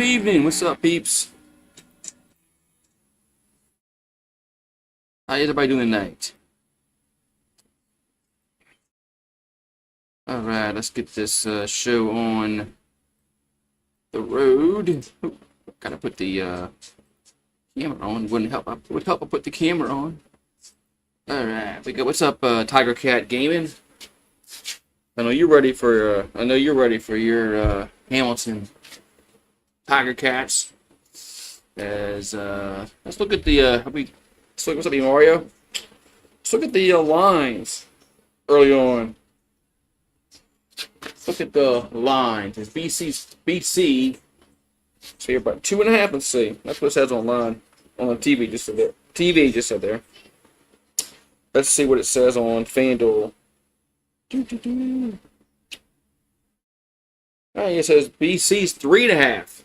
Good evening. What's up, peeps? How is everybody doing tonight? All right, let's get this show on the road. Ooh, gotta put the camera on. Wouldn't help. Would help. I put the camera on. All right, we go. What's up, Tiger Cat Gaming? I know you're ready for. I know you're ready for your Hamilton Tiger Cats. As let's look at the let's look what's up, Mario. Let's look at the lines early on. Let's look at the lines. It's BC. So you're about 2.5. Let's see. That's what it says online on the TV. Just said there. TV just said there. Let's see what it says on FanDuel. Alright, it says BC's 3.5.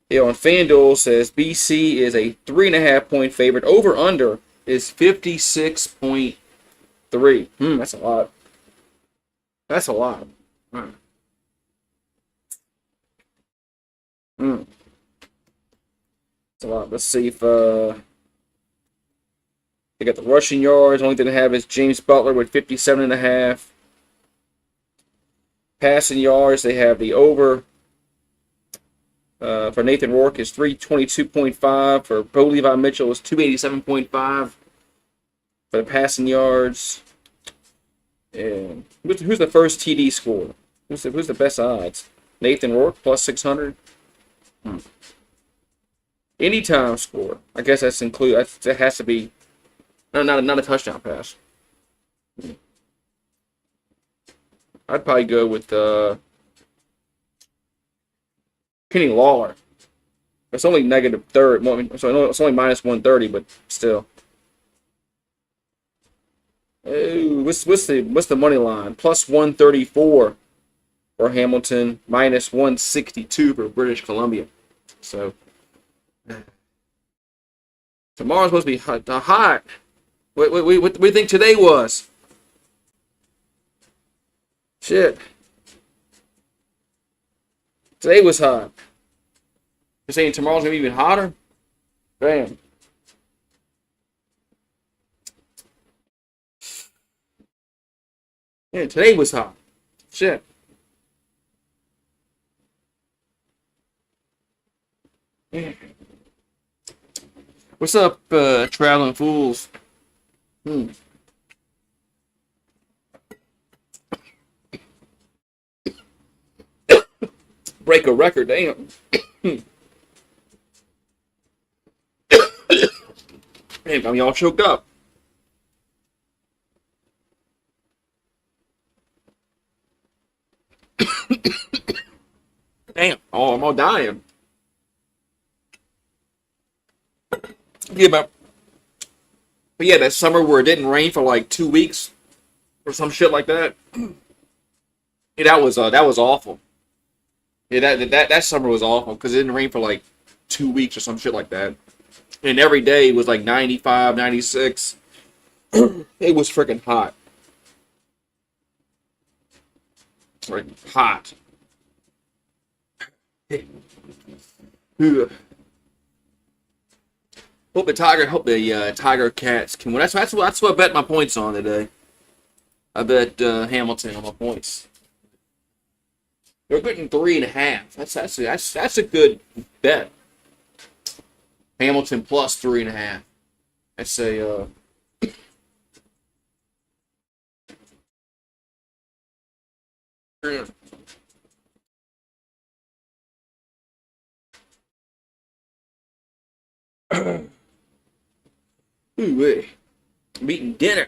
Yeah, on FanDuel says BC is a 3.5 point favorite. Over under is 56.3. That's a lot. That's a lot. That's a lot. Let's see if they got the rushing yards. Only thing they have is James Butler with 57.5. Passing yards, they have the over. For Nathan Rourke is 322.5. For Bo Levi Mitchell is 287.5 for the passing yards. And who's the first TD scorer? Who's the best odds? Nathan Rourke plus 600. Anytime score. I guess that's include. That has to be not a touchdown pass. I'd probably go with Kenny Lawler. It's only negative third. So it's only minus 130, but still. Ooh, what's the money line? Plus 134 for Hamilton, minus 162 for British Columbia. So tomorrow's supposed to be hot. What do you think today was? Shit. Today was hot. You're saying tomorrow's gonna be even hotter? Damn. Yeah, today was hot. Shit. Yeah. What's up, traveling fools? Break a record, damn. Damn, I'm all choked up. Damn, oh, I'm all dying. Yeah, but yeah, that summer where it didn't rain for like 2 weeks or some shit like that. Yeah, that was awful. Yeah, that summer was awful because it didn't rain for like 2 weeks or some shit like that. And every day was like 95, 96. It was freaking hot. Like hot. Hope the Tiger Cats can win. That's what I bet my points on today. I bet Hamilton on my points. They're getting 3.5. That's a good bet. Hamilton plus 3.5. I say ooh, I'm eating dinner.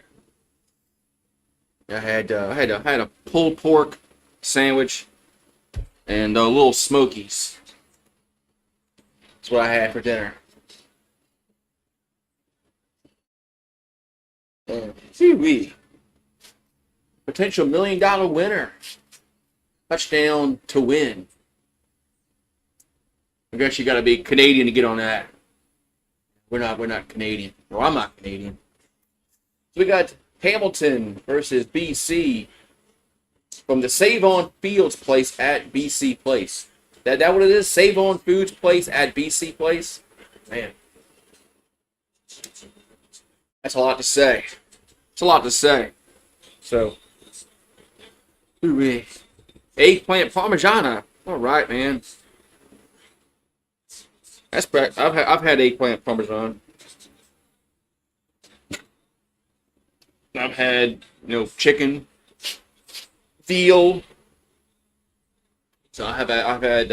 I had a pulled pork sandwich and little Smokies. That's what I had for dinner. Wee. Potential $1 million winner. Touchdown to win. I guess you got to be Canadian to get on that. We're not Canadian. Well, I'm not Canadian. So we got Hamilton versus BC. from the Save On Fields place at BC Place. That what it is? Save On Foods place at BC Place? Man. That's a lot to say. It's a lot to say. So, ooh, eggplant parmigiana. All right, man. That's I've had eggplant parmesan. I've had chicken, veal. So I've had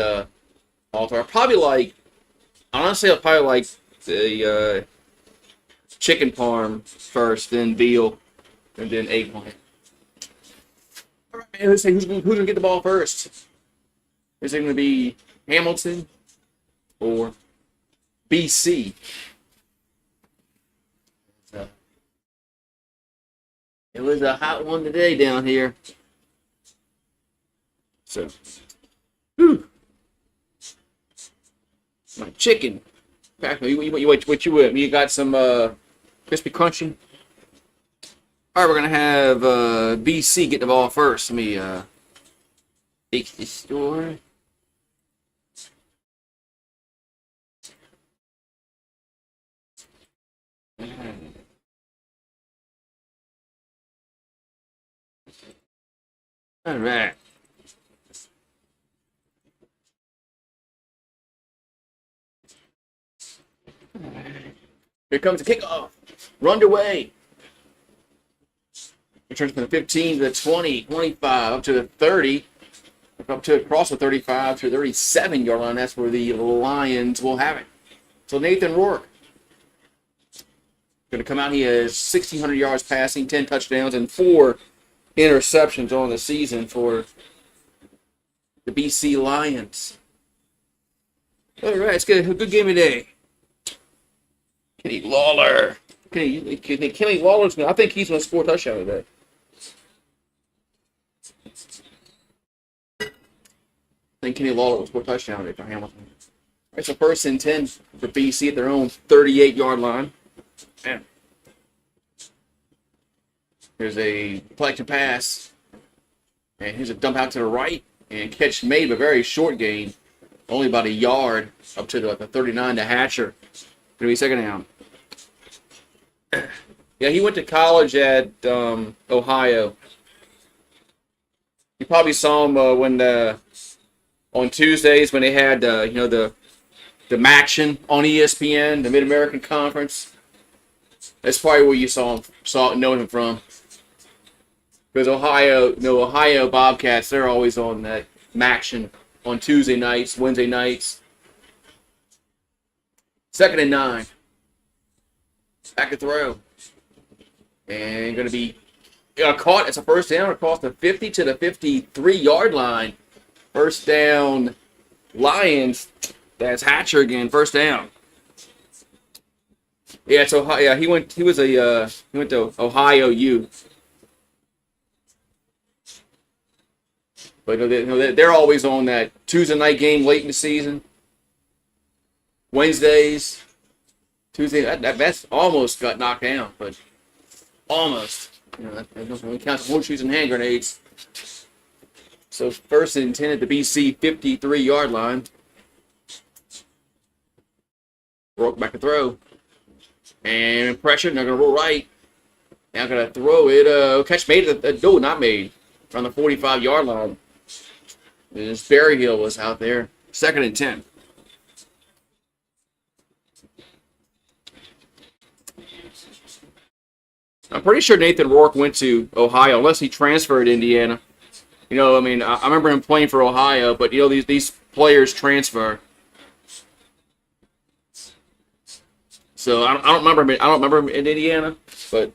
all three. Honestly, I'll probably like the chicken parm first, then veal, and then eggplant. All right, man. Let's see who's gonna get the ball first. Is it gonna be Hamilton or BC? It was a hot one today down here. So, whew. My chicken. What you got some crispy crunchy? All right, we're gonna have BC get the ball first. Let me take the store. All right. Here comes the kickoff. Run away. Returns from the 15 to the 20, 25, up to the 30, up to across the 35 to the 37-yard line. That's where the Lions will have it. So Nathan Rourke going to come out. He has 1,600 yards passing, 10 touchdowns, and 4 interceptions on the season for the BC Lions. All right, it's a good game today. Kenny Lawler. Kenny Lawler's I think he's going to score a touchdown today. I think Kenny Lawler will score a touchdown today for Hamilton. It's a 1st and 10 for BC at their own 38-yard line. Man. Here's a collection pass. And here's a dump out to the right. And catch made, but very short gain. Only about a yard up to the 39 to Hatcher. Going to be second down. Yeah, he went to college at Ohio. You probably saw him on Tuesdays when they had the Maction on ESPN, the Mid-American Conference. That's probably where you know him from. Because Ohio Bobcats, they're always on that Maction on Tuesday nights, Wednesday nights. 2nd and 9. Back to throw. And going to be caught. It's a first down across the 50 to the 53-yard line. First down, Lions. That's Hatcher again. First down. Yeah, it's Ohio. Yeah, he went to Ohio U. But they're always on that Tuesday night game late in the season. Wednesdays. Tuesday, that's almost got knocked down, but almost. That doesn't really count horseshoes and hand grenades. So 1st and 10 at the BC 53-yard line. Broke back to throw. And pressure, they're going to roll right. Now going to throw it. Catch made. Not made. On the 45-yard line. This Berryhill was out there. 2nd and 10. I'm pretty sure Nathan Rourke went to Ohio, unless he transferred to Indiana. I remember him playing for Ohio, but these players transfer. So I don't remember him in Indiana, but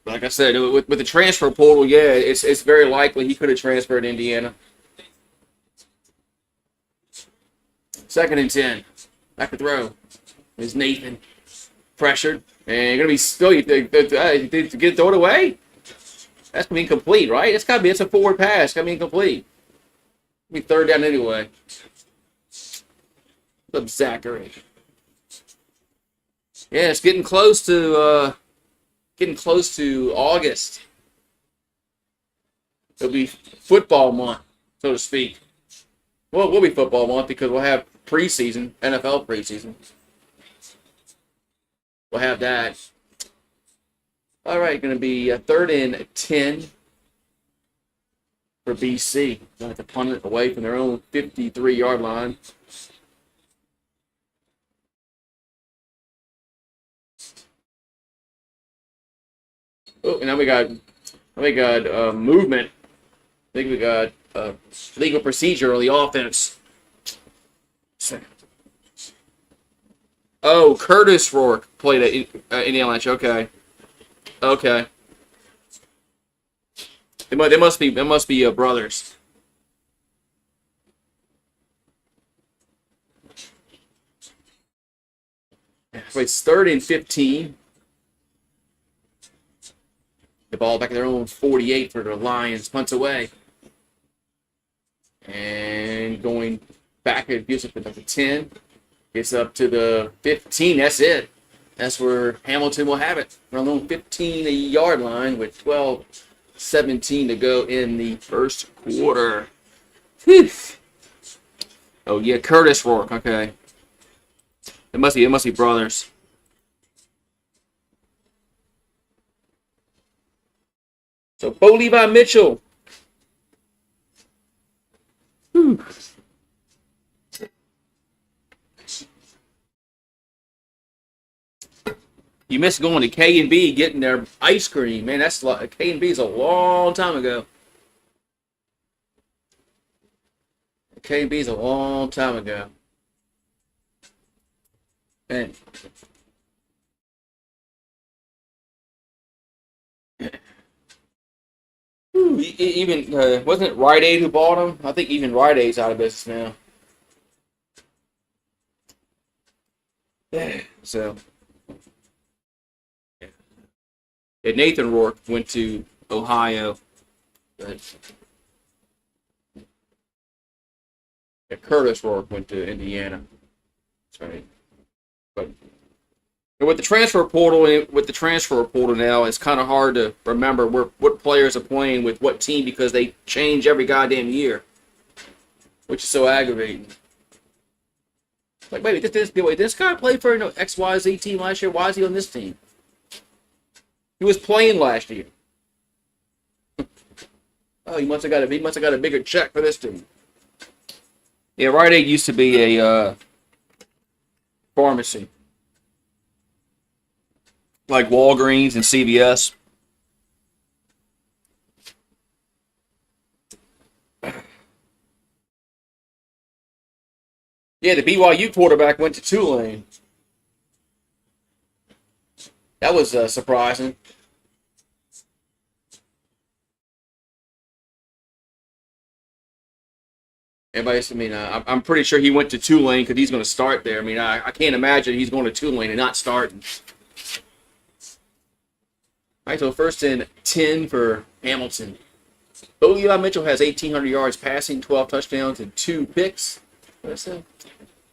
like I said, with the transfer portal, yeah, it's very likely he could have transferred to Indiana. 2nd and 10. Back to throw. Is Nathan. Pressured. And you're going to be still, you get throw it away? That's going to be incomplete, right? It's a forward pass. It's got to be incomplete. It'll be 3rd down anyway. What's up, Zachary? Yeah, it's getting close to August. It'll be football month, so to speak. Well, it will be football month because we'll have preseason, NFL preseason. We'll have that. All right, going to be a 3rd and 10 for BC. They'll have to punt it away from their own 53-yard line. Oh, and now we got movement. I think we got legal procedure on the offense. Oh, Curtis Rourke played at Indiana Lynch. Okay. They must be brothers. So it's 3rd and 15. The ball back at their own 48 for the Lions. Punts away. And going back, it gives up to the 10. Gets up to the 15. That's it. That's where Hamilton will have it. Around the 15-yard line with 12:17 to go in the first quarter. Whew. Oh, yeah, Curtis Rourke. Okay. It must be brothers. So, Bo Levi Mitchell. Whew. You miss going to K&B getting their ice cream, man. That's K&B's a long time ago. K&B's a long time ago. Man. Even wasn't it Rite Aid who bought them? I think even Rite Aid's out of business now. Yeah. So. And Nathan Rourke went to Ohio. But Curtis Rourke went to Indiana. That's right. But with the transfer portal now, it's kind of hard to remember what players are playing with what team because they change every goddamn year, which is so aggravating. Like, wait, this guy played for XYZ team last year. Why is he on this team? He was playing last year. Oh, he must have got a bigger check for this team. Yeah, Rite Aid used to be a pharmacy, like Walgreens and CVS. Yeah, the BYU quarterback went to Tulane. That was surprising. I'm pretty sure he went to Tulane because he's going to start there. I mean, I can't imagine he's going to Tulane and not starting. All right, so 1st and 10 for Hamilton. Bo Levi Mitchell has 1,800 yards passing, 12 touchdowns, and 2 picks. What did I say?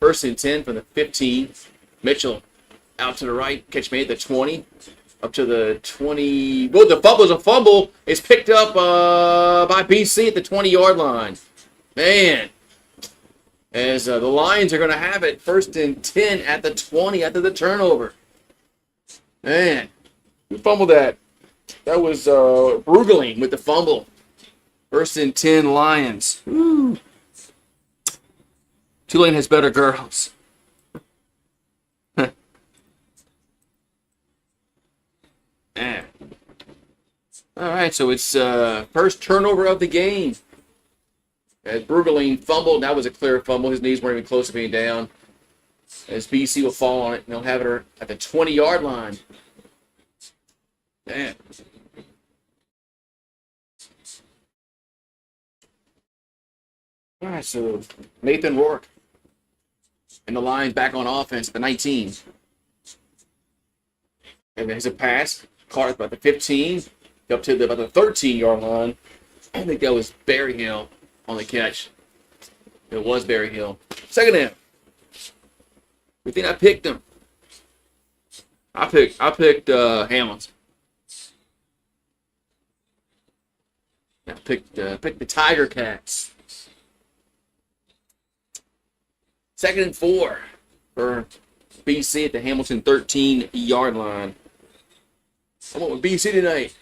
1st and 10 from the 15. Mitchell out to the right, catch made at the 20, up to the 20. Well, the fumble's a fumble. It's picked up by BC at the 20-yard line. Man, as the Lions are going to have it 1st and 10 at the 20 after the turnover. Man, who fumbled that? That was Brueggeling with the fumble. 1st and 10 Lions. Woo. Tulane has better girls. Man. All right, so it's first turnover of the game. As Brueggeling fumbled, that was a clear fumble. His knees weren't even close to being down. As BC will fall on it, and they'll have it at the 20-yard line. Damn. All right, so Nathan Rourke and the Lions back on offense at the 19. And there's a pass. Caught about the 15, up to about the 13-yard line. I think that was Berryhill on the catch. It was Berryhill. 2nd down. We think I picked him. I picked Hamilton. I picked the Tiger Cats. 2nd and 4 for BC at the Hamilton 13-yard line. I went with BC tonight.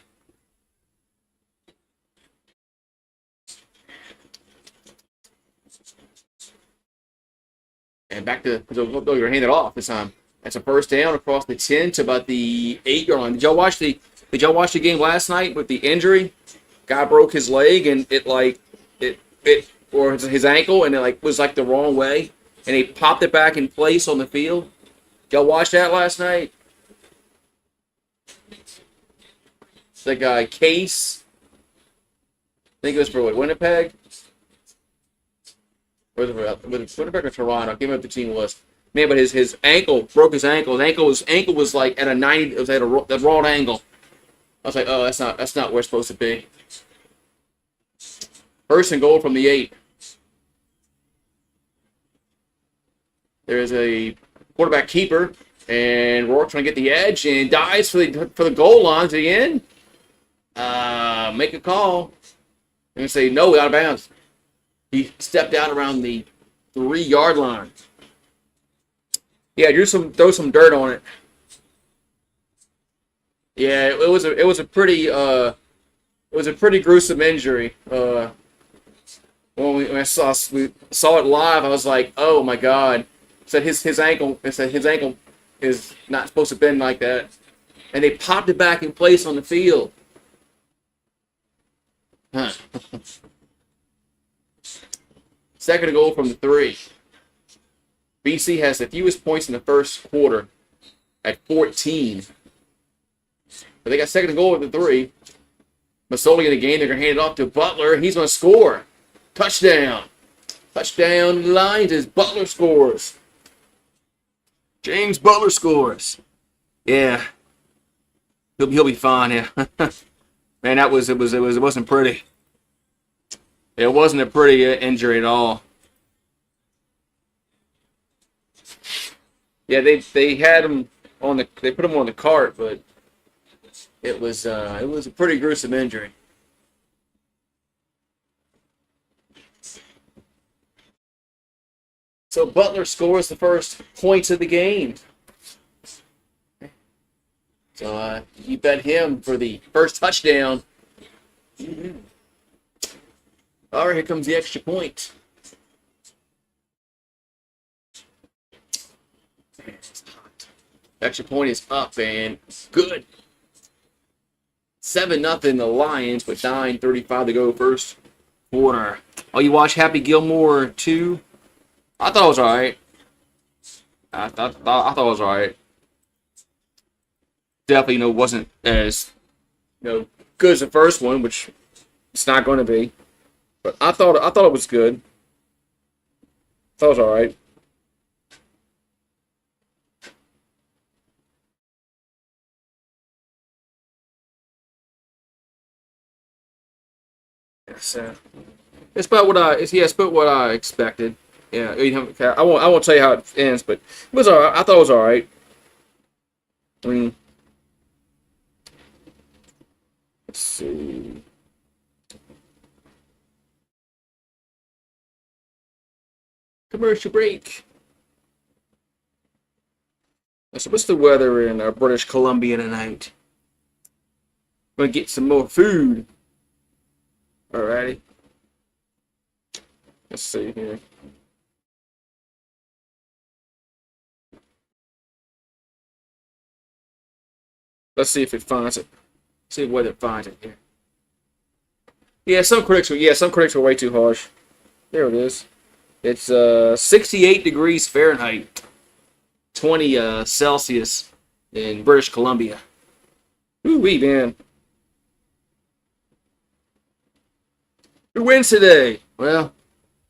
And back to you're handed off this time. That's a first down across the 10 to about the 8-yard line. Did y'all watch the game last night with the injury? Guy broke his leg and or his ankle, and it was the wrong way, and he popped it back in place on the field. Did y'all watch that last night? The guy Case, I think it was for Winnipeg. With Winnipeg or Toronto, I can't remember what the team was. Man, but his ankle broke his ankle. His ankle was like at a 90. It was at the wrong angle. I was like, oh, that's not where it's supposed to be. 1st and goal from the 8. There's a quarterback keeper, and Rourke trying to get the edge and dives for the goal line to the end. Make a call. I'm gonna say no, out of bounds. He stepped out around the 3-yard line. Yeah, throw some dirt on it. Yeah, it was a pretty gruesome injury. When we saw it live, I was like, oh my god. Said his ankle is not supposed to bend like that, and they popped it back in place on the field. Huh. 2nd and goal from the 3. BC has the fewest points in the first quarter at 14. But they got 2nd and goal at the 3. Masoli in the game. They're going to hand it off to Butler. He's going to score. Touchdown. Touchdown Lions as Butler scores. James Butler scores. Yeah. He'll be fine, yeah. Man, it wasn't pretty. It wasn't a pretty injury at all. Yeah, they had him they put him on the cart, but it was a pretty gruesome injury. So Butler scores the first points of the game. So you bet him for the first touchdown. Mm-hmm. All right, here comes the extra point. It's hot. Extra point is up and good. 7-0 the Lions with 9:35 to go first quarter. Oh, you watch Happy Gilmore 2? I thought it was alright. I thought it was alright. Definitely, wasn't as good as the first one, which it's not going to be. But I thought it was good. I thought it was alright. So it's about what I expected. Yeah, I won't tell you how it ends, but it was alright. I thought it was alright. I mean, let's see. Commercial break. So what's the weather in British Columbia tonight? Gonna get some more food. Alrighty. Let's see here. Let's see if it finds it. See what it finds it here. Yeah, some critics were way too harsh. There it is. It's 68 degrees Fahrenheit, 20 Celsius in British Columbia. Ooh-wee, man. Who wins today? Well,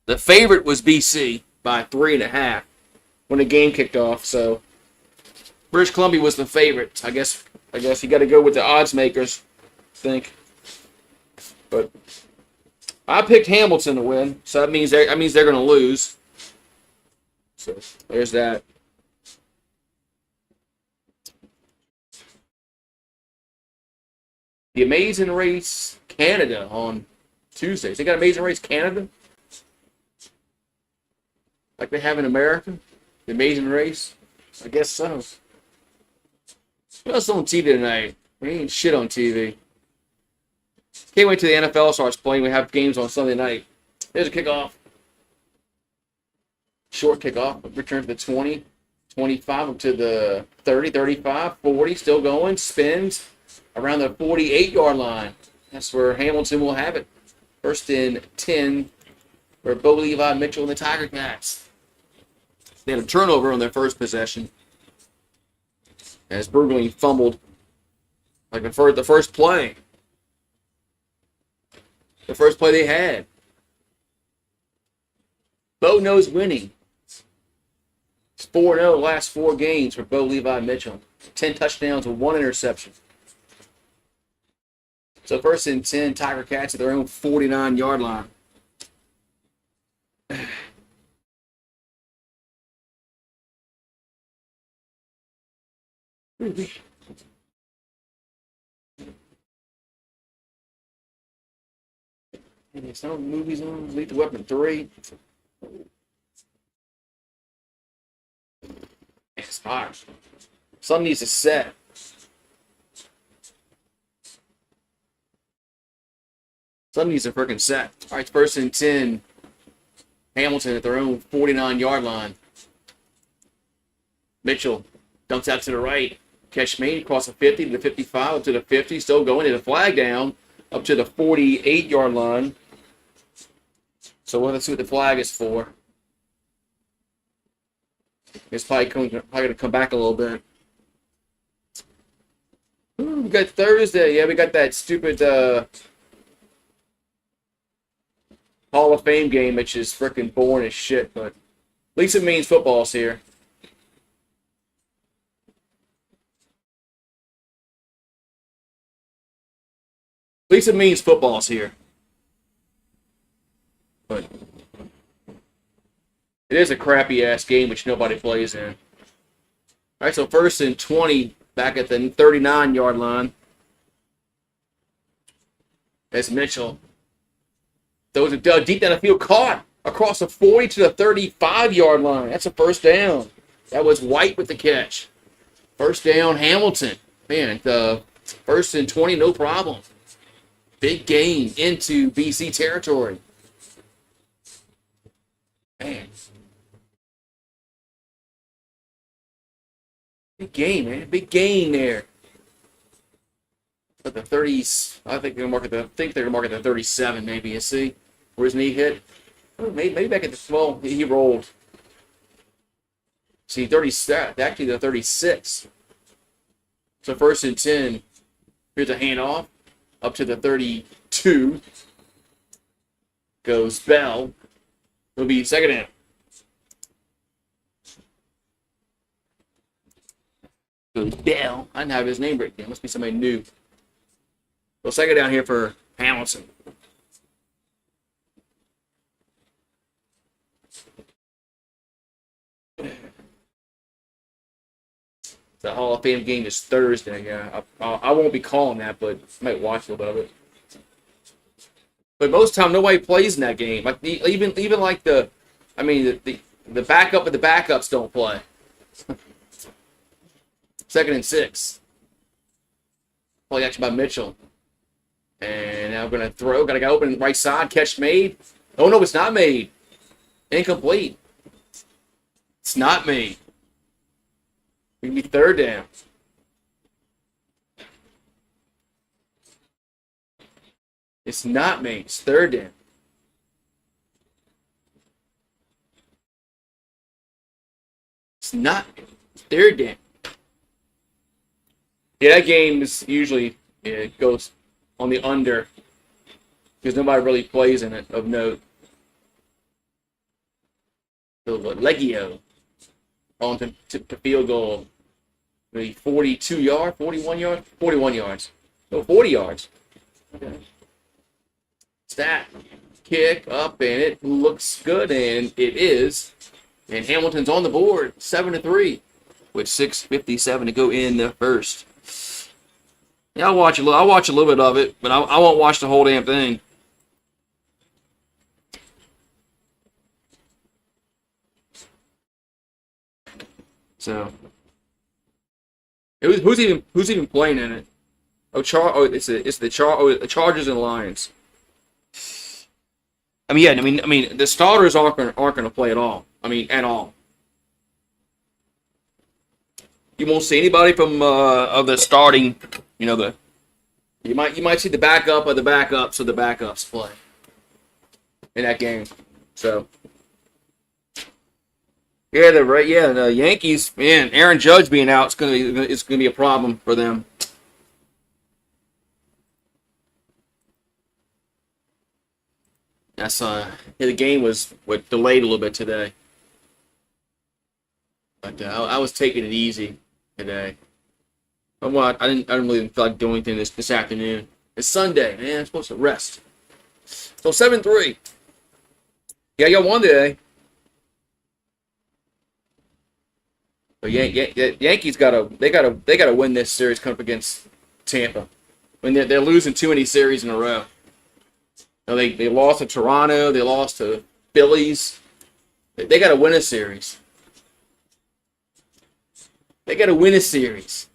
the favorite was BC by 3.5 when the game kicked off. So British Columbia was the favorite. I guess you got to go with the odds makers, I think. But I picked Hamilton to win, so that means they're going to lose. So there's that. The Amazing Race Canada on Tuesdays. They got Amazing Race Canada, like they have in America. The Amazing Race. I guess so. What else on TV tonight? There ain't shit on TV. Can't wait till the NFL starts playing. We have games on Sunday night. There's a kickoff. Short kickoff. Return to the 20, 25 up to the 30, 35, 40. Still going. Spins around the 48-yard line. That's where Hamilton will have it. First and 10 for Bo Levi Mitchell and the Tiger Cats. They had a turnover on their first possession as Bergling fumbled like the first play. The first play they had. Bo knows winning. It's 4-0 last 4 games for Bo Levi Mitchell. 10 touchdowns with 1 interception. So first and 10, Tiger Cats at their own 49-yard line. There's no movies on. Lethal Weapon 3. It's hot. Sun needs to set. Sun needs to freaking set. All right, first and 10. Hamilton at their own 49-yard line. Mitchell dumps out to the right. Catch made across the 50 to the 55 up to the 50. Still going. There's a flag down up to the 48-yard line. So let's see what the flag is for. It's probably going to come back a little bit. Ooh, we got Thursday. Yeah, we got that stupid Hall of Fame game, which is freaking boring as shit. But at least it means football's here. At least it means football's here. But it is a crappy-ass game which nobody plays in. All right, so first and 20 back at the 39-yard line. As Mitchell throws it deep down the field, caught across the 40 to the 35-yard line. That's a first down. That was White with the catch. First down, Hamilton. Man, the first and 20, no problem. Big game into BC territory. Man. Big game, man. Big game there. But the 30s, I think they're gonna mark it the 37, maybe. You see where his knee hit? Oh, maybe back at the 12, he rolled. See, 30, actually the 36. So first and 10. Here's a handoff up to the 32. Goes Bell. It'll be second down. Goes Bell. I didn't have his name written down. Must be somebody new. So second down here for Hamilton. The Hall of Fame game is Thursday. Yeah, I won't be calling that, but I might watch a little bit of it. But most time, nobody plays in that game. Like even like the backup of the backups don't play. Second and 6. Play action by Mitchell. And now I'm going to throw. Got to go open right side. Catch made. Oh, no, it's not made. Incomplete. It's not made. We can be third down. It's not made. It's third down. It's not. It's third down. Yeah, that game is usually it goes on the under because nobody really plays in it of note. So Legio on to field goal. Maybe 42 yards, 41 yards, 41 yards. No, 40 yards. Okay. Stat kick up and it looks good and it is. And Hamilton's on the board, 7-3, with 6:57 to go in the first. Yeah, I'll watch a little bit of it, but I won't watch the whole damn thing. So, who's even playing in it? It's the Chargers and Lions. I mean, yeah, I mean, the starters aren't gonna play at all. I mean, at all. You won't see anybody from of the starting. You know, you might see the backup of the backups of the backups play in that game. So. Yeah, the Yankees, man, Aaron Judge being out, it's gonna be a problem for them. That's the game was delayed a little bit today, but I was taking it easy today. But what I didn't really feel like doing anything this afternoon. It's Sunday, man. I'm supposed to rest. So 7-3. Yeah, y'all won today. But Yankees gotta win this series coming up against Tampa. I mean they're losing too many series in a row. You know, they lost to Toronto, they lost to Phillies. They gotta win a series. They gotta win a series.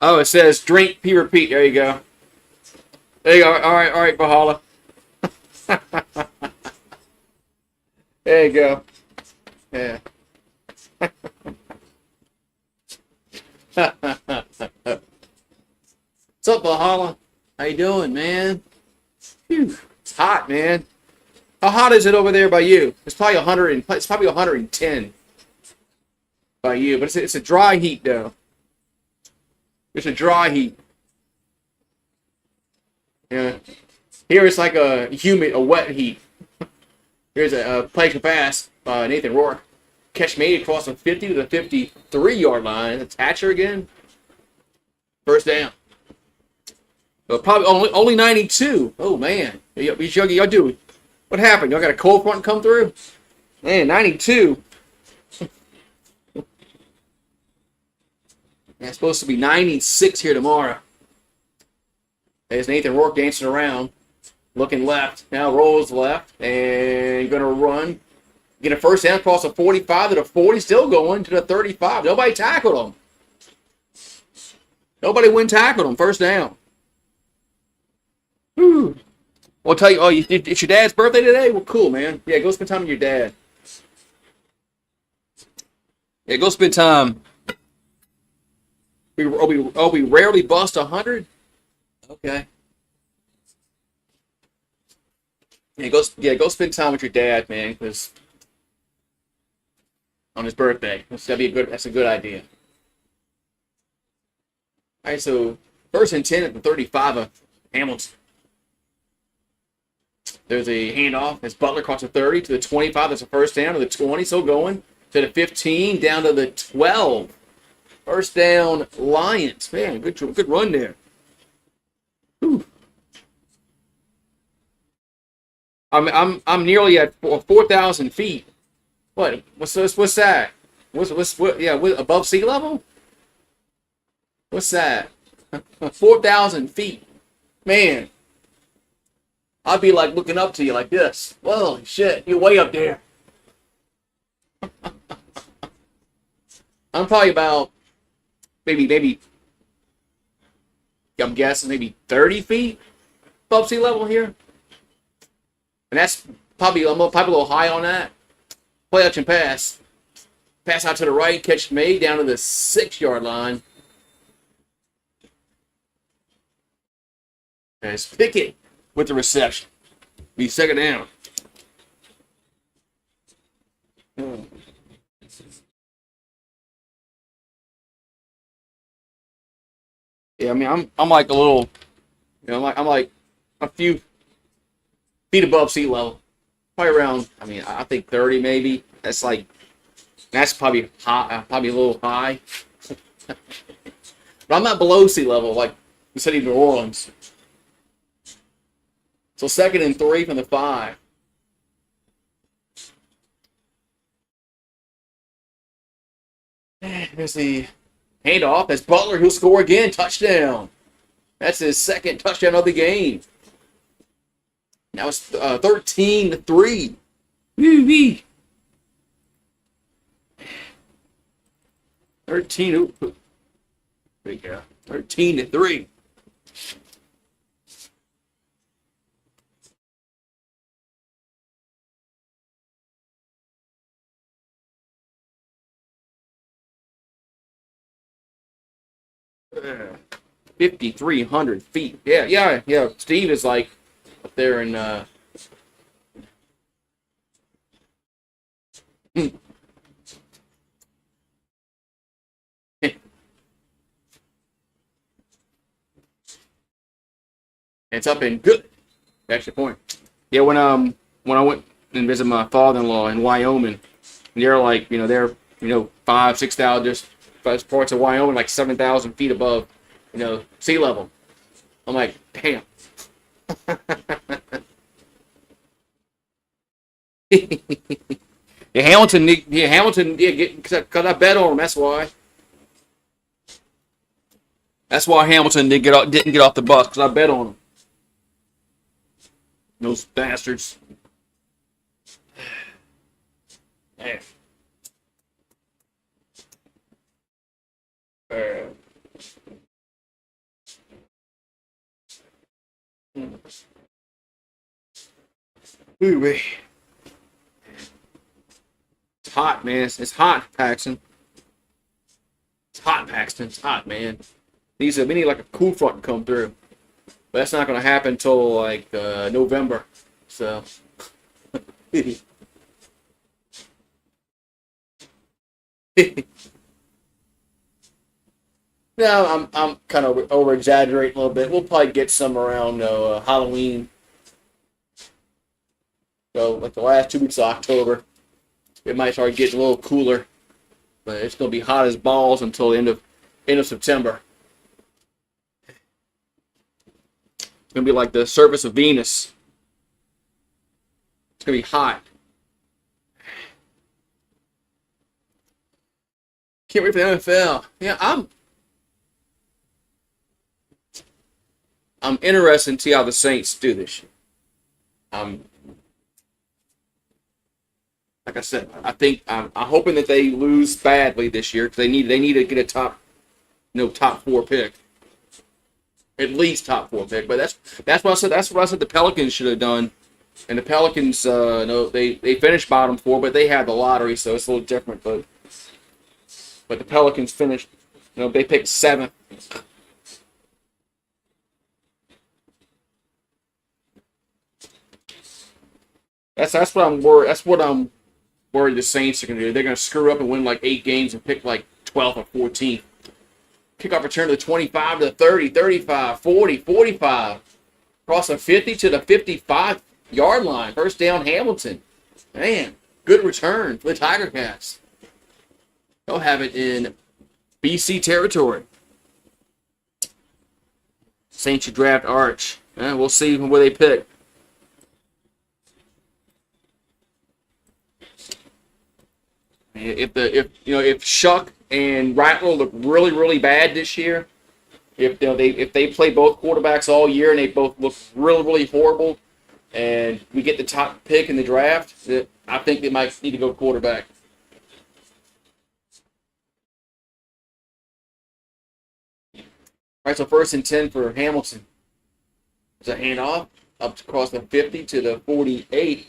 Oh, it says drink, pee, repeat. There you go. There you go. All right, Bahala. There you go. Yeah. What's up, Bahala? How you doing, man? Whew. It's hot, man. How hot is it over there by you? It's probably 100. It's probably 110 by you, but it's a dry heat though. It's a dry heat. Yeah. Here it's like a wet heat. Here's a play pass by Nathan Rourke. Catch made across the 50 to the 53-yard line. That's Hatcher again. First down. Probably only 92. Oh, man. Y'all do. What happened? Y'all got a cold front come through? Man, 92. Yeah, it's supposed to be 96 here tomorrow. There's Nathan Rourke dancing around, looking left. Now rolls left, and going to run. Get a first down across the 45 to the 40, still going to the 35. Nobody tackled him. Nobody tackled him. First down. Whew. Well, I'll tell you, it's your dad's birthday today? Well, cool, man. Yeah, go spend time with your dad. Yeah, go spend time. We rarely bust 100? Okay. Go spend time with your dad, man, because on his birthday. That's a good idea. All right, so first and 10 at the 35 of Hamilton. There's a handoff as Butler across the 30 to the 25. That's a first down to the 20. So going to the 15 down to the 12. First down, Lions. Man, good run there. Whew. I'm nearly at 4,000 feet. What's that? What above sea level? What's that? 4,000 feet. Man. I'd be like looking up to you like this. Whoa, shit, you're way up there. I'm probably about maybe I'm guessing maybe 30 feet above sea level here. And that's probably a little high on that. Play action pass. Pass out to the right, catch made down to the 6-yard line. There's Pickett with the reception. Be second down. Yeah, I mean, I'm like a little, I'm like a few feet above sea level, probably around. I mean, I think 30 maybe. That's probably high, probably a little high. But I'm not below sea level like the city of New Orleans. So second and 3 from the 5. There's the handoff. That's Butler who'll score again. Touchdown. That's his second touchdown of the game. Now it's 13-3. Woo-wee. 13. Ooh, there you go. 13-3. Uh, 5,300 feet. Yeah. Steve is like up there in it's up in good. That's the point. Yeah, when I went and visited my father-in-law in Wyoming, they're like, they're 5,000-6,000 just parts of Wyoming, like 7,000 feet above, sea level. I'm like, damn. Yeah, Hamilton, because I bet on him. That's why. That's why Hamilton didn't get off the bus, because I bet on him. Those bastards. Yeah. Ooh, it's hot, man. It's hot, Paxton. It's hot, Paxton. It's hot, man. We need like a cool front to come through. But that's not going to happen until like November. So. No, I'm kind of over exaggerating a little bit. We'll probably get some around Halloween. So like the last 2 weeks of October, it might start getting a little cooler, but it's gonna be hot as balls until the end of September. It's gonna be like the surface of Venus. It's gonna be hot. Can't wait for the NFL. Yeah, I'm interested to see how the Saints do this year. Like I said, I'm hoping that they lose badly this year because they need to get a top 4 pick, at least top 4 pick. But that's what I said. That's what I said the Pelicans should have done. And the Pelicans, no, they finished bottom 4, but they had the lottery, so it's a little different. But the Pelicans finished, they picked 7th. That's what I'm worried. That's what I'm worried the Saints are going to do. They're going to screw up and win like 8 games and pick like 12th or 14th. Kickoff return to the 25 to the 30, 35, 40, 45. Across the 50 to the 55-yard line. First down, Hamilton. Man, good return for the Tiger Cats. They'll have it in BC territory. Saints should draft Arch. We'll see where they pick. If Shuck and Rattler look really, really bad this year, if they play both quarterbacks all year and they both look really, really horrible, and we get the top pick in the draft, I think they might need to go quarterback. All right, so 1st and 10 for Hamilton. It's a handoff up across the 50 to the 48.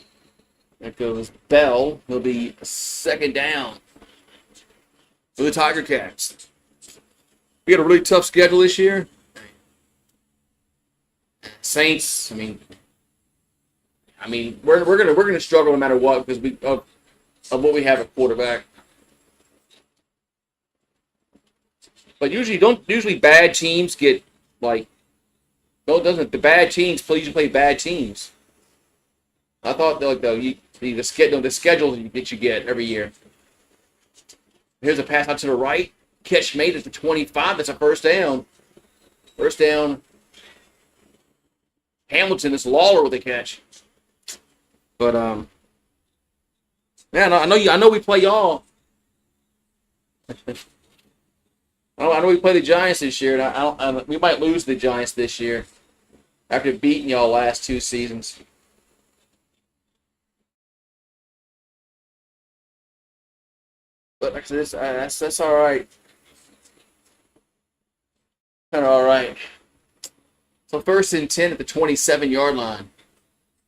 There goes Bell. He'll be 2nd down for the Tiger Cats. We got a really tough schedule this year. Saints. I mean, we're gonna struggle no matter what because of what we have at quarterback. But usually bad teams get like. No, it doesn't. The bad teams usually play bad teams. I thought the schedule that you get every year. Here's a pass out to the right. Catch made at the 25. That's a first down. First down. Hamilton is Lawler with a catch. But man, I know we play y'all. I know we play the Giants this year, and we might lose the Giants this year after beating y'all last 2 seasons. But like this, that's all right. Kind of all right. So 1st and 10 at the 27-yard line.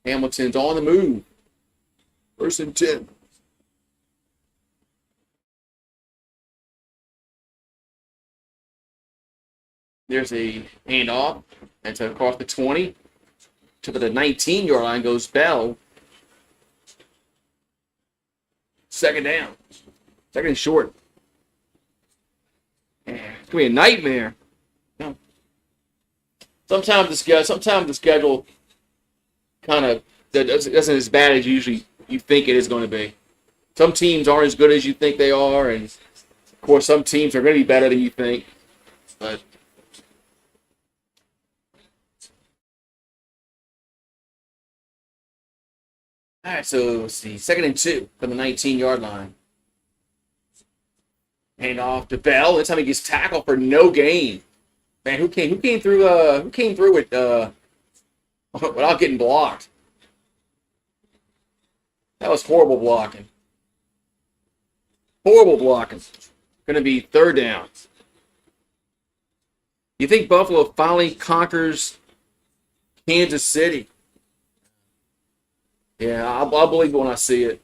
Hamilton's on the move. 1st and 10. There's a handoff. And to across the 20. To the 19-yard line goes Bell. 2nd down. 2nd and short. It's going to be a nightmare. No. Sometimes the schedule kind of isn't as bad as you think it is going to be. Some teams aren't as good as you think they are, and of course some teams are going to be better than you think. But all right, so let's see. 2nd and 2 from the 19-yard line. Hand off to Bell. This time he gets tackled for no gain. Man, who came through with without getting blocked? That was horrible blocking. Horrible blocking. Going to be 3rd down. You think Buffalo finally conquers Kansas City? Yeah, I'll believe it when I see it.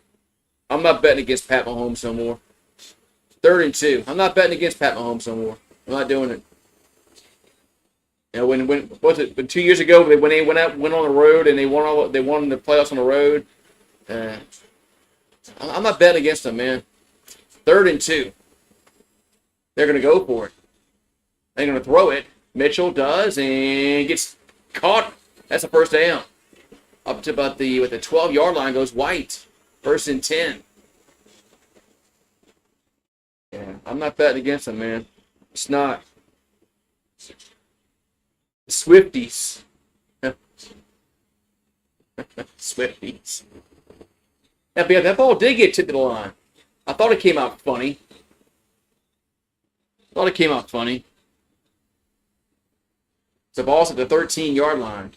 I'm not betting against Pat Mahomes no more. 3rd and 2. I'm not betting against Pat Mahomes no more. I'm not doing it. You know, when was it? But 2 years ago, when they went on the road and they won the playoffs on the road. I'm not betting against them, man. 3rd and 2. They're going to go for it. They're going to throw it. Mitchell does and gets caught. That's a 1st down. Up to about the 12-yard line goes White. 1st and 10. Yeah, I'm not betting against them, man. It's not. The Swifties. Swifties. That ball did get tipped to the line. I thought it came out funny. The ball's at the 13-yard line.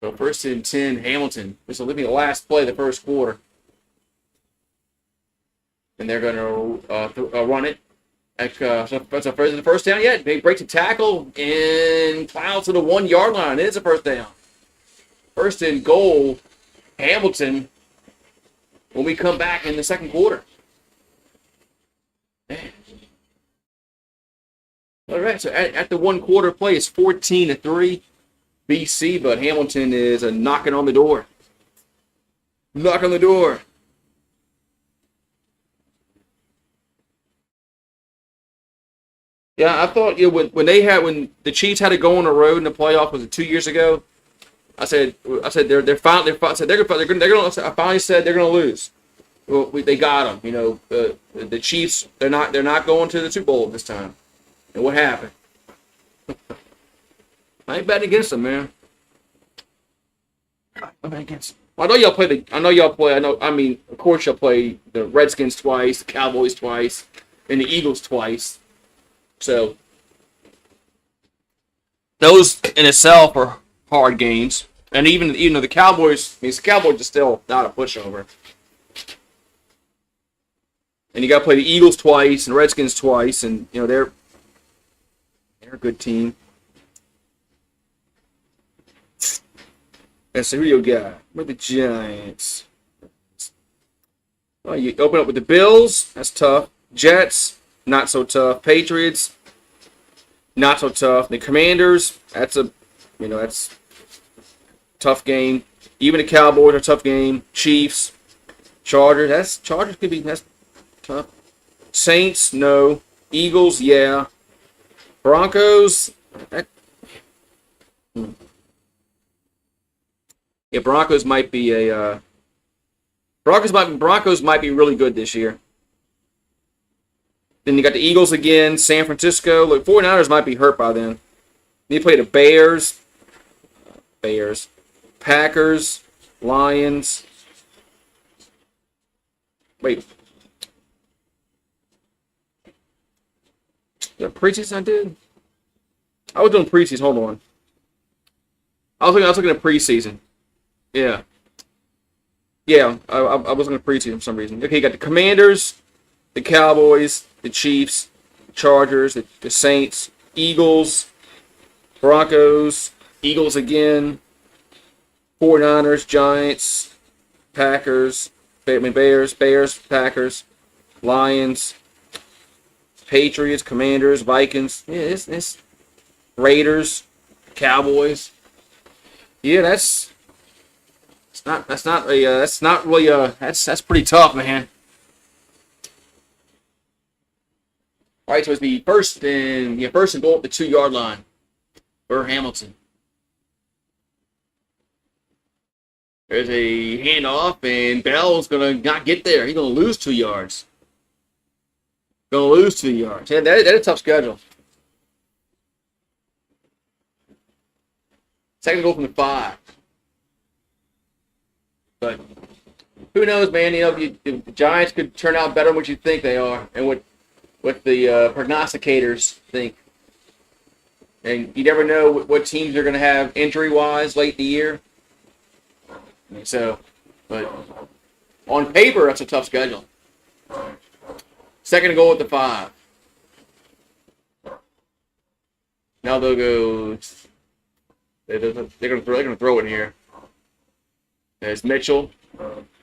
So 1st and 10, Hamilton. This will be the last play of the 1st quarter. And they're going to run it. So that's the 1st down yet. They break the tackle and plow to the 1-yard line. It is a 1st down. 1st and goal, Hamilton, when we come back in the 2nd quarter. Man. All right, so at the 1 quarter play, it's 14-3 BC, but Hamilton is knocking on the door. Knock on the door. Yeah, I thought when the Chiefs had to go on the road in the playoff, was it 2 years ago? I said they're finally I finally said they're gonna lose. Well, they got them. The Chiefs they're not going to the Super Bowl this time. And what happened? I ain't betting against them, man. I'm betting against them. I know y'all play. Of course y'all play the Redskins twice, the Cowboys twice, and the Eagles twice. So those in itself are hard games, and even though the Cowboys, the Cowboys are still not a pushover. And you got to play the Eagles twice and Redskins twice, and they're a good team. And so who you got? With the Giants. Well, you open up with the Bills. That's tough. Jets, not so tough. Patriots, not so tough. The Commanders, that's a tough game. Even the Cowboys are a tough game. Chiefs, Chargers, that's tough. Saints, no. Eagles, yeah. Broncos, yeah, Broncos might be Broncos might be really good this year. Then you got the Eagles again, San Francisco. Look, 49ers might be hurt by then. Then you play the Bears, Packers, Lions. Wait, The preseason I did? I was doing preseason. Hold on. I was looking at preseason. Yeah. Yeah, I was looking at preseason for some reason. Okay, you got the Commanders, the Cowboys, the Chiefs, Chargers, the Saints, Eagles, Broncos, Eagles again, 49ers, Giants, Packers, Bears, Packers, Lions, Patriots, Commanders, Vikings. Yeah, it's Raiders, Cowboys. Yeah, that's pretty tough, man. All right, so it's the first and goal at the 2-yard line for Hamilton. There's a handoff, and Bell's gonna not get there. He's gonna lose 2 yards. Yeah, that's a tough schedule. Second goal from the 5. But who knows, man? You know, the Giants could turn out better than what you think they are, and what the prognosticators think. And you never know what teams are going to have injury-wise late in the year. So, but on paper, that's a tough schedule. Second goal at the 5. Now they'll go. They're going to throw it here. There's Mitchell.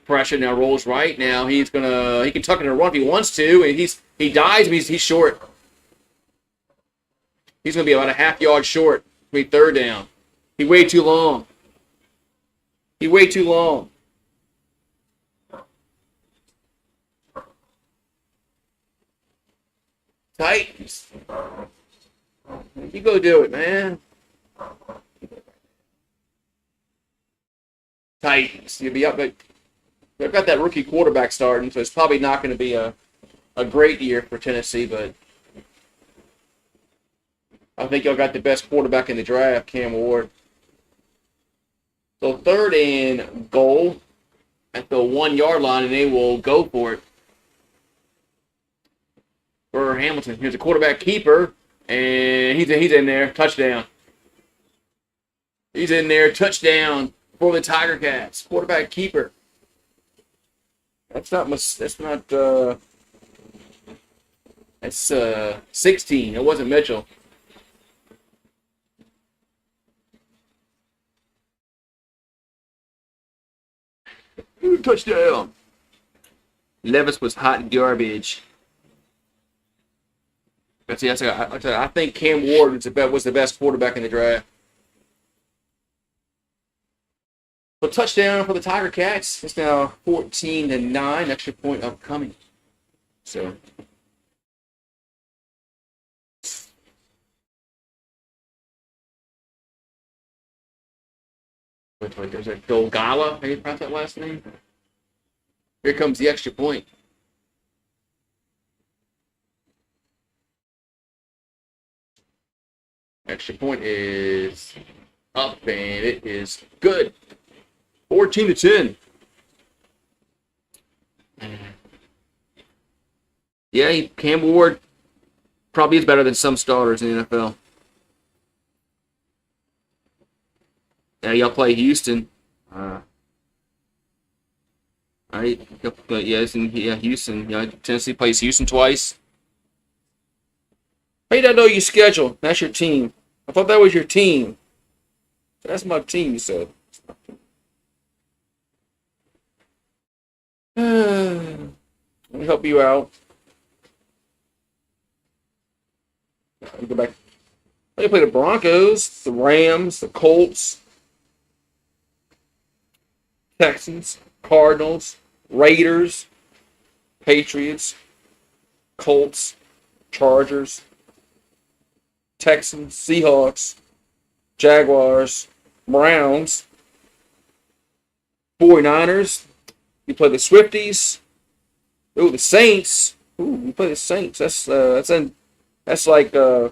Pressure now rolls right. Now he can tuck in a run if he wants to, and he dives, but he's short. He's going to be about a half-yard short. Be third down. He waited too long. Titans. You go do it, man. Titans. You'll be up, but they've got that rookie quarterback starting, so it's probably not going to be a great year for Tennessee, but I think y'all got the best quarterback in the draft, Cam Ward. So third and goal at the 1-yard line, and they will go for it for Hamilton. Here's a quarterback keeper, and he's in there. Touchdown. He's in there. Touchdown for the Tiger Cats. Quarterback keeper. That's 16. It wasn't Mitchell. Touchdown. Levis was hot garbage. But I think Cam Ward was the best quarterback in the draft. So touchdown for the Tiger Cats. It's now 14-9. Extra point upcoming. So. There's a Dolgala. How do you pronounce that last name? Here comes the extra point. Extra point is up, and it is good. 14-10. Yeah, Cam Ward probably is better than some starters in the NFL. Yeah, y'all play Houston. All right. Houston. Yeah, Tennessee plays Houston twice. How you not know your schedule? That's your team. I thought that was your team. That's my team, you said. Let me help you out. Let me go back. They play the Broncos, the Rams, the Colts, Texans, Cardinals, Raiders, Patriots, Colts, Chargers, Texans, Seahawks, Jaguars, Browns, 49ers. You play the Swifties. Ooh, the Saints. Ooh, you play the Saints. That's like 3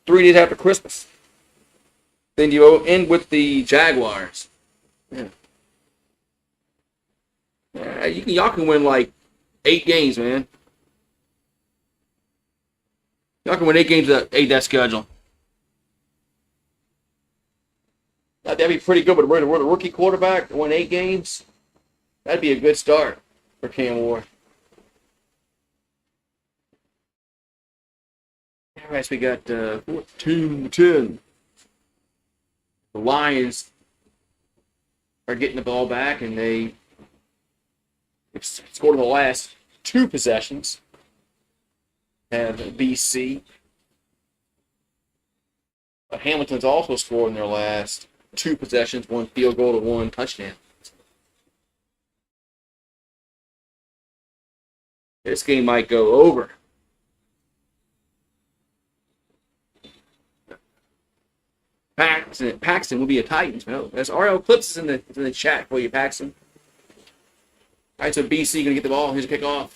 days after Christmas. Then you end with the Jaguars. Yeah. Y'all can win like 8 games, man. Y'all can win 8 games at that schedule. That'd be pretty good. But we're the rookie quarterback, win 8 games. That'd be a good start for Cam Ward. All right, so we got 14-10. The Lions are getting the ball back, and they scored in the last 2 possessions. Have BC. But Hamilton's also scored in their last 2 possessions, 1 field goal to 1 touchdown. This game might go over. Paxton will be a Titans. No, that's RL Clips is in the chat for you, Paxton. All right, so BC going to get the ball. Here's a kickoff.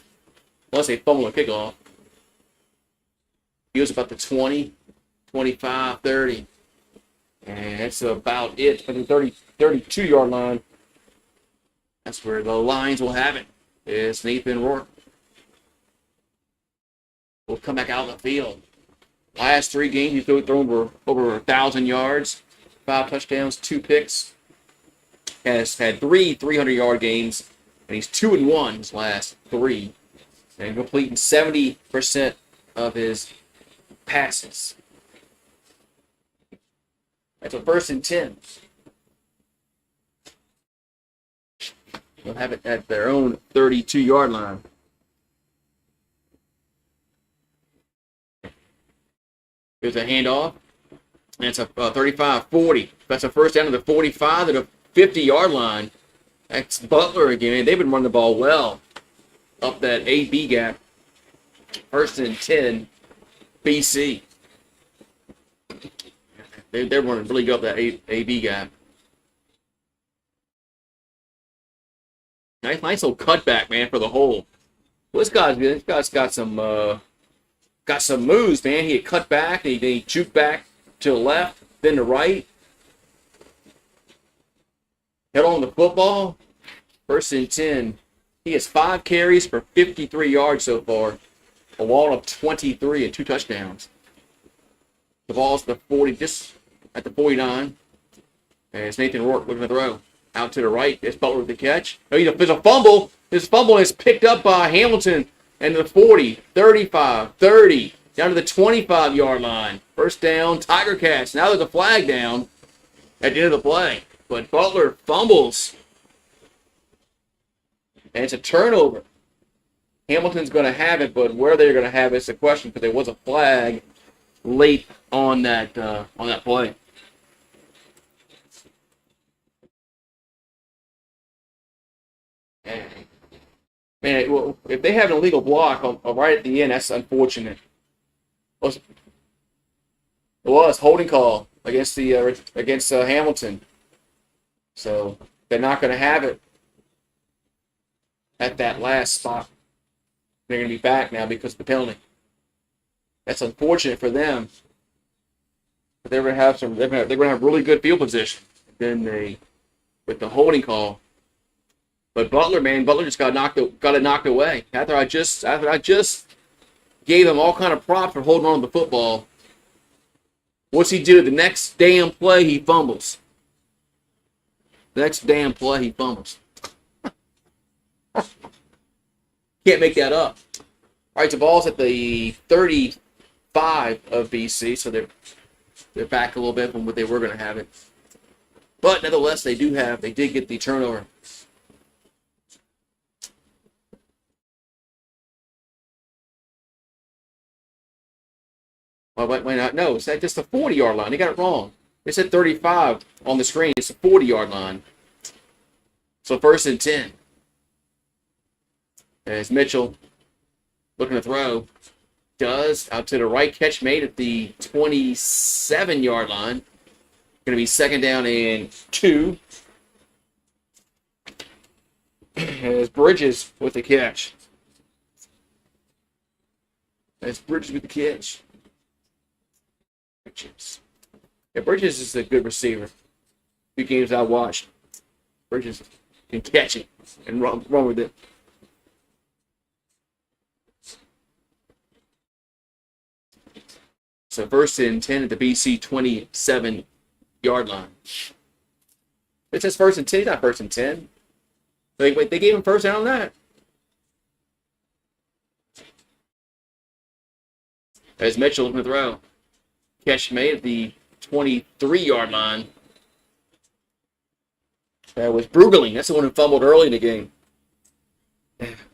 Unless they fumble a kickoff. He was about the 20, 25, 30. And that's about it from the 32-yard line. That's where the Lions will have it. It's Nathan Rourke. Will come back out of the field. Last 3 games, he's thrown over 1,000 yards, 5 touchdowns, 2 picks. Has had 3 300-yard games, and he's 2-1 his last 3. And completing 70% of his passes. That's a 1st and 10. They'll have it at their own 32-yard line. Here's a handoff. And it's a 35-40. That's a first down to the 45 to the 50-yard line. That's Butler again. They've been running the ball well up that AB gap. 1st and 10, BC. They're running really good up that AB gap. Nice little cutback, man, for the hole. Well, this guy's got some moves, man. He had cut back, and he juked back to the left, then the right. Hit on the football. 1st and 10. He has 5 carries for 53 yards so far. A wall of 23 and 2 touchdowns. The ball's the 40, just at the 49. And it's Nathan Rourke looking to throw. Out to the right. It's Butler with the catch. Oh, there's a fumble. This fumble is picked up by Hamilton. And the 40, 35, 30, down to the 25-yard line. First down, Tiger Cats. Now there's a flag down at the end of the play. But Butler fumbles. And it's a turnover. Hamilton's going to have it, but where they're going to have it is the question, because there was a flag late on that play. Man, well, if they have an illegal block right at the end, that's unfortunate. It was holding call against Hamilton, so they're not going to have it at that last spot. They're going to be back now because of the penalty. That's unfortunate for them. But they're going to have they're going to have really good field position. Then with the holding call. But Butler just got it knocked away. After I just gave him all kind of props for holding on to the football. What's he do? The next damn play, he fumbles. The next damn play, he fumbles. Can't make that up. All right, the ball's at the 35 of BC, so they're back a little bit from what they were going to have it. But nevertheless, they did get the turnover. Why not? No, it's just a 40-yard line. They got it wrong. They said 35 on the screen. It's a 40-yard line. So 1st and 10. As Mitchell looking to throw. Does. Out to the right. Catch made at the 27-yard line. Going to be 2nd down and 2. As Bridges with the catch. Yeah, Bridges is a good receiver. 2 games I watched. Bridges can catch it and run with it. So 1st and 10 at the BC 27-yard line. It says 1st and 10. He's not 1st and 10. Wait, they gave him first down on that. As Mitchell in the throw. Catch made at the 23-yard line. That was Brueggeling. That's the one who fumbled early in the game.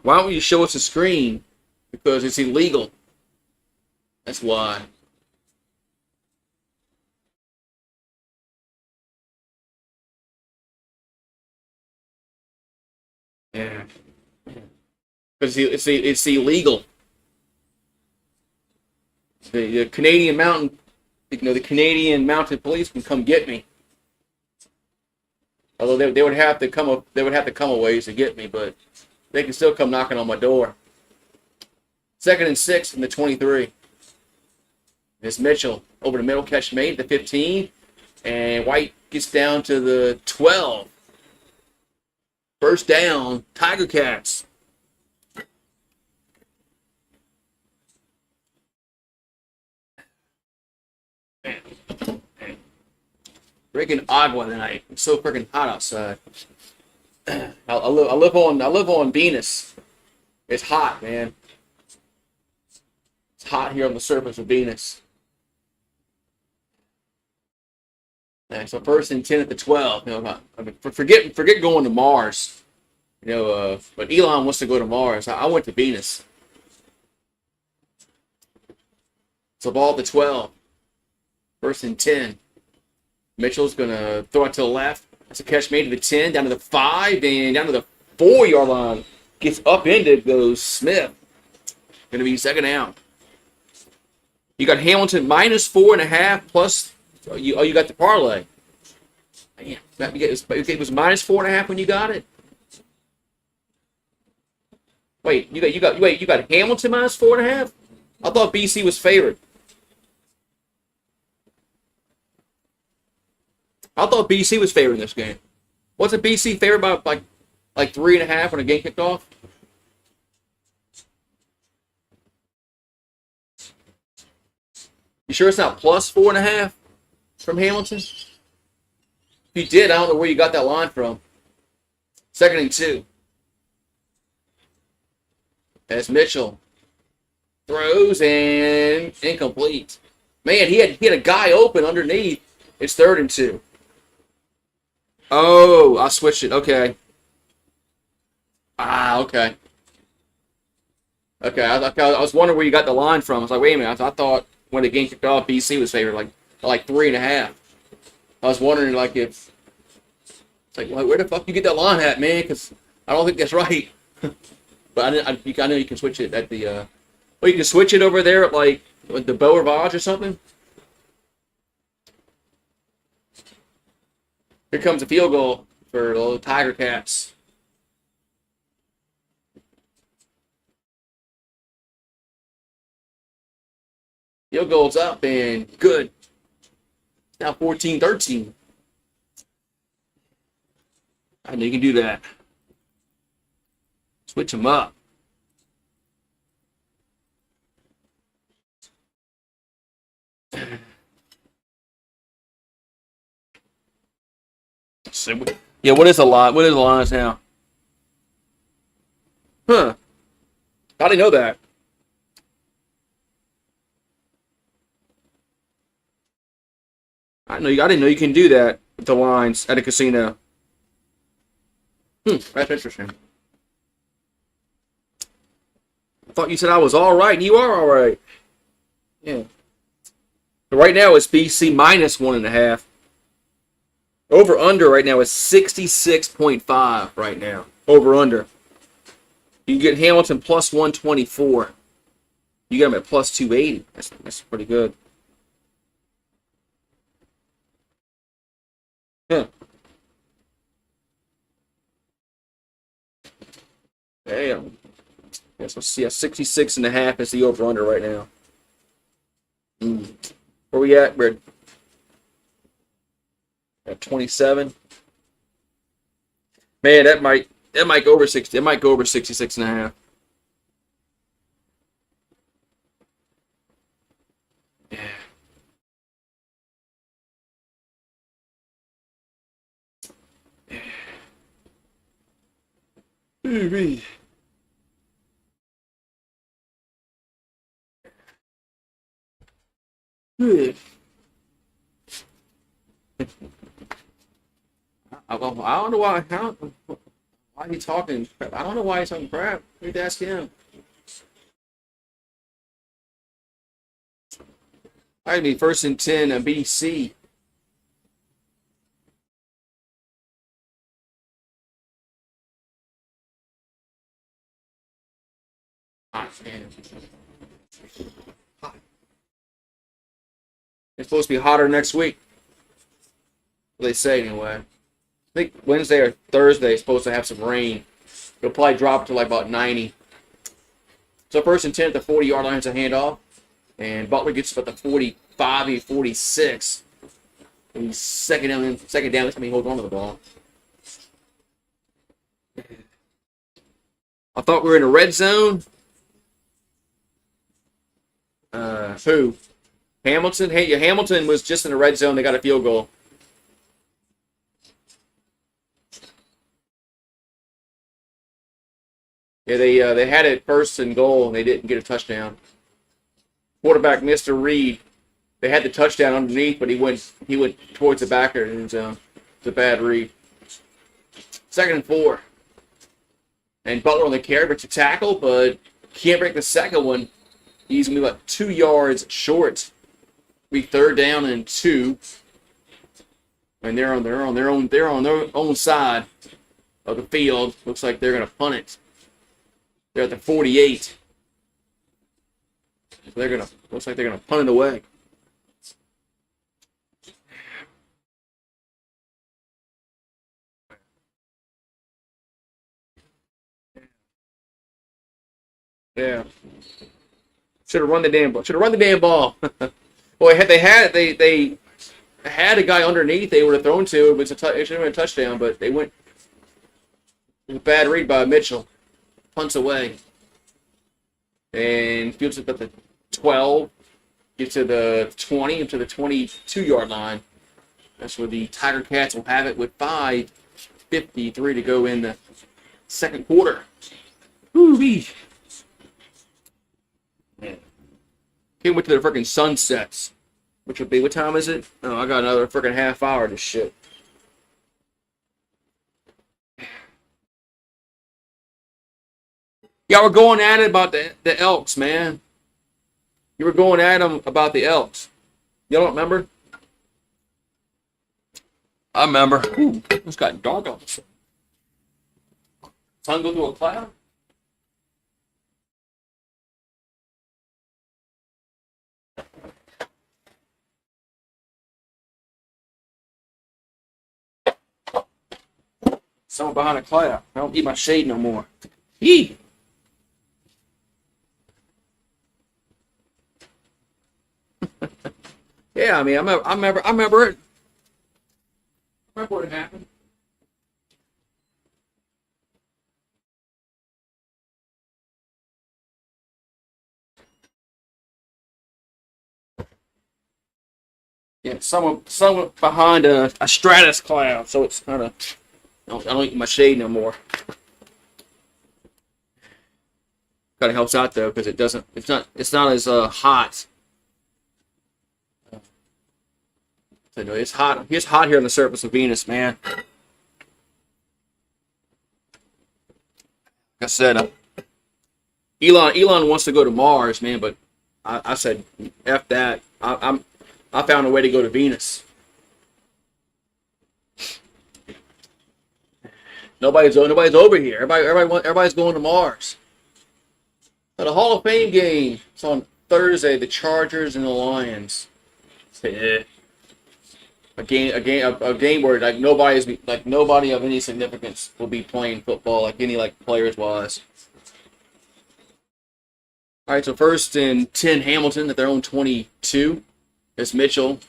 Why don't you show us a screen? Because it's illegal. That's why. Yeah. Because it's illegal. The Canadian Mountain, the Canadian Mounted Police can come get me. Although they would have to come a ways to get me, but they can still come knocking on my door. 2nd and 6 from the 23. It's Mitchell over the middle, catch made at the 15, and White gets down to the 12. First down, Tiger Cats. Man. Freaking agua tonight. It's so freaking hot outside. I live on Venus. It's hot, man. It's hot here on the surface of Venus. And so 1st and 10 at the 12. Forget going to Mars. But Elon wants to go to Mars. I went to Venus. So ball at the 12. 1st and 10. Mitchell's going to throw it to the left. That's a catch made to the 10, down to the 5, and down to the 4-yard line. Gets upended, goes Smith. Going to be 2nd down. You got Hamilton minus 4.5 plus. You got the parlay. Man, it was minus 4.5 when you got it. Wait, you got Hamilton minus 4.5. I thought BC was favored. I thought BC was favored in this game. Wasn't BC favored by like 3.5 when the game kicked off? You sure it's not plus 4.5 from Hamilton? If you did, I don't know where you got that line from. 2nd and 2. As Mitchell throws and incomplete. Man, he had a guy open underneath. It's 3rd and 2. Oh, I switched it. Okay. Okay. Okay, I was wondering where you got the line from. I was like, wait a minute. I thought when the game kicked off, BC was favored like 3.5. I was wondering if it's like, where the fuck you get that line at, man? Because I don't think that's right. But I know you can switch it at the. Well, you can switch it over there at with the Beau Rivage or something. Here comes a field goal for the little Tiger Cats. Field goal's up and good. It's now 14-13. I know you can do that. Switch them up. Yeah, what is the line? What is the lines now? Huh. How do you know that? I didn't know you can do that with the lines at a casino. That's interesting. I thought you said I was all right, and you are all right. Yeah. But right now it's BC minus 1.5. Over under right now is 66.5 right now. Over under. You get Hamilton plus 124. You got him at plus 280. That's pretty good. Yeah. Damn. Yes, let's see. 66.5 is the over under right now. Where we at? We're at 27. Man, that might go over 60. It might go over 66.5. Yeah. Ooh-wee. Good. I don't know why he's talking crap. I don't know why he's talking crap. We need to ask him. I be 1st and 10 BC. Hot, man. Hot. It's supposed to be hotter next week. What they say anyway. I think Wednesday or Thursday is supposed to have some rain. It'll probably drop to like about 90. So 1st and 10 at the 40-yard line is a handoff. And Butler gets about the 45, 46. And second down, this time he holds on to the ball. I thought we were in a red zone. Who? Hamilton? Hey, yeah, Hamilton was just in the red zone. They got a field goal. Yeah, they had it 1st and goal, and they didn't get a touchdown. Quarterback missed a read. They had the touchdown underneath, but he went towards the back of the end zone. It's a bad read. 2nd and 4. And Butler on the carry, breaks a tackle, but can't break the second one. He's gonna be about 2 yards short. Be 3rd down and 2. And they're on their own side of the field. Looks like they're gonna punt it. They're at the 48. So looks like they're gonna punt it away. Yeah. Should have run the damn ball. Boy, they had a guy underneath they would have thrown to. It should have been a touchdown, but they went. It was a bad read by Mitchell. Punts away. And fields it at the 12. Get to the 20, up to the 22-yard line. That's where the Tiger Cats will have it with 5:53 to go in the 2nd quarter. Woo-wee. Man. Can't wait till the freaking sun sets. Which would be, what time is it? Oh, I got another freaking half hour of this shit. Y'all were going at it about the Elks, man. You were going at them about the Elks. Y'all don't remember? I remember. Ooh, it's got dark on the sun go through a cloud. Someone behind a cloud. I don't need my shade no more. Yee! Yeah, I mean, I remember it. I remember what happened. Yeah, someone behind a stratus cloud, so it's kind of. I don't need my shade no more. Kind of helps out though, because it doesn't. It's not as hot. So, no, it's hot. It's hot here on the surface of Venus, man. Like I said, Elon wants to go to Mars, man, but I said F that. I found a way to go to Venus. Nobody's over here. Everybody's going to Mars. The Hall of Fame game. It's on Thursday. The Chargers and the Lions. Yeah. A game where nobody of any significance will be playing football, like any players wise. All right, so 1st and 10 Hamilton at their own 22. It's Mitchell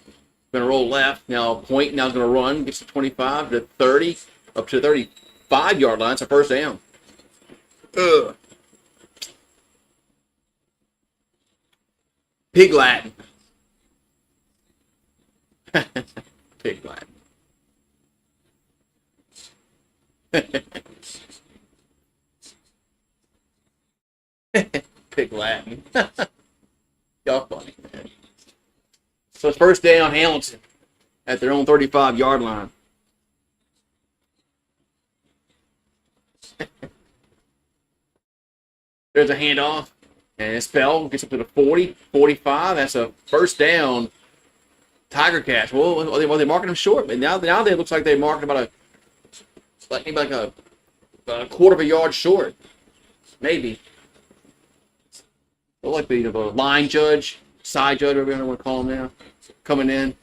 going to roll left. Now Point now going to run. Gets to 25 to 30, up to the 35-yard line. It's a 1st down. Ugh. Pig Latin. Pig Latin. pick Latin. Y'all funny, man. So it's first down Hamilton at their own 35-yard line. There's a handoff, and it's Bell gets up to the 40, 45. That's a first down. Tiger Cats. Well, they marking them short, but now they looks like they're marking about a quarter of a yard short, maybe. Look like the line judge, side judge, whatever you want to call him now, coming in.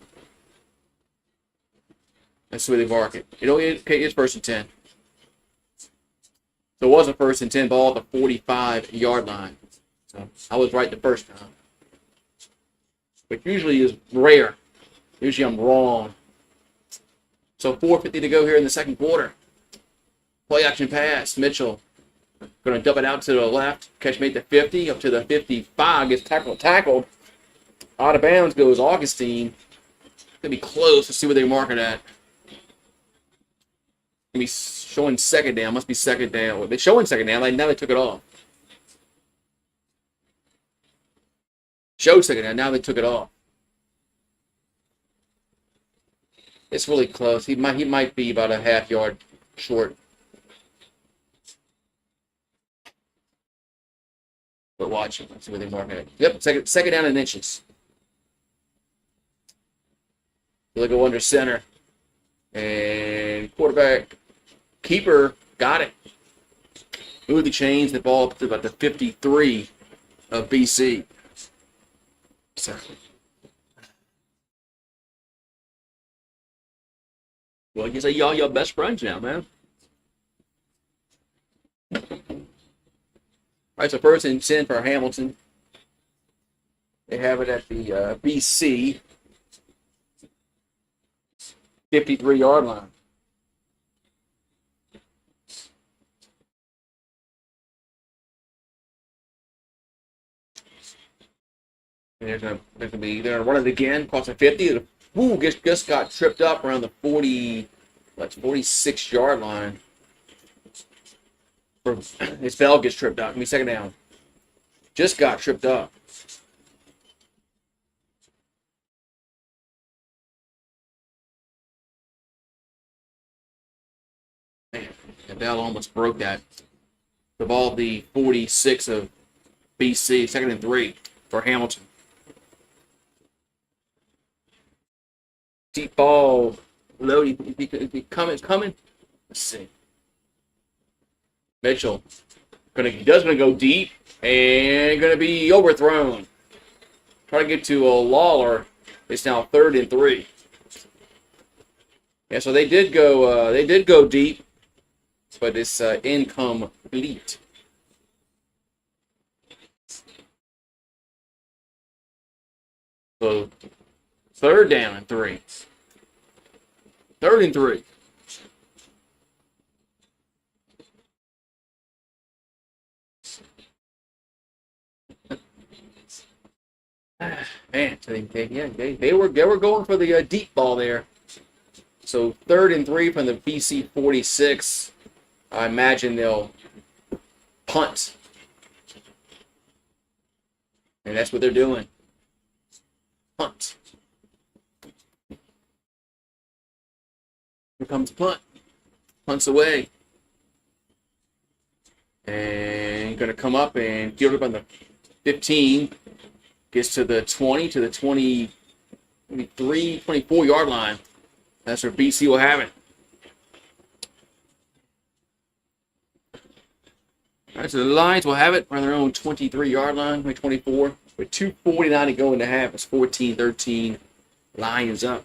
That's the way they mark it. It's first and 10. So it was a first and 10 ball at the 45-yard line. So I was right the first time. Which usually is rare. Usually I'm wrong. So 4:50 to go here in the second quarter. Play action pass. Mitchell going to dump it out to the left. Catch made the 50 up to the 55. Gets tackled. Out of bounds goes Augustine. Going to be close. Let's see where they mark it at. Going to be showing second down. Must be second down. They're showing second down. Now they took it off. Showed second down. Now they took it off. It's really close. He might be about a half yard short. But watch it. Let's see where they mark it. Yep, second down in inches. They'll go under center. And quarterback keeper got it. Moved the chains. The ball up to about the 53 of BC. So. Well, you say y'all your best friends now, man. All right, so first and 10 for Hamilton. They have it at the BC 53-yard line. And they're gonna run it again, across the 50. Ooh, just got tripped up around the 46-yard line. His bell gets tripped up. Give me second down. Just got tripped up. Man, the bell almost broke that. The ball, the 46 of BC, second and 3 for Hamilton. Deep ball, loading. It's coming. Let's see. Mitchell gonna go deep and gonna be overthrown. Try to get to a Lawler. It's now 3rd and 3. Yeah, so they did go deep, but it's incomplete. So 3rd down and 3. 3rd and 3. Man, they were going for the deep ball there. So 3rd and 3 from the BC 46. I imagine they'll punt, and that's what they're doing. Punt. Here comes punt. Punts away. And going to come up and field up on the 15. Gets to the 20, to the 23, 24-yard line. That's where BC will have it. All right, so the Lions will have it on their own 23-yard line, 24. With 2:49 to go in the half, it's 14-13. Lions up.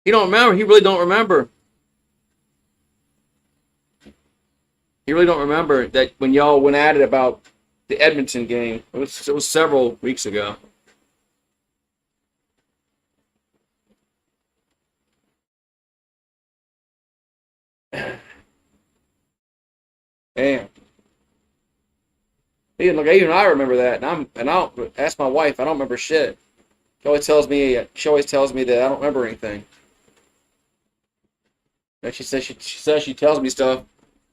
He don't remember. He really don't remember. He really don't remember that when y'all went at it about the Edmonton game. It was several weeks ago. Damn. Even I remember that, and I'll ask my wife. I don't remember shit. She always tells me that I don't remember anything. And she tells me stuff,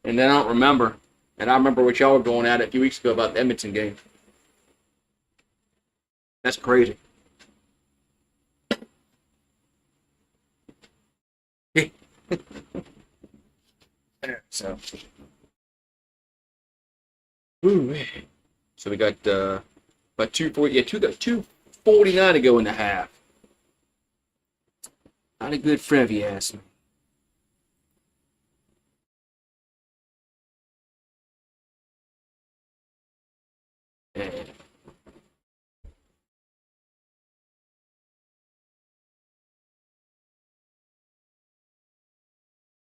and then I don't remember. And I remember what y'all were going at it a few weeks ago about the Edmonton game. That's crazy. So, so we got about 2:49 to go in the half. Not a good friend, if you ask me. Yeah.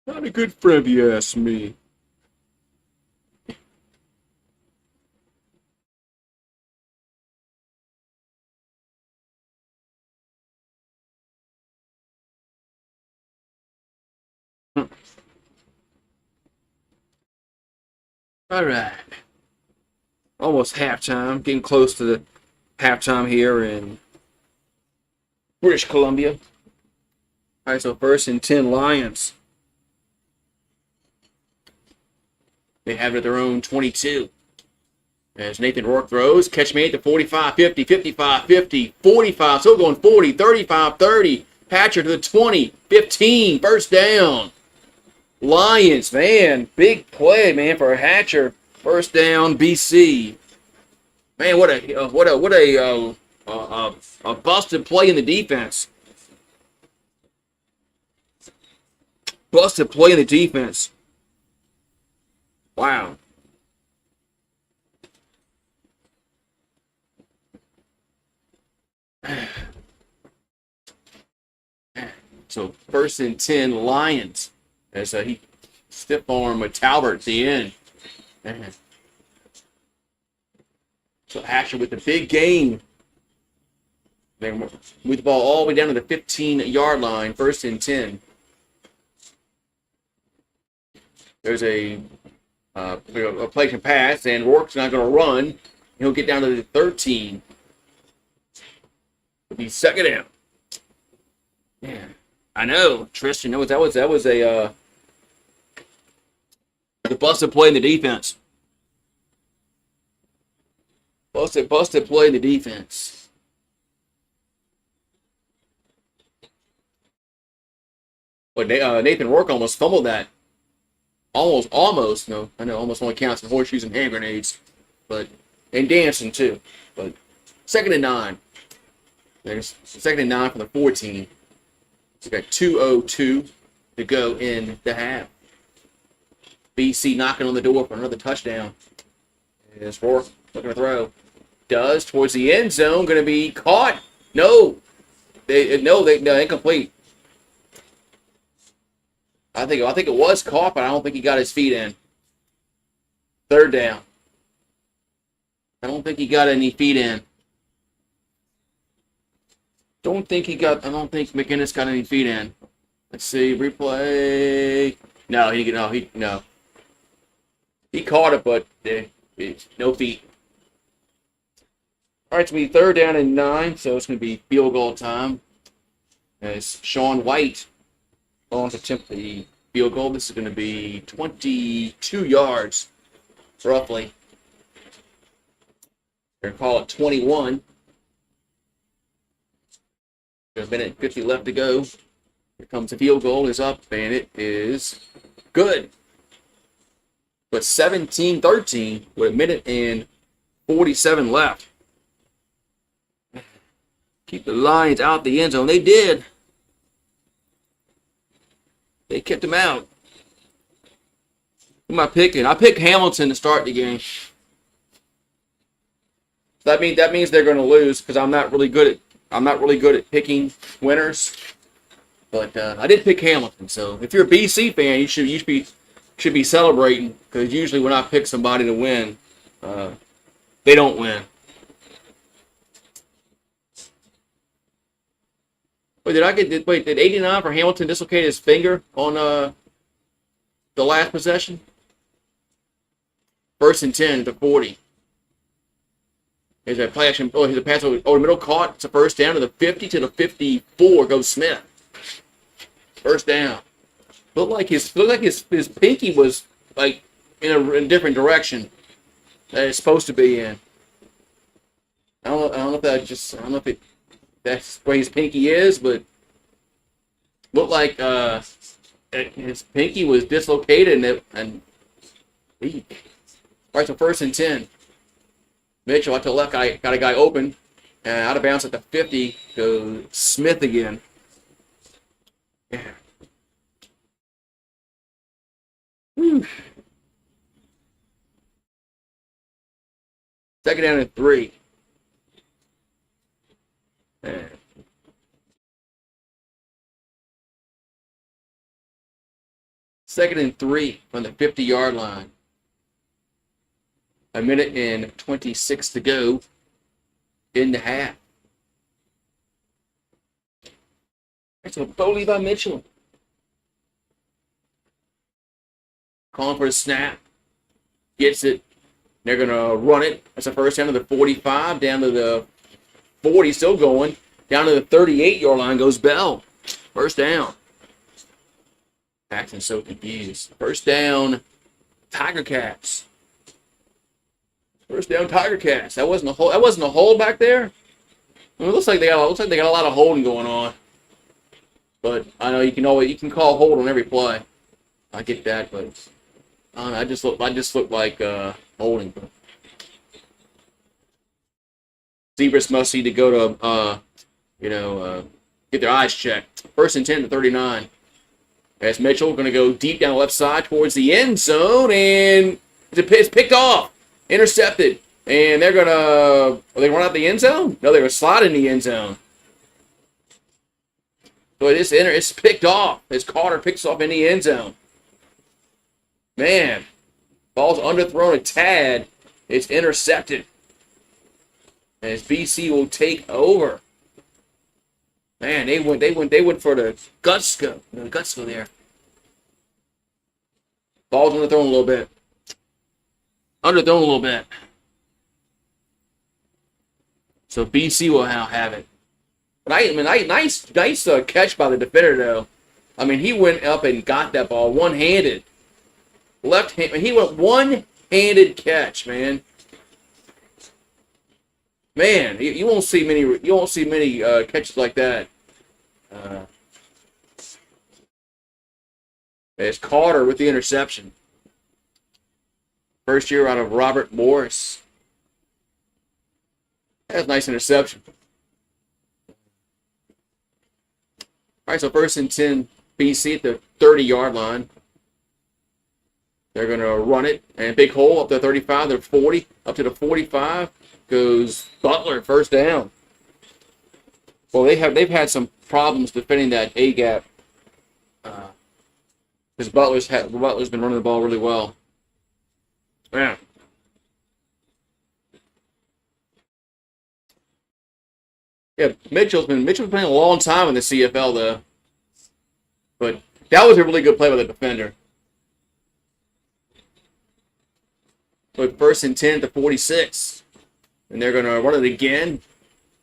Not a good friend, if you ask me. All right. Almost halftime. Getting close to the halftime here in British Columbia. All right, so 1st and 10 Lions. They have it at their own 22. As Nathan Rourke throws, catch me at the 45, 50, 55, 50, 45, still going 40, 35, 30. Hatcher to the 20, 15, first down. Lions, man, big play, man, for a Hatcher. First down, BC. Man, what a busted play in the defense. Busted play in the defense. Wow. So 1st and 10 Lions. As he stiff arm with Talbert at the end. So Hatcher with the big gain. They move the ball all the way down to the 15-yard line. 1st and 10. There's a play can pass, and Rourke's not going to run. He'll get down to the 13. It'll be 2nd down. Yeah, I know, Tristan. That was a the busted play in the defense. Busted play in the defense. But Nathan Rourke almost fumbled that. Almost. No, I know almost only counts in horseshoes and hand grenades, and dancing too. But 2nd and 9. There's 2nd and 9 from the 14. So we got 2:02 to go in the half. BC knocking on the door for another touchdown. As Rourke looking to throw. Does towards the end zone, going to be caught. No, incomplete. I think it was caught, but I don't think he got his feet in. 3rd down. I don't think he got any feet in. I don't think McInnes got any feet in. Let's see, replay. No. He caught it, but no feet. All right, it's going to be 3rd down and 9, so it's going to be field goal time. As Sean White on to attempt the field goal. This is going to be 22 yards, roughly. They're going to call it 21. There's a minute 50 left to go. Here comes the field goal. Is up, and it is good. But 17-13 with a minute and 47 left. Keep the Lions out the end zone. They did. They kept him out. Who am I picking? I picked Hamilton to start the game. That means they're going to lose because I'm not really good at picking winners. But I did pick Hamilton. So if you're a BC fan, you should be celebrating because usually when I pick somebody to win, they don't win. Did 89 for Hamilton dislocate his finger on the last possession? 1st and 10 to 40. Here's a play action. Here's a pass over the middle caught. It's a first down to the 50 to the 54. Goes Smith. First down. Looked like his pinky was like in a different direction that it's supposed to be in. I don't know if that's where his pinky is, but looked like his pinky was dislocated and he. All right, so 1st and 10. Mitchell out to the left, got a guy open. And out of bounds at the 50 goes Smith again. Yeah. Whew. 2nd down and 3. Man. 2nd and 3 on the 50-yard line. 1 minute and 26 to go in the half. That's a Foley by Mitchell. Calling for a snap. Gets it. They're going to run it. That's a first down to the 45, down to the 40, still going. Down to the 38-yard line goes Bell. First down. Paxton's so confused. First down, Tiger Cats. First down, Tiger Cats. That wasn't a hold. That wasn't a hold back there. I mean, it looks like they got a lot of holding going on. But I know you can call hold on every play. I get that, but I just look like holding. Zebras must need to go to get their eyes checked. 1st and 10 to 39. As Mitchell going to go deep down the left side towards the end zone, and it's picked off. Intercepted. And they're going to... Are they run out the end zone? No, they're going to slide in the end zone. So it's picked off as Carter picks off in the end zone. Man. Ball's underthrown a tad. It's intercepted. As BC will take over. Man, they went for the gutsco. The gutsco there. Ball's underthrown a little bit. Underthrown a little bit. So BC will now have it. But nice catch by the defender though. I mean, he went up and got that ball one-handed. Left hand. He went one-handed catch, man. Man, you won't see many catches like that. It's Carter with the interception. First year out of Robert Morris. That's a nice interception. All right, so 1st and 10, BC at the 30-yard line. They're going to run it, and big hole up to 35. They're 40, up to the 45 goes Butler, first down. Well, they've had some problems defending that A gap. Because Butler's been running the ball really well. Yeah. Yeah, Mitchell's been playing a long time in the CFL though. But that was a really good play by the defender. So 1st and 10 to 46. And they're gonna run it again.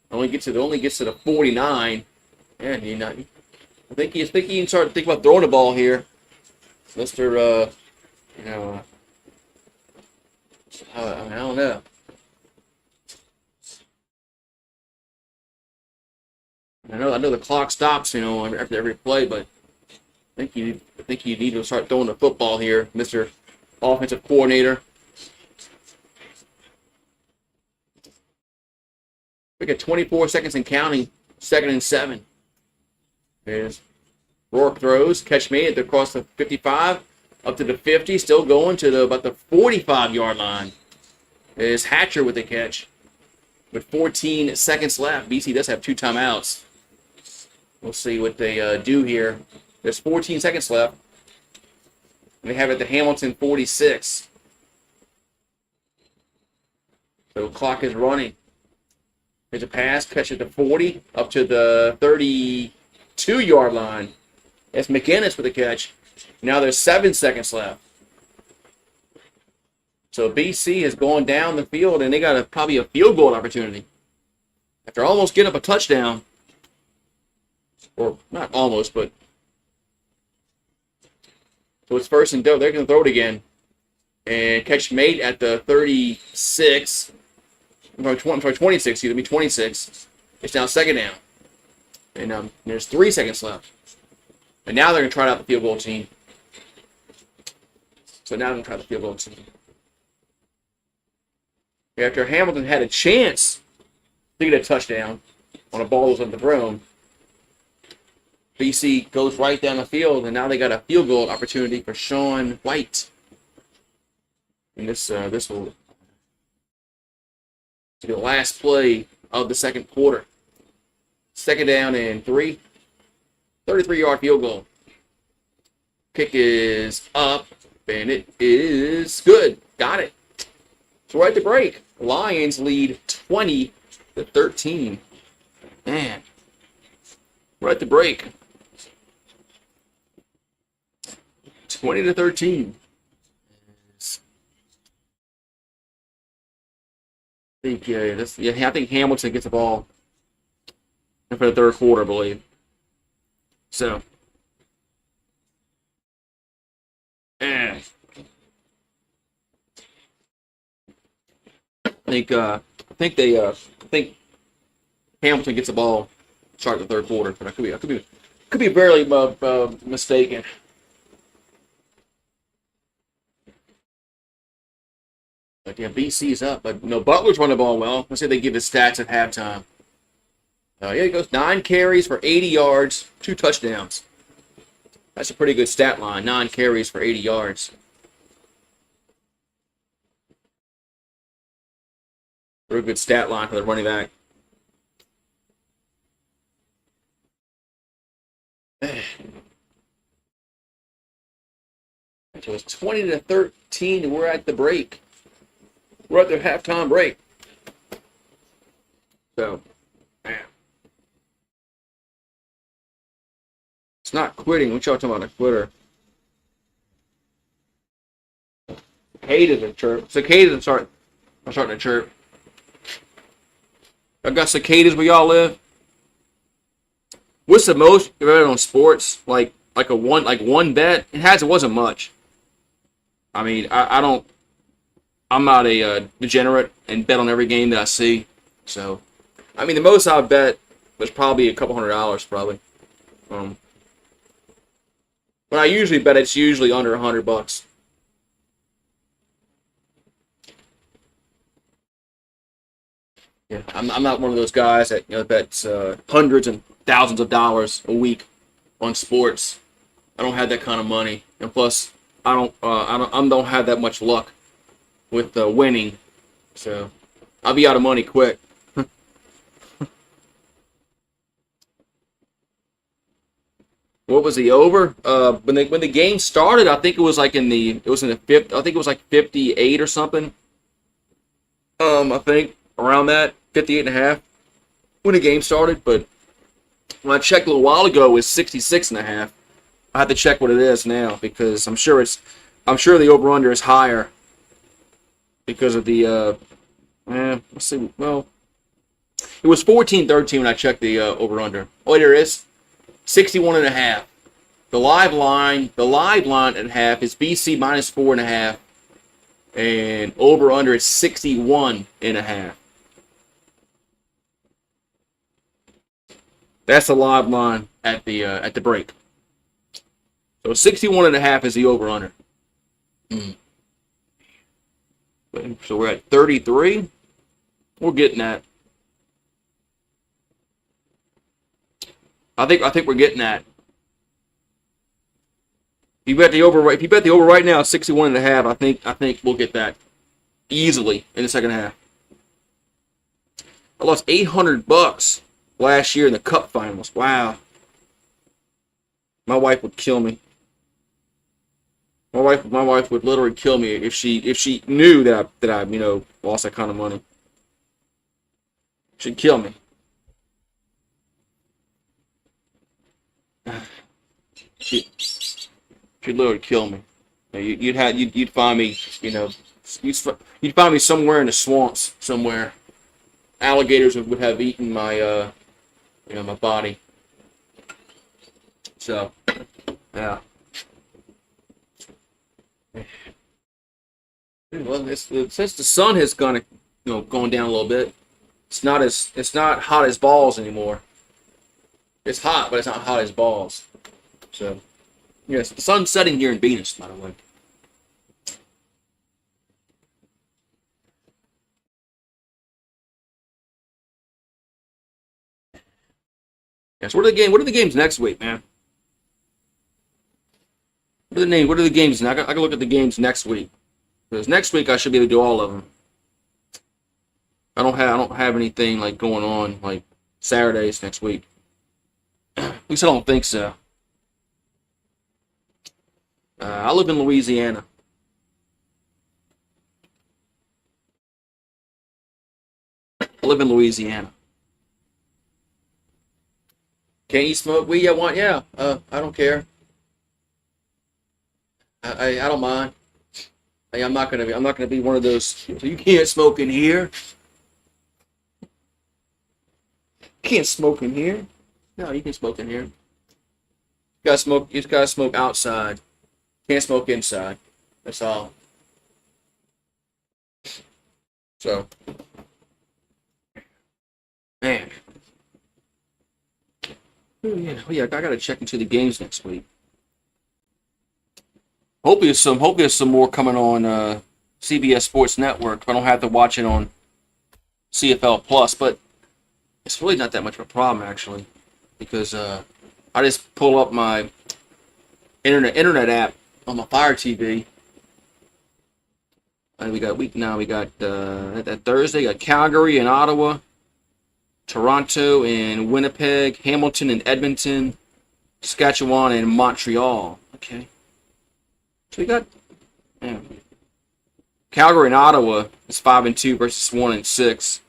Only gets to the 49. And I think he can start to think about throwing the ball here. Mr. I don't know. I know the clock stops, after every play, but I think you need to start throwing the football here, Mr. Offensive Coordinator. We got 24 seconds and counting. 2nd and 7. There's Rourke throws, catch made across the 55, up to the 50, still going to about the 45-yard line. There's Hatcher with the catch. With 14 seconds left, BC does have 2 timeouts. We'll see what they do here. There's 14 seconds left. And they have it at the Hamilton 46. So the clock is running. There's a pass, catch at the 40, up to the 32-yard line. That's McInnes with the catch. Now there's 7 seconds left. So BC has gone down the field, and they got probably a field goal opportunity. After almost getting up a touchdown, or not almost, but So it's first and third. They're going to throw it again. And catch made at the 36. I'm sorry, 26. Excuse me, 26. It's now second down. And there's 3 seconds left. And now they're going to try out the field goal team. So now they're going to try the field goal team. After Hamilton had a chance to get a touchdown on a ball that was underthrown, BC goes right down the field, and now they got a field goal opportunity for Sean White. And this will be the last play of the second quarter. Second down and 3. 33-yard field goal. Kick is up, and it is good. Got it. So we're at the break. Lions lead 20-13. Man. We're at the break. 20-13. I think Hamilton gets the ball for the third quarter, I believe. So, I think Hamilton gets the ball start the third quarter, but I could be barely mistaken. But yeah, BC's up, but no, Butler's running the ball well. Let's say they give his stats at halftime. Yeah, he goes 9 carries for 80 yards, 2 touchdowns. That's a pretty good stat line. 9 carries for 80 yards. Pretty good stat line for the running back. So it's 20-13, and we're at the break. We're at the halftime break. So, man. It's not quitting. What y'all talking about a quitter? Cicadas are chirp. Cicadas are starting to chirp. I got cicadas where y'all live. What's the most you ever bet on sports? Like one bet? It wasn't much. I mean, I'm not a degenerate and bet on every game that I see. So, I mean, the most I bet was probably a couple $100, probably. When I usually bet, it's usually under $100. Yeah, I'm not one of those guys that bets hundreds and thousands of dollars a week on sports. I don't have that kind of money, and plus, I don't have that much luck with winning, so I'll be out of money quick. What was the over? When the game started, I think it was in the fifth. I think it was like 58 or something. I think around that 58.5 when the game started. But when I checked a little while ago, it was 66.5. I have to check what it is now because I'm sure the over under is higher because of the let's see. Well, it was 14-13 when I checked the over under. Oh, there it is. 61.5. The live line at half is BC minus 4.5, and over under is 61.5. That's the live line at the break. So 61.5 is the over under. So we're at 33. We're getting that. I think we're getting that. If you bet the over right now, 61.5. I think we'll get that easily in the second half. I lost $800 last year in the Cup finals. Wow. My wife would kill me. My wife would literally kill me if she knew that I lost that kind of money. She'd kill me. She'd literally kill me. You'd find me, you'd find me somewhere in the swamps somewhere. Alligators would have eaten my my body. So, yeah. Well, since the sun has gone, gone down a little bit, it's not hot as balls anymore. It's hot, but it's not hot as balls. So, yes, the sun's setting here in Venus, by the way. Yes. What are the games next week, man? What are the games? I can look at the games next week. Because next week I should be able to do all of them. I don't have anything like going on like Saturdays next week. At least I don't think so. I live in Louisiana. I live in Louisiana. Can't you smoke weed? Yeah. I don't care. I don't mind. I'm not gonna be one of those. So you can't smoke in here. You can't smoke in here. No, you can smoke in here. You just gotta smoke outside. Can't smoke inside. That's all. So, man. Oh yeah. I gotta check into the games next week. Hopefully there's some more coming on CBS Sports Network. I don't have to watch it on CFL Plus, but it's really not that much of a problem actually, because I just pull up my internet app on my Fire TV, and we got that Thursday. We got Calgary and Ottawa, Toronto and Winnipeg, Hamilton and Edmonton, Saskatchewan and Montreal. Okay. So we got Calgary and Ottawa is 5-2 versus 1-6.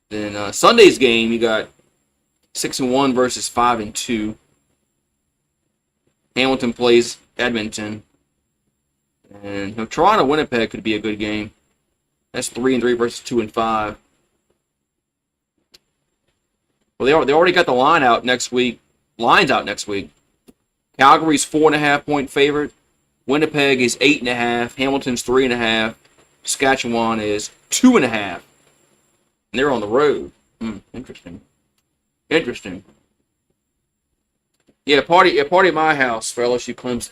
Then Sunday's game you got 6-1 versus 5-2. Hamilton plays Edmonton, and Toronto Winnipeg could be a good game. That's 3-3 versus 2-5. Well, they already got the line out next week. Line's out next week. Calgary's 4.5-point favorite. Winnipeg is 8.5. Hamilton's 3.5. Saskatchewan is 2.5. And they're on the road. Interesting. Yeah, party at my house for LSU Clemson.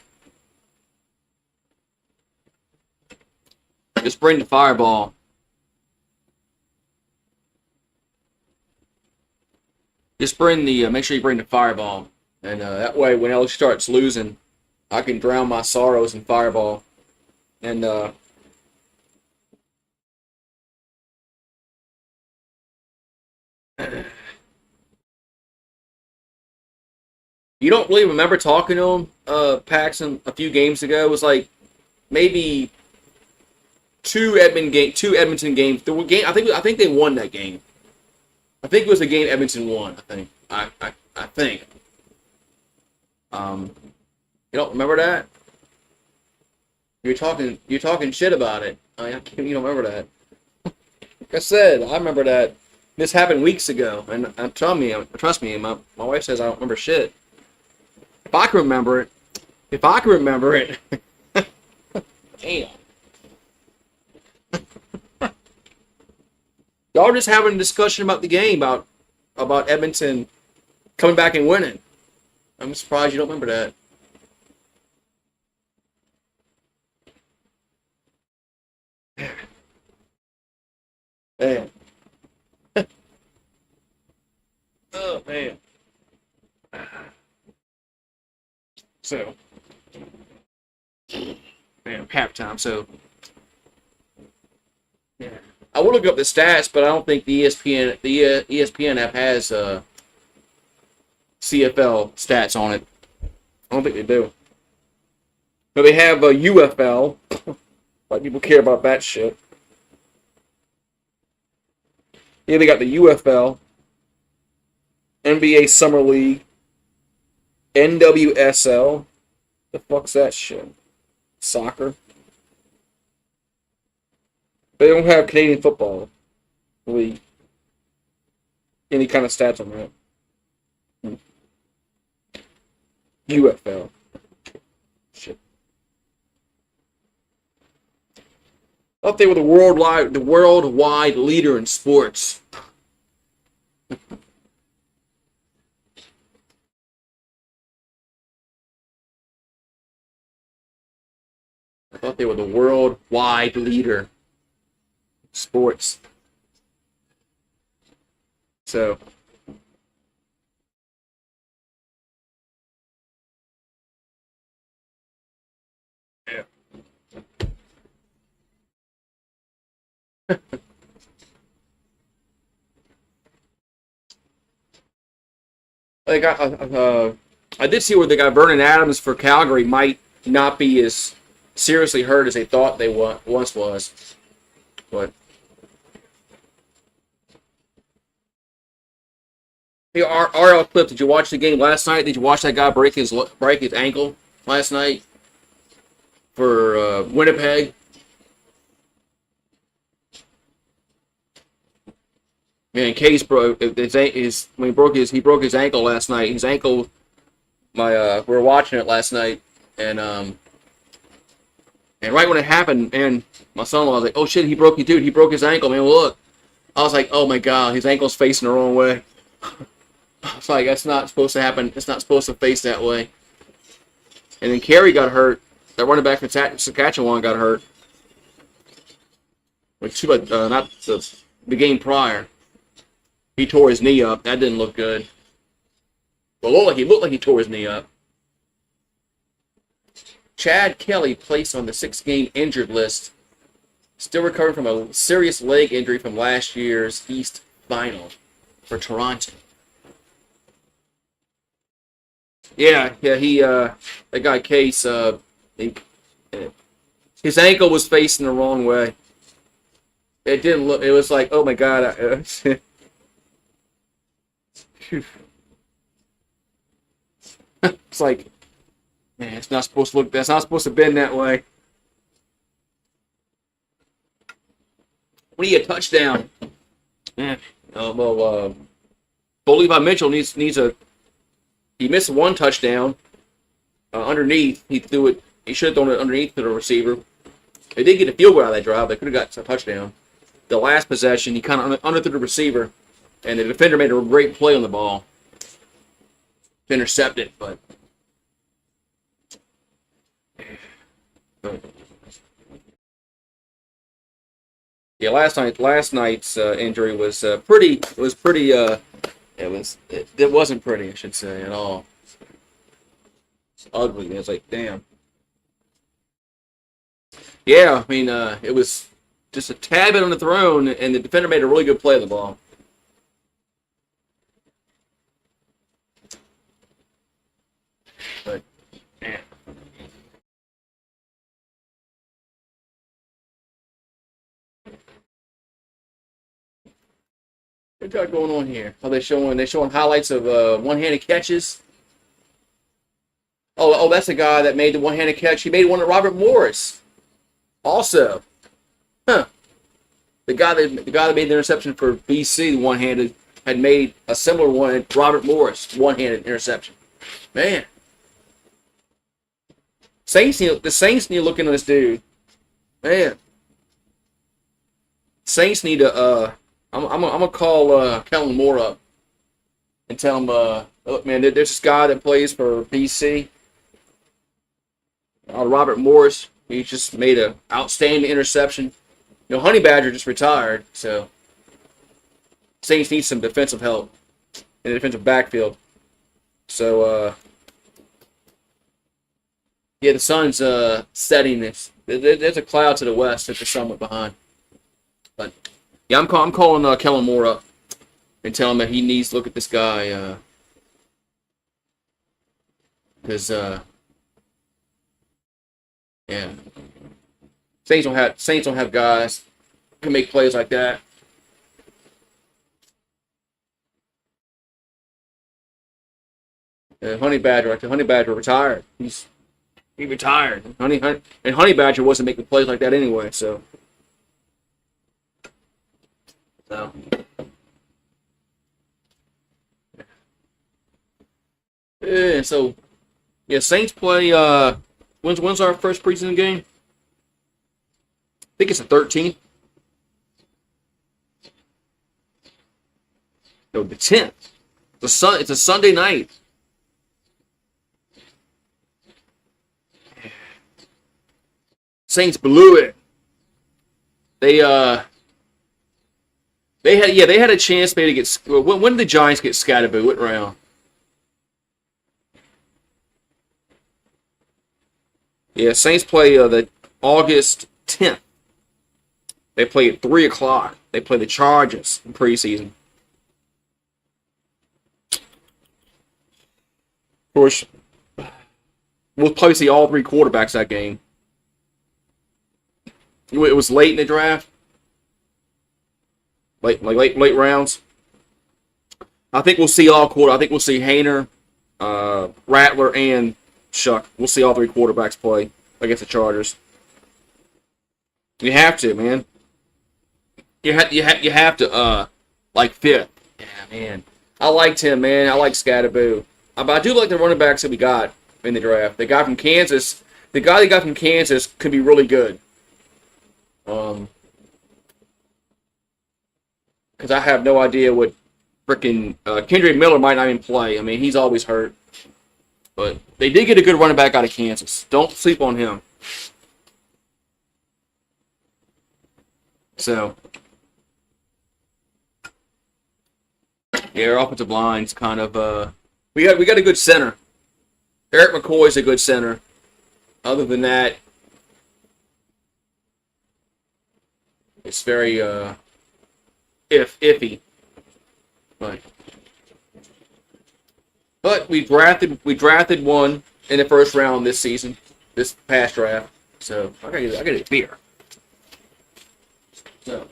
Just bring the fireball. Make sure you bring the fireball. And that way, when LSU starts losing, I can drown my sorrows in fireball. And you don't really remember talking to him, Paxton, a few games ago? It was like maybe two Edmonton games. I think they won that game. I think it was a game Edmonton won. I think. You don't remember that? You're talking shit about it. You don't remember that? Like I said, I remember that. This happened weeks ago, and trust me, my wife says I don't remember shit. If I can remember it, damn. Y'all just having a discussion about the game, about Edmonton coming back and winning. I'm surprised you don't remember that. Man. Oh, man. So, man, halftime. So, yeah. I will look up the stats, but I don't think the ESPN app has CFL stats on it. I don't think they do. But they have UFL. Like people care about that shit. Yeah, they got the UFL, NBA Summer League, NWSL. The fuck's that shit? Soccer. They don't have Canadian Football League. Any kind of stats on that? UFL. Shit. Thought they were the worldwide leader in sports. I thought they were the worldwide leader in sports. So, yeah. I did see where the guy Vernon Adams for Calgary might not be as seriously hurt as they thought they once was. But hey, RL Clip, did you watch the game last night? Did you watch that guy break his ankle last night for Winnipeg? Man, Case broke when he broke his ankle last night. His ankle, we were watching it last night, and right when it happened, and my son-in-law was like, "Oh shit, he broke his ankle, man. Look." I was like, "Oh my god, his ankle's facing the wrong way." It's like that's not supposed to happen. It's not supposed to face that way. And then Carey got hurt. That running back from Saskatchewan got hurt. Not the game prior. He tore his knee up. That didn't look good. Well, he looked like he tore his knee up. Chad Kelly placed on the 6-game injured list. Still recovering from a serious leg injury from last year's East Final for Toronto. Yeah, that guy Case, his ankle was facing the wrong way. It didn't look, it was like, oh my god. It's like, man, that's not supposed to bend that way. We need a touchdown. Yeah. Bo Levi Mitchell needs he missed one touchdown underneath. He threw it. He should have thrown it underneath to the receiver. They did get a field goal out of that drive. They could have got a touchdown. The last possession, he kind of underthrew the receiver, and the defender made a great play on the ball to intercept it. But yeah, last night's injury was pretty. It wasn't pretty, I should say, at all. It's ugly. It's like, damn. Yeah, I mean, it was just a tad bit on the throne, and the defender made a really good play of the ball. But, man. What got going on here? Are they showing highlights of one-handed catches? Oh, that's the guy that made the one-handed catch. He made one at Robert Morris. Also, huh? The guy that made the interception for BC, one-handed, had made a similar one at Robert Morris, one-handed interception. Man, the Saints need to look into this dude. Man, Saints need to. I'm gonna call Kellen Moore up and tell him, look, man, there's this guy that plays for BC, Robert Morris. He just made an outstanding interception. You know, Honey Badger just retired, so Saints need some defensive help in the defensive backfield. So, yeah, the sun's setting. There's a cloud to the west that the sun went behind. But yeah, I'm calling Kellen Moore up and tell him that he needs to look at this guy because yeah, Saints don't have guys who can make plays like that. Honey Badger retired. He retired. Honey Badger wasn't making plays like that anyway. So. Yeah, so yeah, Saints play. When's our first preseason game? think it's the 13th. No, the 10th. It's a Sunday night. Saints blew it. They had a chance maybe to get. When did the Giants get Scatterboo? What round? Yeah, Saints play the August 10th. They play at 3 o'clock. They play the Chargers in preseason. Of course, we'll probably see all 3 quarterbacks that game. It was late in the draft. Late rounds. I think we'll see all quarter. I think we'll see Hayner, Rattler, and Shuck. We'll see all 3 quarterbacks play against the Chargers. You have to, man. You have to. Like fifth. Yeah, man. I liked him, man. I like Scatterboo. But I do like the running backs that we got in the draft. The guy from Kansas. The guy they got from Kansas could be really good. Because I have no idea what freaking Kendrick Miller might not even play. I mean, he's always hurt. But they did get a good running back out of Kansas. Don't sleep on him. So, yeah, our offensive line's kind of we got a good center. Eric McCoy's a good center. Other than that, it's very iffy. But we drafted one in the first round this season, this past draft. So I gotta get a beer. So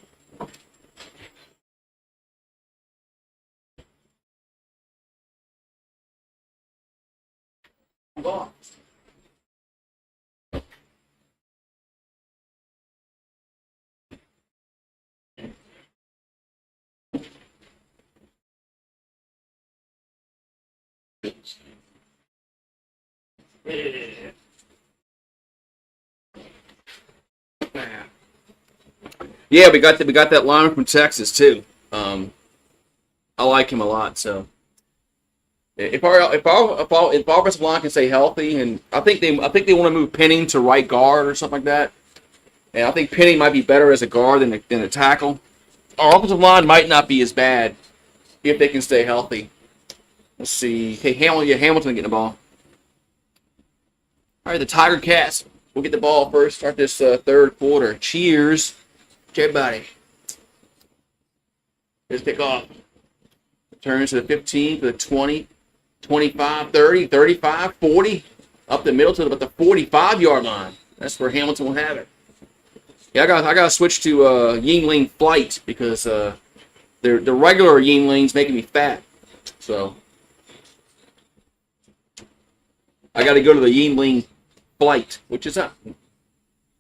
move on. Yeah, we got that lineman from Texas too. I like him a lot. So if our offensive line can stay healthy, and I think they want to move Penning to right guard or something like that. And I think Penning might be better as a guard than a tackle. Our offensive line might not be as bad if they can stay healthy. Let's see. Hey, Hamilton getting the ball. All right, the Tiger Cats will get the ball first. Start this third quarter. Cheers to everybody. Here's kickoff. Turns to the 15, to the 20, 25, 30, 35, 40. Up the middle to about the 45-yard line. That's where Hamilton will have it. Yeah, I got to switch to Yingling Flight because the regular Yingling's making me fat. So I got to go to the Yingling Flight, which is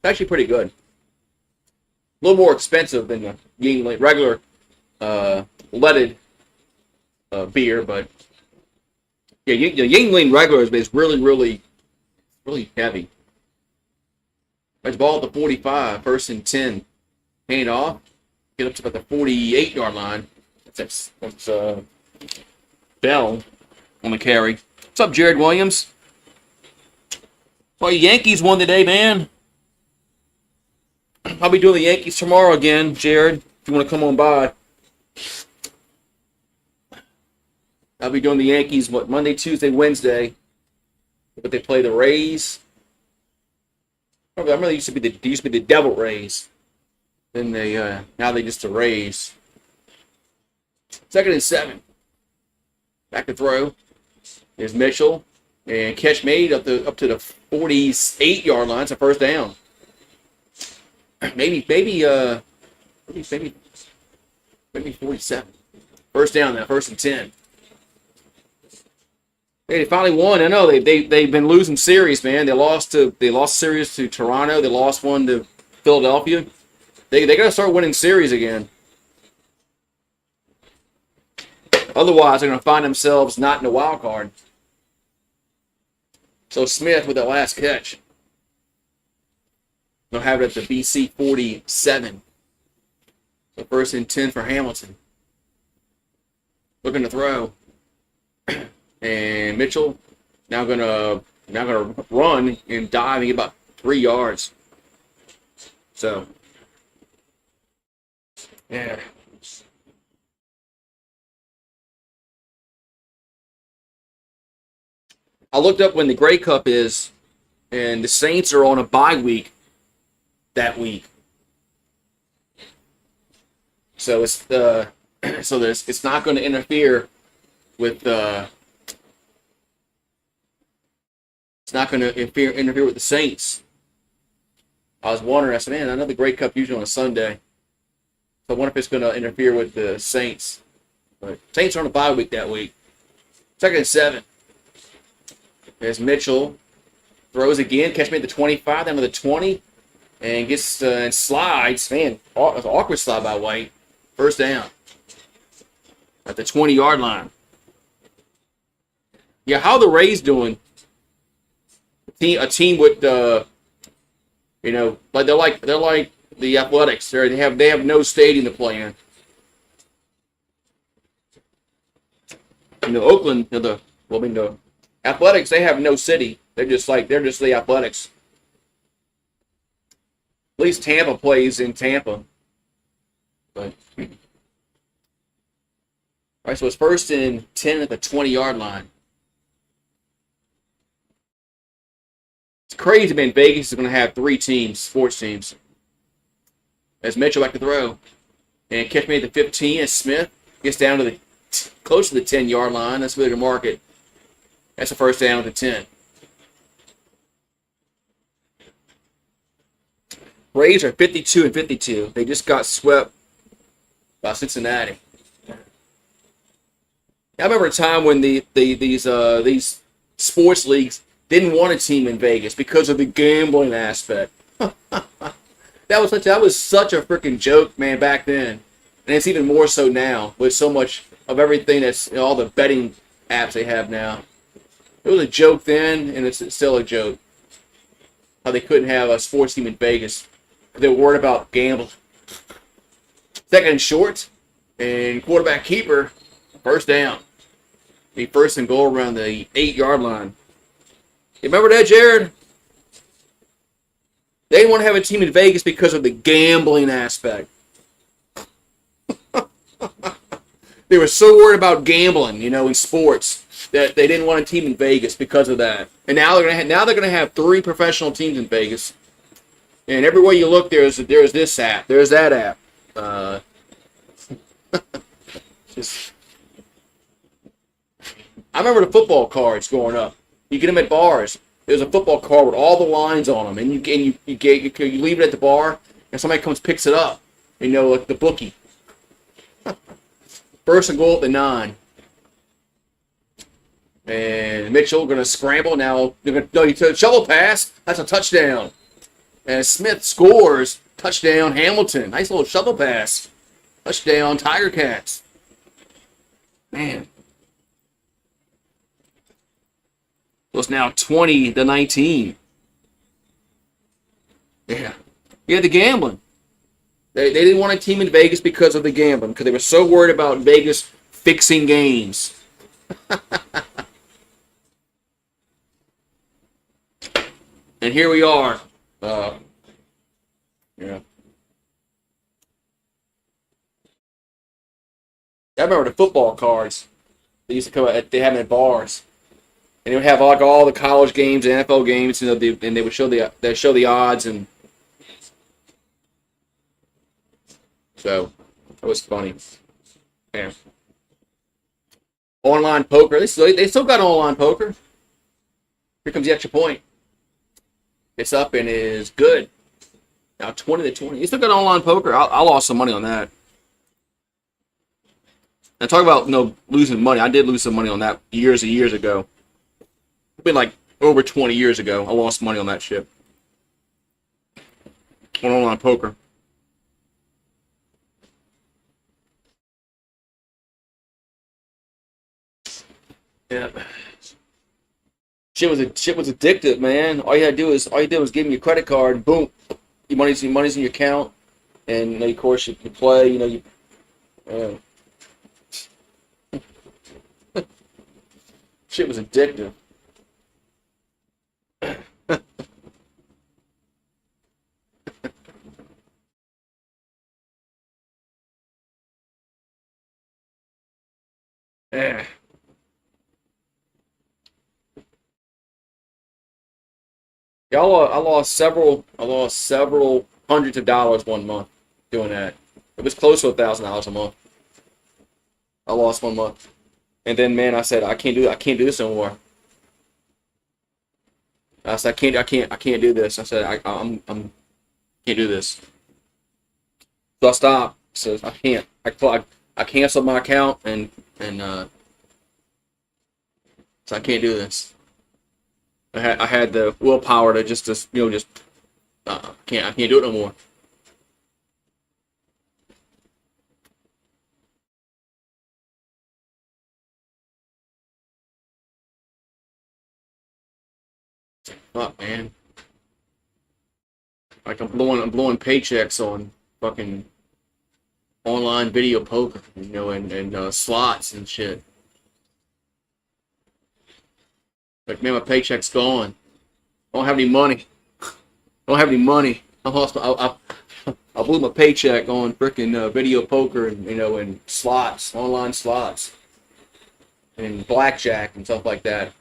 actually pretty good. A little more expensive than the Yingling regular leaded beer, but yeah, the Yingling regular is really, really, really heavy. Let's ball at the 45, first and 10. Hand off. Get up to about the 48-yard line. That's Bell on the carry. What's up, Jared Williams? Well, Yankees won today, man. I'll be doing the Yankees tomorrow again, Jared, if you want to come on by. I'll be doing the Yankees, Monday, Tuesday, Wednesday. But they play the Rays. I remember they used to be the Devil Rays. Then now they just the Rays. 2nd and 7. Back to throw. There's Mitchell. And catch made up to the 48-yard line. It's a first down. Maybe 47. First down now, 1st and 10. Hey, they finally won. I know they've been losing series, man. They lost series to Toronto. They lost one to Philadelphia. They got to start winning series again. Otherwise, they're going to find themselves not in the wild card. So Smith with that last catch. They'll have it at the BC 47. So first and 10 for Hamilton. Looking to throw. And Mitchell now gonna run and dive and get about 3 yards. So yeah. I looked up when the Grey Cup is, and the Saints are on a bye week that week. So it's it's not going to interfere with it's not going to interfere with the Saints. I was wondering. I said, man, I know the Grey Cup usually on a Sunday, so I wonder if it's going to interfere with the Saints. But Saints are on a bye week that week. 2nd and 7. There's Mitchell. Throws again. Catch me at the 25, down to the 20. And gets and slides. Man, it was an awkward slide by White. First down. At the 20-yard line. Yeah, how the Rays doing? A team with like they're like the Athletics. They have no stadium to play in. Oakland, the Athletics, they have no city. They're just the Athletics. At least Tampa plays in Tampa. But all right, so it's 1st and 10 at the 20-yard line. It's crazy, man. Vegas is going to have 3 teams, sports teams. As Mitchell back to throw. And catch me at the 15 as Smith gets down to close to the 10-yard line. That's where to mark it. That's a first down at the 10. Rays are 52 and 52. They just got swept by Cincinnati. I remember a time when these sports leagues didn't want a team in Vegas because of the gambling aspect. That was such a freaking joke, man, back then, and it's even more so now with so much of everything that's all the betting apps they have now. It was a joke then, and it's still a joke. How they couldn't have a sports team in Vegas. They were worried about gambling. 2nd and short, and quarterback keeper, first down. The 1st and goal around the 8-yard line. You remember that, Jared? They didn't want to have a team in Vegas because of the gambling aspect. They were so worried about gambling, in sports, that they didn't want a team in Vegas because of that. And now they're gonna have 3 professional teams in Vegas. And everywhere you look, there's this app, there's that app. I remember the football cards growing up. You get them at bars. There's a football card with all the lines on them, and you leave it at the bar, and somebody comes picks it up. Like the bookie. 1st and goal at the 9. And Mitchell going to scramble now. Shovel pass. That's a touchdown. And Smith scores. Touchdown, Hamilton. Nice little shovel pass. Touchdown, Tiger Cats. Man. So it's now 20-19. Yeah. Yeah, the gambling. They didn't want a team in Vegas because of the gambling, because they were so worried about Vegas fixing games. And here we are. Yeah. I remember the football cards. They used to come out. They had them at bars, and they would have like all the college games, and NFL games, and they would show the odds, and so that was funny. Yeah. Online poker. They still got online poker. Here comes the extra point. It's up and is good. Now 20-20. You still got online poker. I lost some money on that. And talk about losing money. I did lose some money on that years and years ago. It's been like over 20 years ago. I lost money on that shit. On online poker. Yeah. Shit was addictive, man. All you did was give me a credit card, boom, Your money's in your account, and of course you play. Uh, shit was addictive. Yeah. Yeah, I lost several hundreds of dollars one month doing that. It was close to $1,000 a month. I lost one month, and then man, I said I can't do that. I can't do this no more. I said I can't do this. I said I'm can't do this. So I stopped. So I can't. I canceled my account and so I can't do this. I had the willpower to just I can't do it no more. Fuck, man. Like I'm blowing paychecks on fucking online video poker, and slots and shit. Like man, my paycheck's gone. I don't have any money. I don't have any money. I blew my paycheck on freaking video poker and slots, online slots, and blackjack and stuff like that.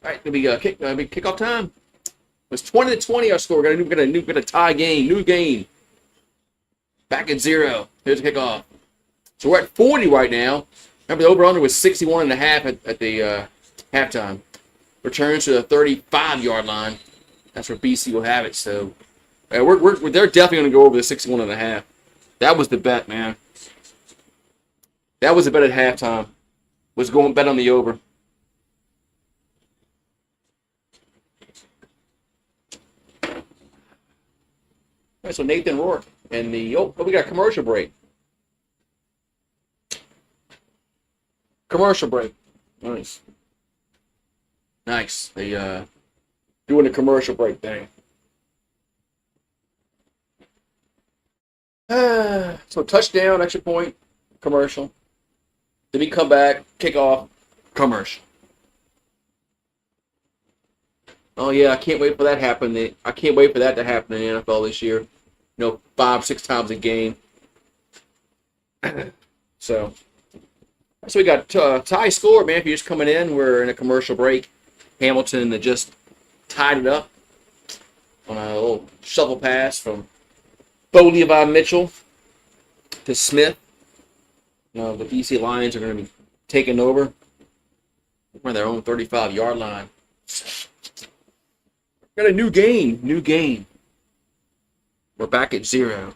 All right, gonna be kickoff time. It's 20-20 our score. Got a tie game, new game. Back at 0. Here's the kickoff. So we're at 40 right now. Remember the over-under was 61.5 at the halftime. Returns to the 35-yard line. That's where BC will have it. So they're definitely going to go over the 61.5. That was the bet, man. That was the bet at halftime. Was going bet on the over. All right, so Nathan Rourke and we got a commercial break. Commercial break. Nice. Nice. They doing the commercial break thing. So touchdown, extra point, commercial. Then we come back, kick off, commercial. Oh yeah, I can't wait for that to happen. I can't wait for that to happen in the NFL this year. 5, 6 times a game. So we got tie score, man. If you're just coming in, we're in a commercial break. Hamilton just tied it up on a little shovel pass from Bo Levi Mitchell to Smith. The BC Lions are going to be taking over on their own 35-yard line. Got a new game. We're back at 0.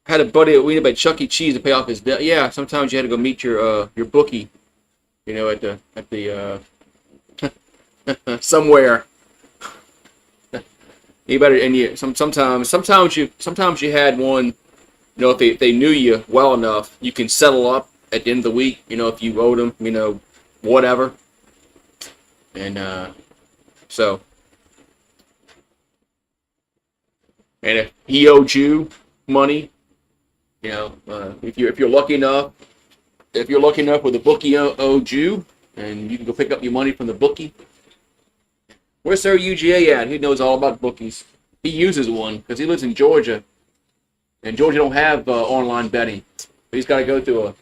Had a buddy we had about Chuck E. Cheese to pay off his debt. Yeah, sometimes you had to go meet your bookie, at the somewhere. You better sometimes you had one. If they knew you well enough, you can settle up at the end of the week. If you owed them, whatever. And so, and if he owed you money, if you're lucky enough, with the bookie owed you, and you can go pick up your money from the bookie. Where's Sir UGA at? He knows all about bookies. He uses one because he lives in Georgia, and Georgia don't have online betting. He's got to go through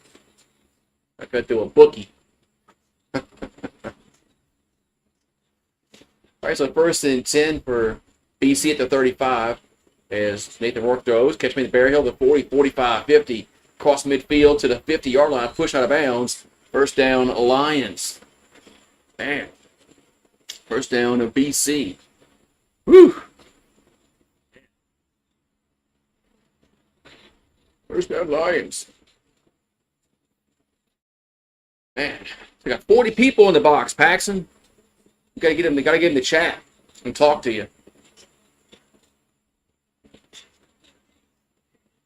a bookie. All right, so 1st and 10 for BC at the 35 as Nathan Rourke throws. Catch me at the Bear Hill, the 40, 45, 50. Cross midfield to the 50-yard line. Push out of bounds. First down, Lions. Bam. First down of BC. Woo. First down, Lions. Man, we got 40 people in the box, Paxson. You gotta get them. They gotta get them to chat and talk to you.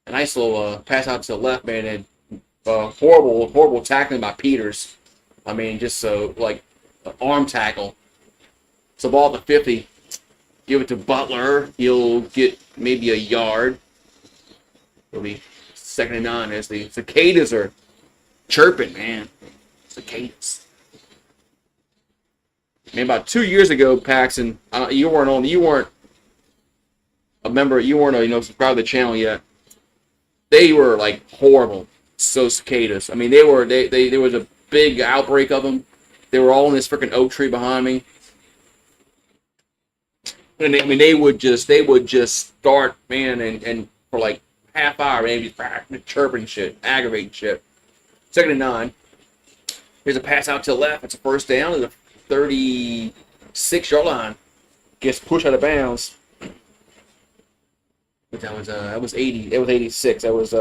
A nice little pass out to the left, man, and horrible tackling by Peters. I mean, just so arm tackle. So ball at the 50. Give it to Butler. He'll get maybe a yard. It'll be 2nd and 9 as the cicadas are chirping, man. Cicadas. Man, about 2 years ago, Paxton, you weren't a member, you weren't subscribed to the channel yet. They were like horrible. So cicadas. I mean, there was a big outbreak of them. They were all in this freaking oak tree behind me. And they would just start, man, and for like half hour, maybe chirping shit, aggravating shit. 2nd and 9. Here's a pass out to the left. It's a first down at the 36-yard line. Gets pushed out of bounds. But that was 80. That was 86. That was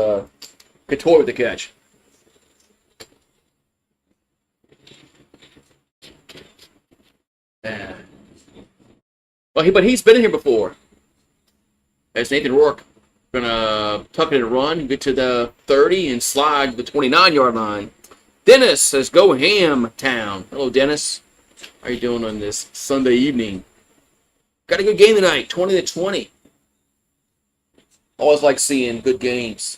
Couture with the catch. But he's been in here before. As Nathan Rourke gonna tuck it and run, get to the 30 and slide the 29-yard line. Dennis says, "Go Ham Town." Hello, Dennis. How are you doing on this Sunday evening? Got a good game tonight, 20-20. Always like seeing good games.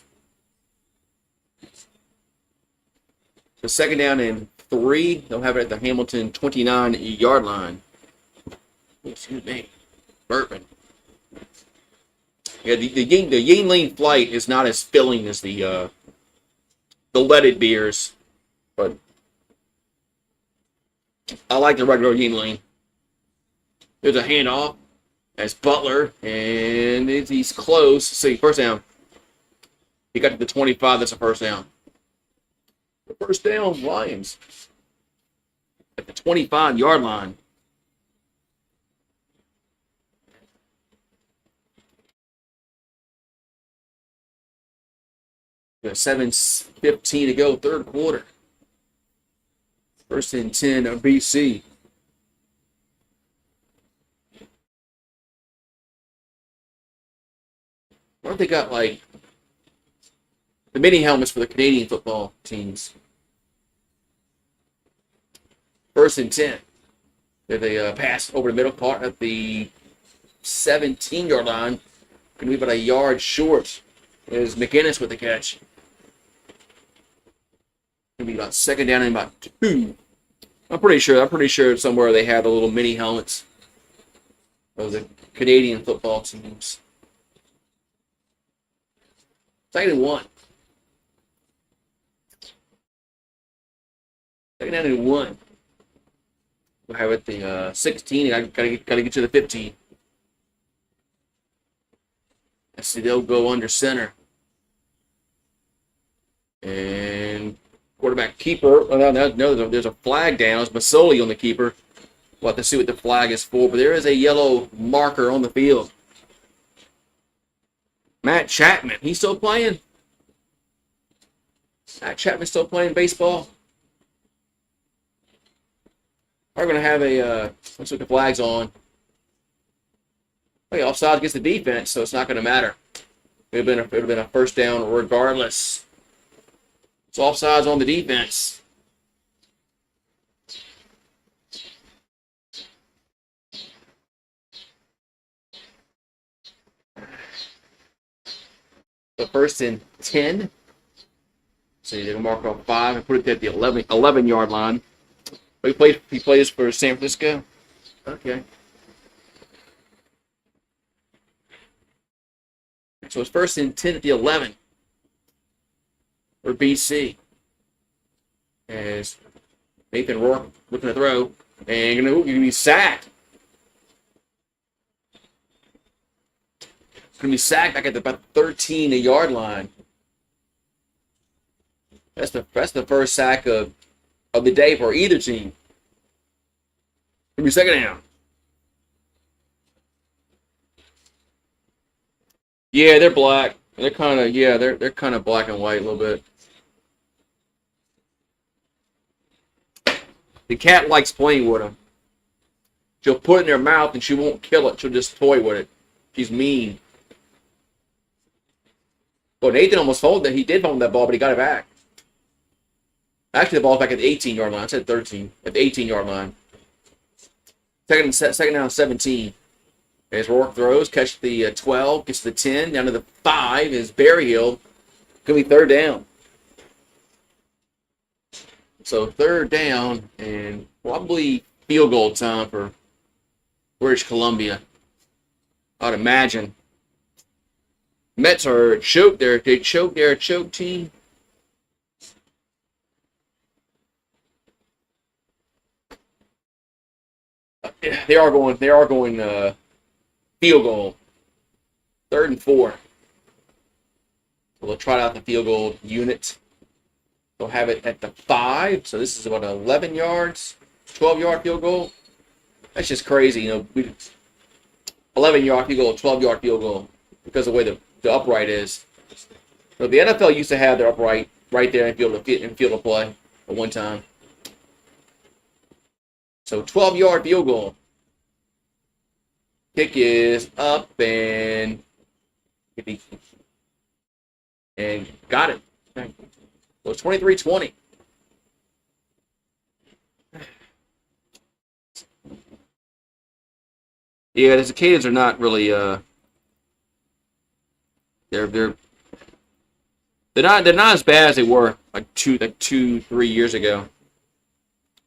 The 2nd down and 3. They'll have it at the Hamilton 29-yard line. Excuse me. Burping. Yeah, the Yingling Flight is not as filling as the leaded beers, but I like the regular Yingling. There's a handoff as Butler, and he's close. See, first down. He got to the 25. That's a first down. The first down, Lions at the 25-yard line. Got 7:15 to go, 3rd quarter. 1st and 10 of BC. Why don't they got like the mini helmets for the Canadian football teams? 1st and 10. They pass over the middle part at the 17-yard line. Going to be about a yard short. Is McInnes with the catch. Going to be about 2nd down and about 2. I'm pretty sure somewhere they have the little mini helmets of the Canadian football teams. 2nd and 1. 2nd down and 1. We'll have it the 16. Gotta get to the 15. Let's see, they'll go under center. And quarterback keeper. Oh, no, there's a flag down. It's Masoli on the keeper. We'll have to see what the flag is for, but there is a yellow marker on the field. Matt Chapman, he's still playing. Matt Chapman's still playing baseball. We're going to have a, let's look at the flags on. Okay, offside against the defense, so it's not going to matter. It would have been a first down regardless. It's offsides on the defense. The 1st and 10. So they're going to mark off 5 and put it at the 11-yard line. He plays for San Francisco. Okay. So it's 1st and 10 at the 11 for BC. As Nathan Rourke looking to throw and going to be sacked. Going to be sacked back at about 13-yard line. That's the first sack of the day for either team. Going to be 2nd down. Yeah, they're black. They're kind of black and white a little bit. The cat likes playing with them. She'll put it in her mouth and she won't kill it. She'll just toy with it. She's mean. Well, Nathan almost fumbled that. He did fumble that ball, but he got it back. Actually, the ball's back at the 18-yard line. I said 13. At the 18-yard line. Second down 17. As Rourke throws, catch the 12, gets the 10, down to the 5 is Berryhill. Gonna be third down. So third down and probably field goal time for British Columbia. I'd imagine. Mets are choked. They're a choke team. They are going field goal. 3rd and 4. So they'll trot out the field goal unit. They'll have it at the 5. So this is about 11 yards, 12-yard field goal. That's just crazy, 11-yard field goal, 12-yard field goal, because of the way the upright is. So the NFL used to have their upright right there in field of play at one time. So 12-yard field goal. Kick is up and got it. So it's 23-20. Yeah, the Ticats are not really they're not as bad as they were like 2-3 years ago.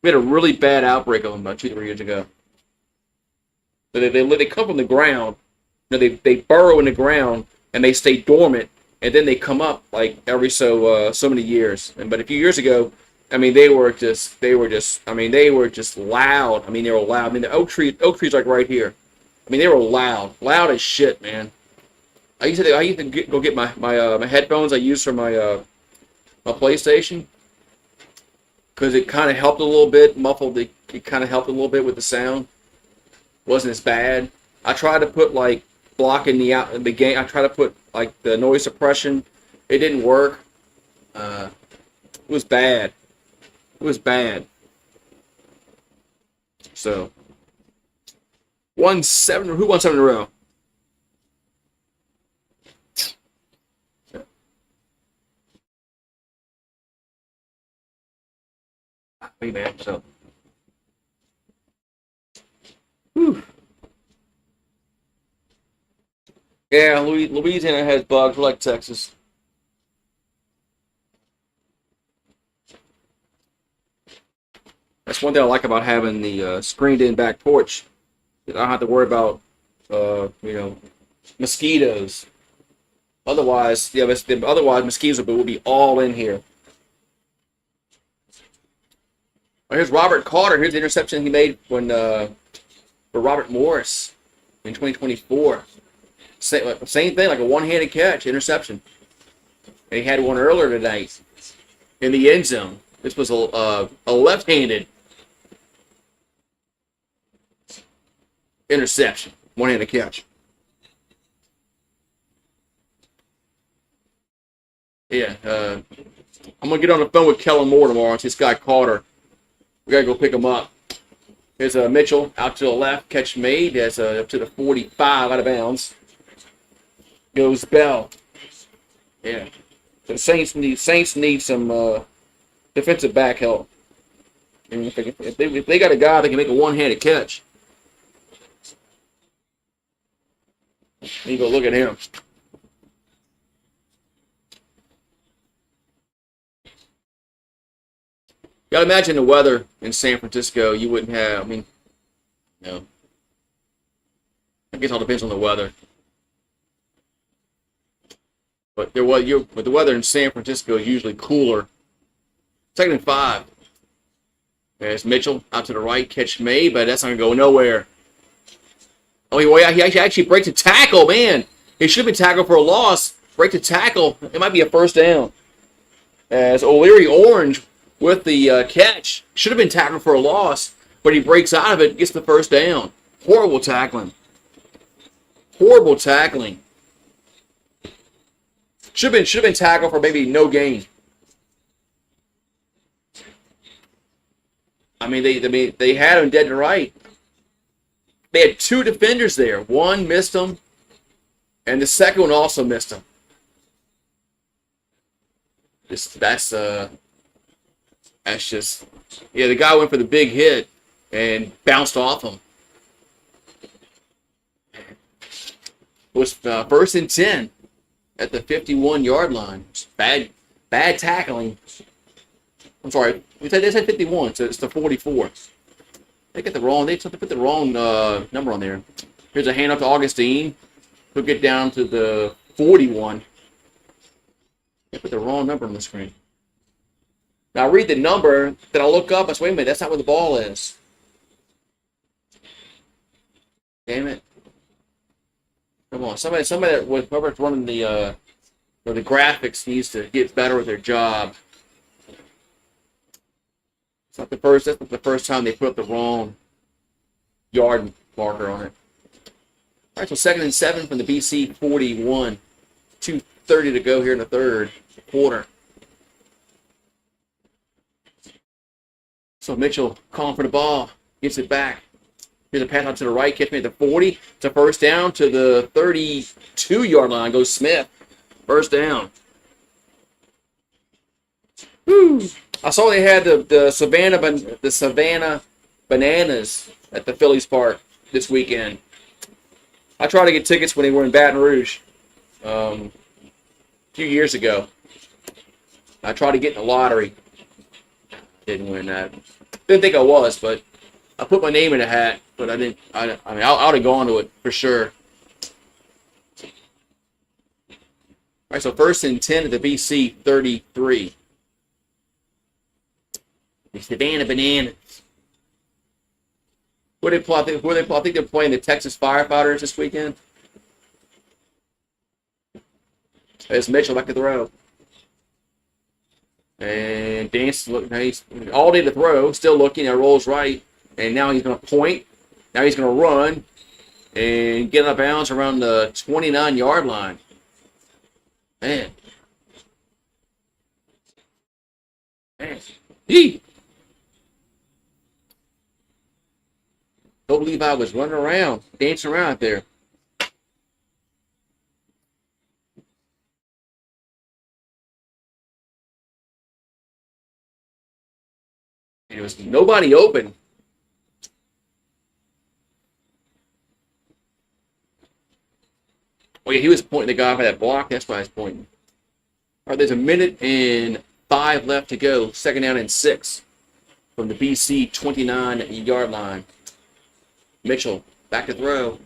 We had a really bad outbreak of them about 2-3 years ago. But they come from the ground. They burrow in the ground and they stay dormant, and then they come up like every so many years. But a few years ago, they were just loud. They were loud. The oak tree's like right here. They were loud as shit, man. I used to go get my headphones I use for my PlayStation, because it kind of helped a little bit, muffled. It kind of helped a little bit with the sound. Wasn't as bad. I tried to put like blocking the game. I tried to put like the noise suppression. It didn't work. It was bad. So 1-7. Who won 7 in a row? Me, man. So. Whew. Yeah, Louisiana has bugs. We're like Texas. That's one thing I like about having the screened-in back porch. I don't have to worry about, mosquitoes. Otherwise, mosquitoes will be all in here. Here's Robert Carter. Here's the interception he made for Robert Morris in 2024. Same thing, like a one-handed catch, interception. And he had one earlier tonight in the end zone. This was a left-handed interception, one-handed catch. Yeah, I'm going to get on the phone with Kellen Moore tomorrow and see this guy Carter. We got to go pick him up. Here's Mitchell out to the left. Catch made. That's up to the 45 out of bounds. Goes Bell. Yeah. The Saints need some defensive back help. And if they got a guy that can make a one-handed catch, you go look at him. You gotta imagine the weather in San Francisco. You wouldn't have. I guess it all depends on the weather. But the weather in San Francisco is usually cooler. 2nd and 5. There's Mitchell out to the right, catch made, but that's not gonna go nowhere. Oh, he actually breaks a tackle, man. He should have been tackled for a loss. Break the tackle. It might be a first down. As O'Leary Orange with the catch. Should have been tackled for a loss, but he breaks out of it, gets the first down. Horrible tackling. Should have been tackled for maybe no gain. They had him dead to right. They had 2 defenders there. One missed him, and the second one also missed him. That's just, the guy went for the big hit and bounced off him. was first and 10 at the 51-yard line. Bad tackling. I'm sorry. They said 51, so it's the 44. They put the wrong number on there. Here's a handoff to Augustine. He'll get down to the 41. They put the wrong number on the screen. Now I read the number, then I look up. I say, wait a minute, that's not where the ball is. Damn it! Come on, somebody that was whoever's running the graphics needs to get better with their job. It's not the first. That's not the first time they put up the wrong yard marker on it. All right, so 2nd and 7 from the BC 41. 2:30 to go here in the third quarter. So Mitchell calling for the ball, gets it back. Here's a pass out to the right, catch me at the 40. It's a first down to the 32-yard line. Goes Smith. First down. Woo. I saw they had the Savannah Bananas at the Phillies Park this weekend. I tried to get tickets when they were in Baton Rouge a few years ago. I tried to get in the lottery. Didn't win that. Didn't think I was, but I put my name in a hat. But I didn't. I would have gone to it for sure. All right, so 1st and 10 at the BC 33. The Savannah Bananas. Who they play? I think they're playing the Texas Firefighters this weekend. There's Mitchell back to throw. And Dance, look, he's all day to throw, still looking, rolls right. And now he's going to point. Now he's going to run and get out of bounds around the 29-yard line. Man. Don't believe I was running around, dancing around out there. And there was nobody open. Oh, yeah, he was pointing the guy for that block. That's why I was pointing. All right, there's 1:05 left to go. 2nd down and 6 from the BC 29-yard line. Mitchell back to throw.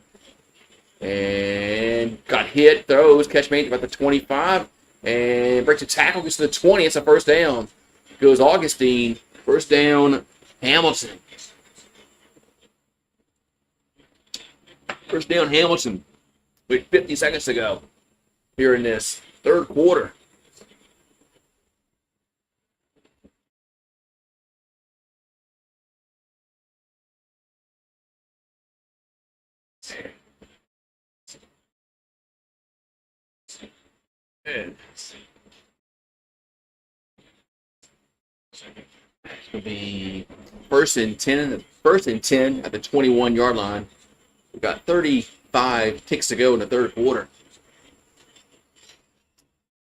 And got hit. Throws. Catch made about the 25. And breaks a tackle. Gets to the 20. It's a first down. Goes Augustine. First down, Hamilton. First down, Hamilton. With 50 seconds to go here in this third quarter. Good. It's going to be 1st and 10 at the 21-yard line. We've got 35 ticks to go in the third quarter.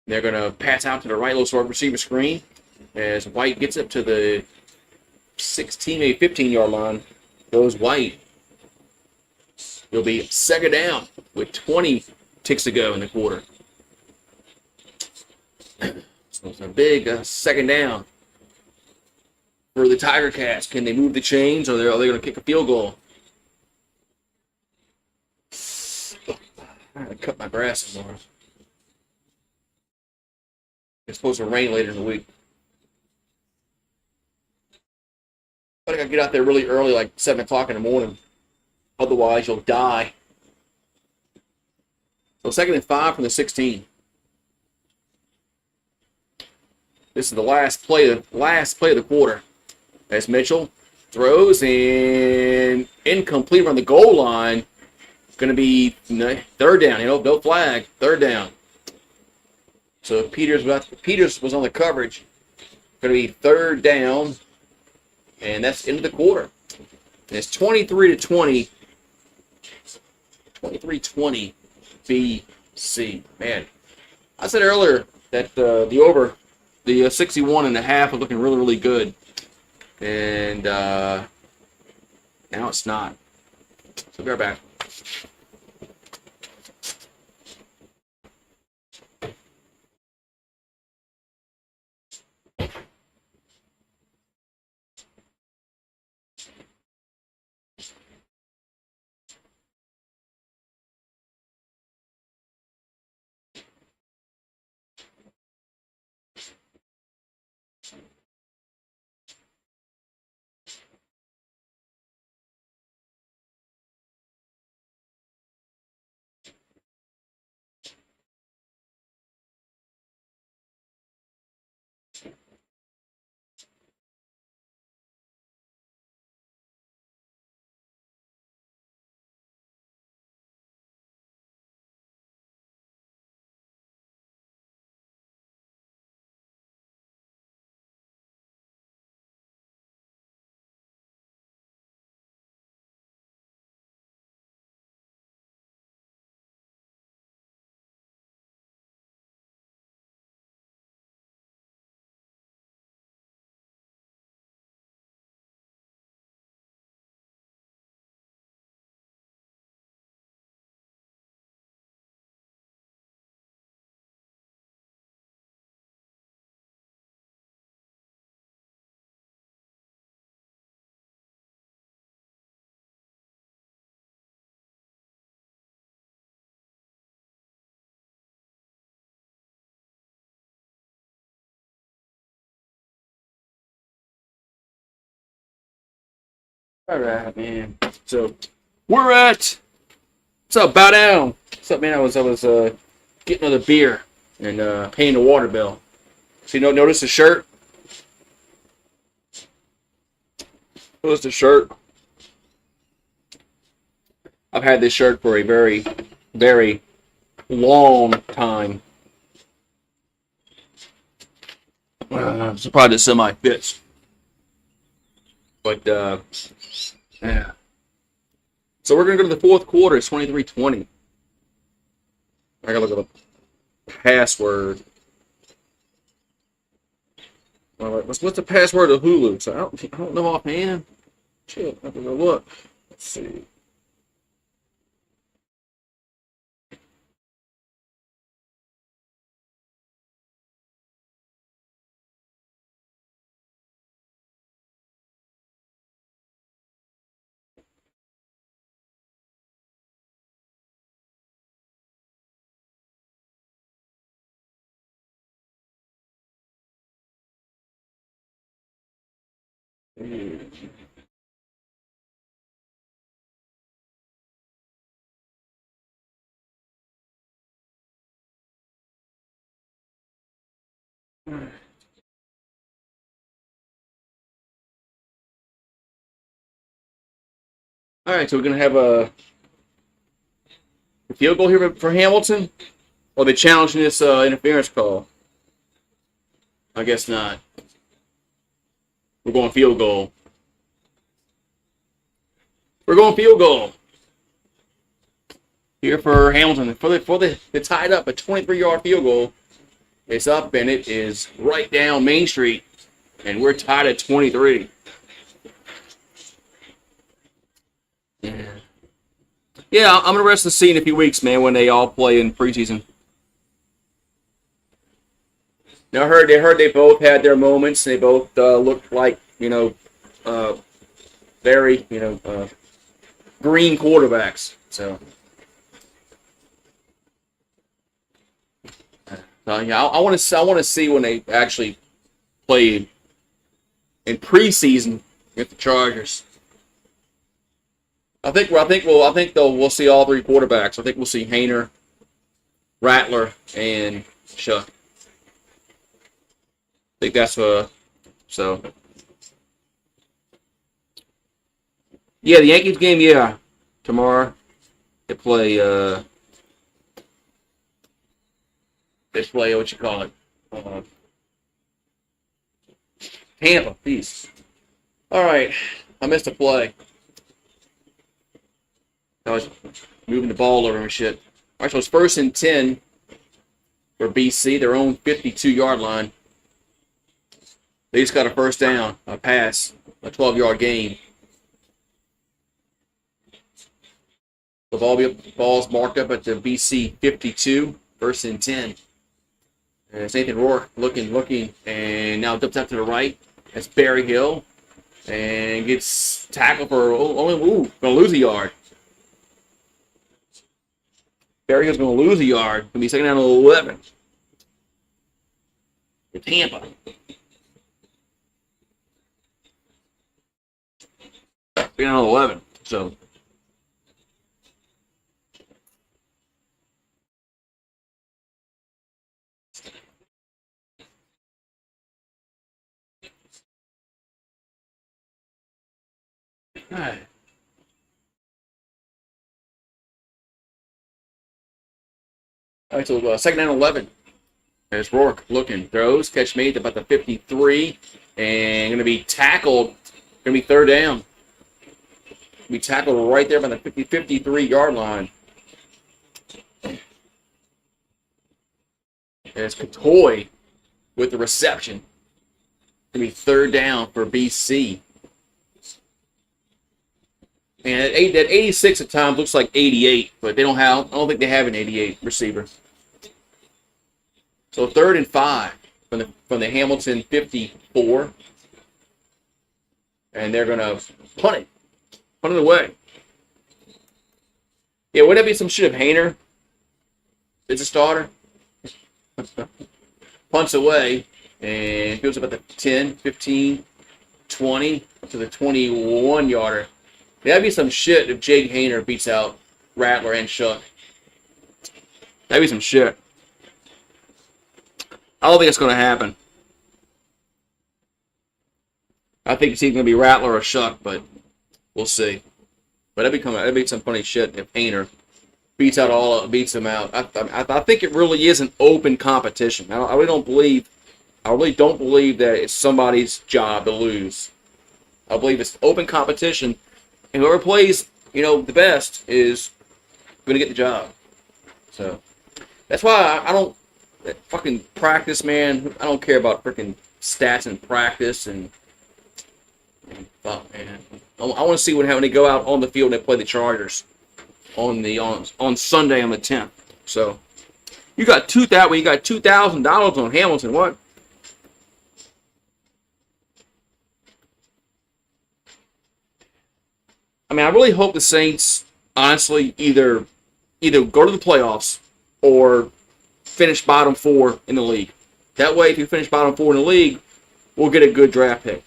They're going to pass out to the right, little sort of receiver screen as White gets up to the 16, maybe 15-yard line. Goes White. It'll be 2nd down with 20 ticks to go in the quarter. So it's a big 2nd down for the Tiger Cats. Can they move the chains, or are they going to kick a field goal? I'm going to cut my grass tomorrow. It's supposed to rain later in the week. But I got to get out there really early, like 7 o'clock in the morning. Otherwise, you'll die. So 2nd and 5 from the 16. This is the last play of the quarter. As Mitchell throws and incomplete on the goal line. It's going to be 3rd down. No flag. 3rd down. So Peters was on the coverage. Going to be 3rd down, and that's into the quarter. And it's 23-20. 23-20 BC. Man, I said earlier that the 61.5 is looking really, really good. And now it's not. So we'll be right back. All right, man. So we're at. What's up, Bow Down? What's up, man? I was getting another beer and paying the water bill. So notice the shirt. Notice the shirt. I've had this shirt for a very, very long time. So probably the semi fits. But yeah. So we're gonna go to the fourth quarter. It's 23-20. I gotta look at the password. All right, what's the password of Hulu? So I don't know offhand. Shit, I have to go look. Let's see. All right, so we're gonna have a field goal here for Hamilton, or they challenging this interference call? I guess not. We're going field goal. We're going field goal here for Hamilton. They tied up a 23-yard field goal. It's up and it is right down Main Street, and we're tied at 23. Yeah, I'm interested to see in a few weeks, man, when they all play in preseason. Now, I heard they both had their moments. They both looked like very green quarterbacks. So yeah, I want to see when they actually play in preseason with the Chargers. I think we'll see all three quarterbacks. I think we'll see Hayner, Rattler, and Shuck. I think that's so. Yeah, the Yankees game, yeah, tomorrow they play what you call it, Tampa. Peace. All right, I missed a play. I was moving the ball over and shit. All right, so it's 1st and 10 for BC, their own 52-yard line. They just got a first down, a pass, a 12-yard gain. The ball's marked up at the BC 52, 1st and 10. And it's Nathan Rourke looking, and now dumps out to the right. That's Barry Hill, and gets tackled for gonna lose a yard. Barry Hill's going to lose a yard. Going to be 2nd down and 11. For Tampa. 2nd down and 11. So. All right. All right, so 2nd down and 11. There's Rourke looking, throws, catch made about the 53, and going to be tackled. Going to be 3rd down. Be tackled right there by the 53-yard line. There's Katoy with the reception. Going to be 3rd down for BC. And that 86 at times looks like 88, but I don't think they have an 88 receiver. So 3rd and 5 from the Hamilton 54. And they're going to punt it away. Yeah, wouldn't that be some shit if Hayner is a starter? Punts away and goes about the 10, 15, 20 to the 21-yarder. That'd be some shit if Jake Hayner beats out Rattler and Shuck. That'd be some shit. I don't think it's going to happen. I think it's either going to be Rattler or Shuck, but we'll see. But that'd be some funny shit if Hayner beats him out. I think it really is an open competition. I really don't believe that it's somebody's job to lose. I believe it's open competition, and whoever plays, the best is going to get the job. So that's why I don't fucking practice, man. I don't care about freaking stats in practice and fuck, man. I want to see when they go out on the field and they play the Chargers on Sunday on the 10th. So you got $2,000 on Hamilton. What? I mean, I really hope the Saints, honestly, either go to the playoffs or finish bottom 4 in the league. That way, if you finish bottom 4 in the league, we'll get a good draft pick.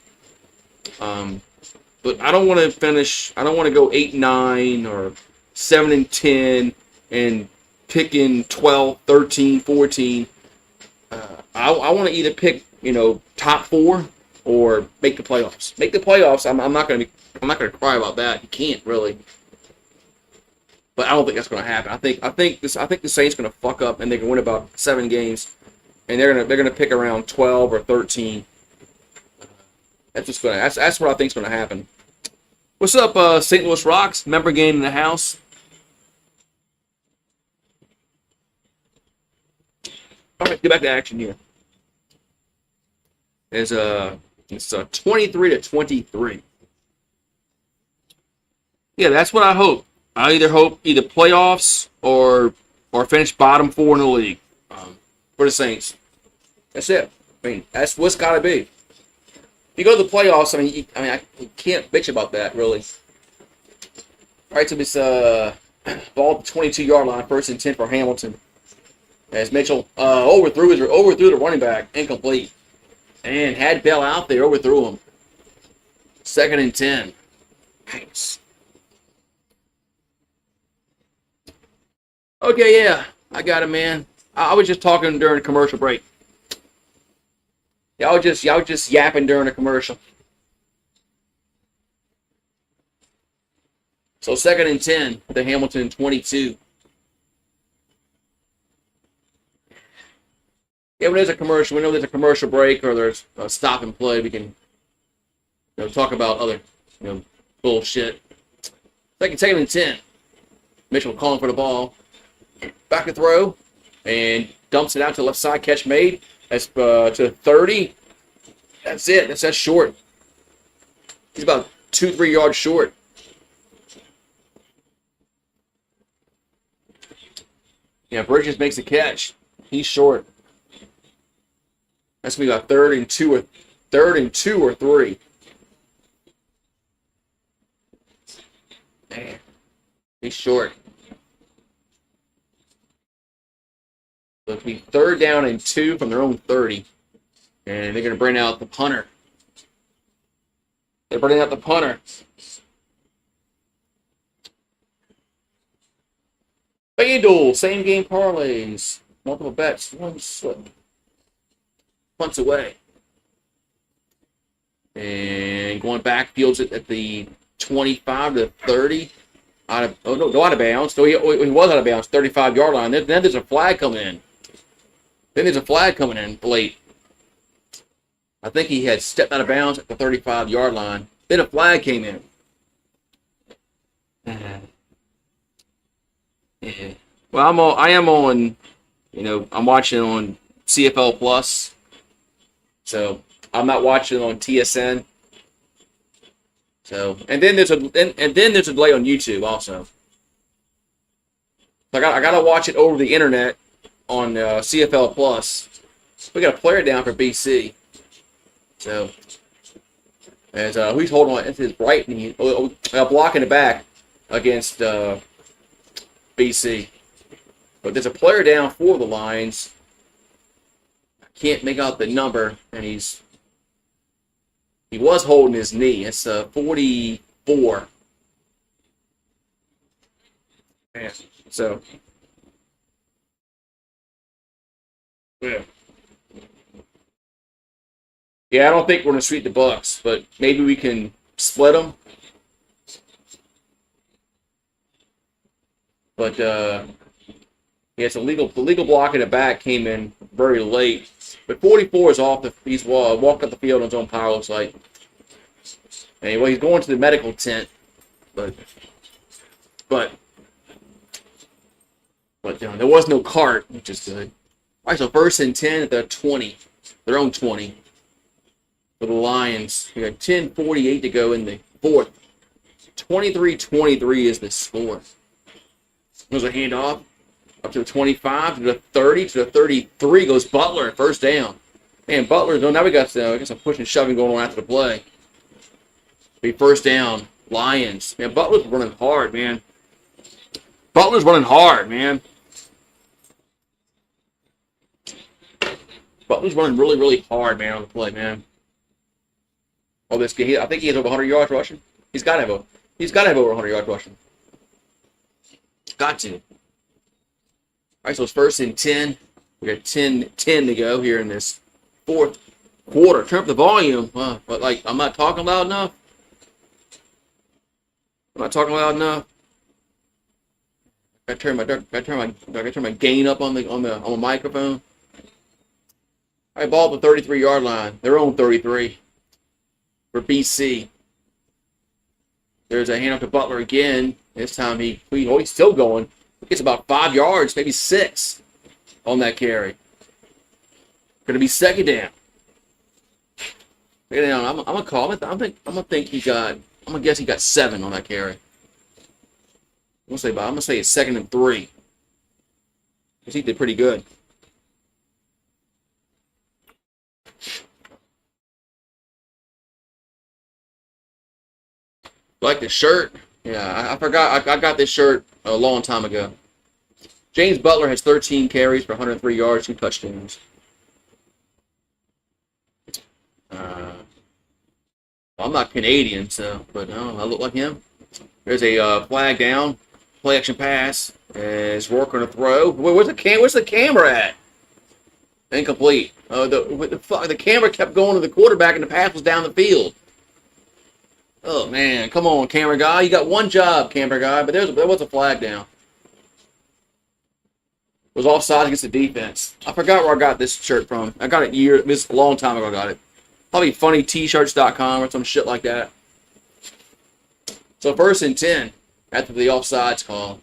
But I don't want to finish. I don't want to go 8-9 or 7-10 and picking 12, 13, 14. I want to either pick top 4 or make the playoffs. Make the playoffs. I'm not going to cry about that. You can't really. But I don't think that's going to happen. I think the Saints going to fuck up and they can win about 7 games, and they're gonna pick around 12 or 13. That's what I think is going to happen. What's up, St. Louis Rocks? Member game in the house. All right, get back to action here. It's 23-23. Yeah, that's what I hope. I either hope playoffs or finish bottom 4 in the league for the Saints. That's it. I mean, that's what's got to be. If you go to the playoffs, I can't bitch about that really. All right, so this ball at the 22-yard line, 1st and 10 for Hamilton. As Mitchell overthrew the running back, incomplete, and had Bell out there, overthrew him. 2nd and 10. Nice. Okay, yeah, I got it, man. I was just talking during a commercial break. Y'all just yapping during a commercial. So 2nd and 10, the Hamilton 22. Yeah, when there's a commercial, we know there's a commercial break or there's a stop and play. We can talk about other bullshit. 2nd and 10. Mitchell calling for the ball. Back to throw and dumps it out to the left side. Catch made. That's to 30. That's it. That's short. He's about 2-3 yards short. Yeah, Bridges makes the catch. He's short. That's gonna be about 3rd and 2 or 3. Man, he's short. So it'll be 3rd down and 2 from their own 30. And they're going to bring out the punter. They're bringing out the punter. FanDuel, same game parlays. Multiple bets, one slip. Punts away. And going back, fields it at the 25 to 30. Out of bounds. No, he was out of bounds, 35-yard line. Then there's a flag coming in. Late. I think he had stepped out of bounds at the 35-yard line. Then a flag came in. Yeah. Well, I am on, I'm watching on CFL Plus. So I'm not watching on TSN. So and then there's a delay on YouTube also. So I gotta watch it over the internet on CFL Plus. We got a player down for BC. So as he's holding on into his right knee, blocking the back against BC. But there's a player down for the Lions. I can't make out the number, and he was holding his knee. It's 44. Man. So, yeah. Yeah, I don't think we're going to sweep the Bucks, but maybe we can split them. But yeah, it's the legal block in the back came in very late. But 44 is off the. He's walked up the field on his own power. Looks like. Anyway, he's going to the medical tent, but but there was no cart, which is good. All right, so 1st and 10 at their 20, their own 20 for the Lions. We got 10:48 to go in the fourth. 23-23 is the score. There's a handoff up to the 25, to the 30, to the 33 goes Butler, first down. Man, Butler's now we got some pushing and shoving going on after the play. Be first down, Lions. Man, Butler's running hard, man. Butler's running hard, man. Butler's running really, really hard, man, on the play, man. Oh, this game, I think he has over 100 yards rushing. He's got to have over 100 yards rushing. Got to. All right, so it's 1st and 10. We got 10 to go here in this fourth quarter. Turn up the volume, but like I'm not talking loud enough. I'm not talking loud enough. I turn my gain up on the microphone. All right, ball at the 33-yard line. Their own 33 for BC. There's a handoff to Butler again. This time he's still going. He gets about 5 yards, maybe 6 on that carry. Going to be second down. Second down. I'm gonna call it. I'm gonna guess he got 7 on that carry. I'm gonna say it's 2nd and 3. Because he did pretty good. Like the shirt. Yeah, I forgot. I got this shirt a long time ago. James Butler has 13 carries for 103 yards, 2 touchdowns. I'm not Canadian, but I look like him. There's a flag down, play action pass. Is Rourke going to throw? Where's the camera at? Incomplete. The camera kept going to the quarterback, and the pass was down the field. Oh man, come on, camera guy. You got one job, camera guy. But there was a flag down. It was offside against the defense. I forgot where I got this shirt from. I got it a long time ago. I got it. Probably funnytshirts.com or some shit like that. So 1st and 10 after the offsides call.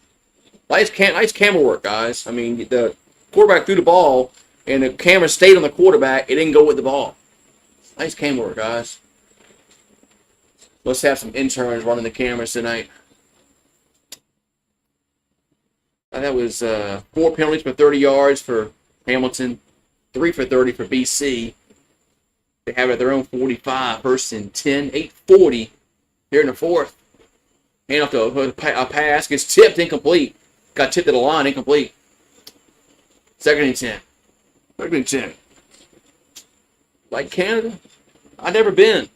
Nice camera work, guys. I mean, the quarterback threw the ball, and the camera stayed on the quarterback. It didn't go with the ball. Nice camera work, guys. Let's have some interns running the cameras tonight. That was 4 penalties for 30 yards for Hamilton, 3 for 30 for BC. They have it at their own 45, 1st and 10, 8:40 here in the fourth. Hand off to a pass, gets tipped, incomplete. Got tipped to the line, incomplete. 2nd and 10. 2nd and 10. Like Canada? I've never been.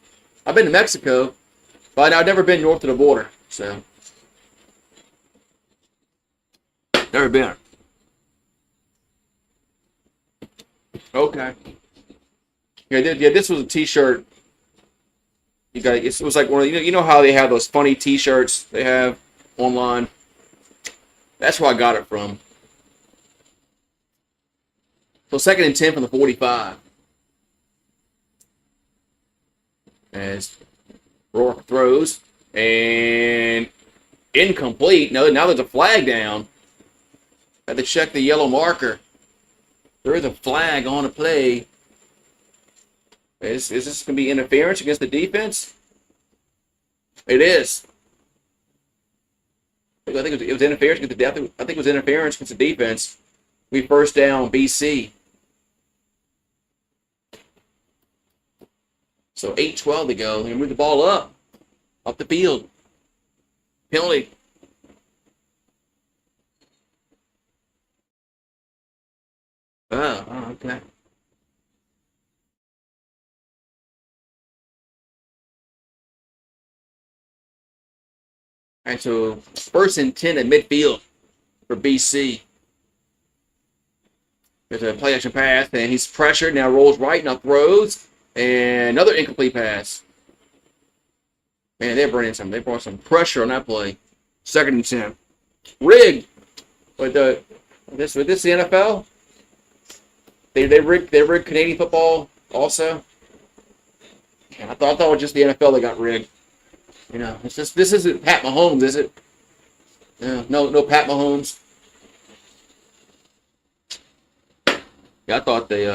I've been to Mexico, but I've never been north of the border, so. Never been. Okay. Yeah, this was a T-shirt. It was like one of you know how they have those funny T-shirts they have online. That's where I got it from. So 2nd and 10 from the 45. As Rourke throws and incomplete. No, now there's a flag down. Had to check the yellow marker. There is a flag on the play. Is this going to be interference against the defense? It is. I think it was interference against the defense. I think it was interference against the defense. We 1st down BC. So 8:12 to go. They move the ball up the field. Penalty. Oh, okay. All right, so 1st and 10 at midfield. for BC. There's a play action pass, and he's pressured. Now rolls right, now throws, and another incomplete pass. Man, they brought some pressure on that play. 2nd and 10. Rigged. With this the NFL. They rigged Canadian football also. And I thought it was just the NFL that got rigged. This isn't Pat Mahomes, is it? No Pat Mahomes. Yeah, I thought they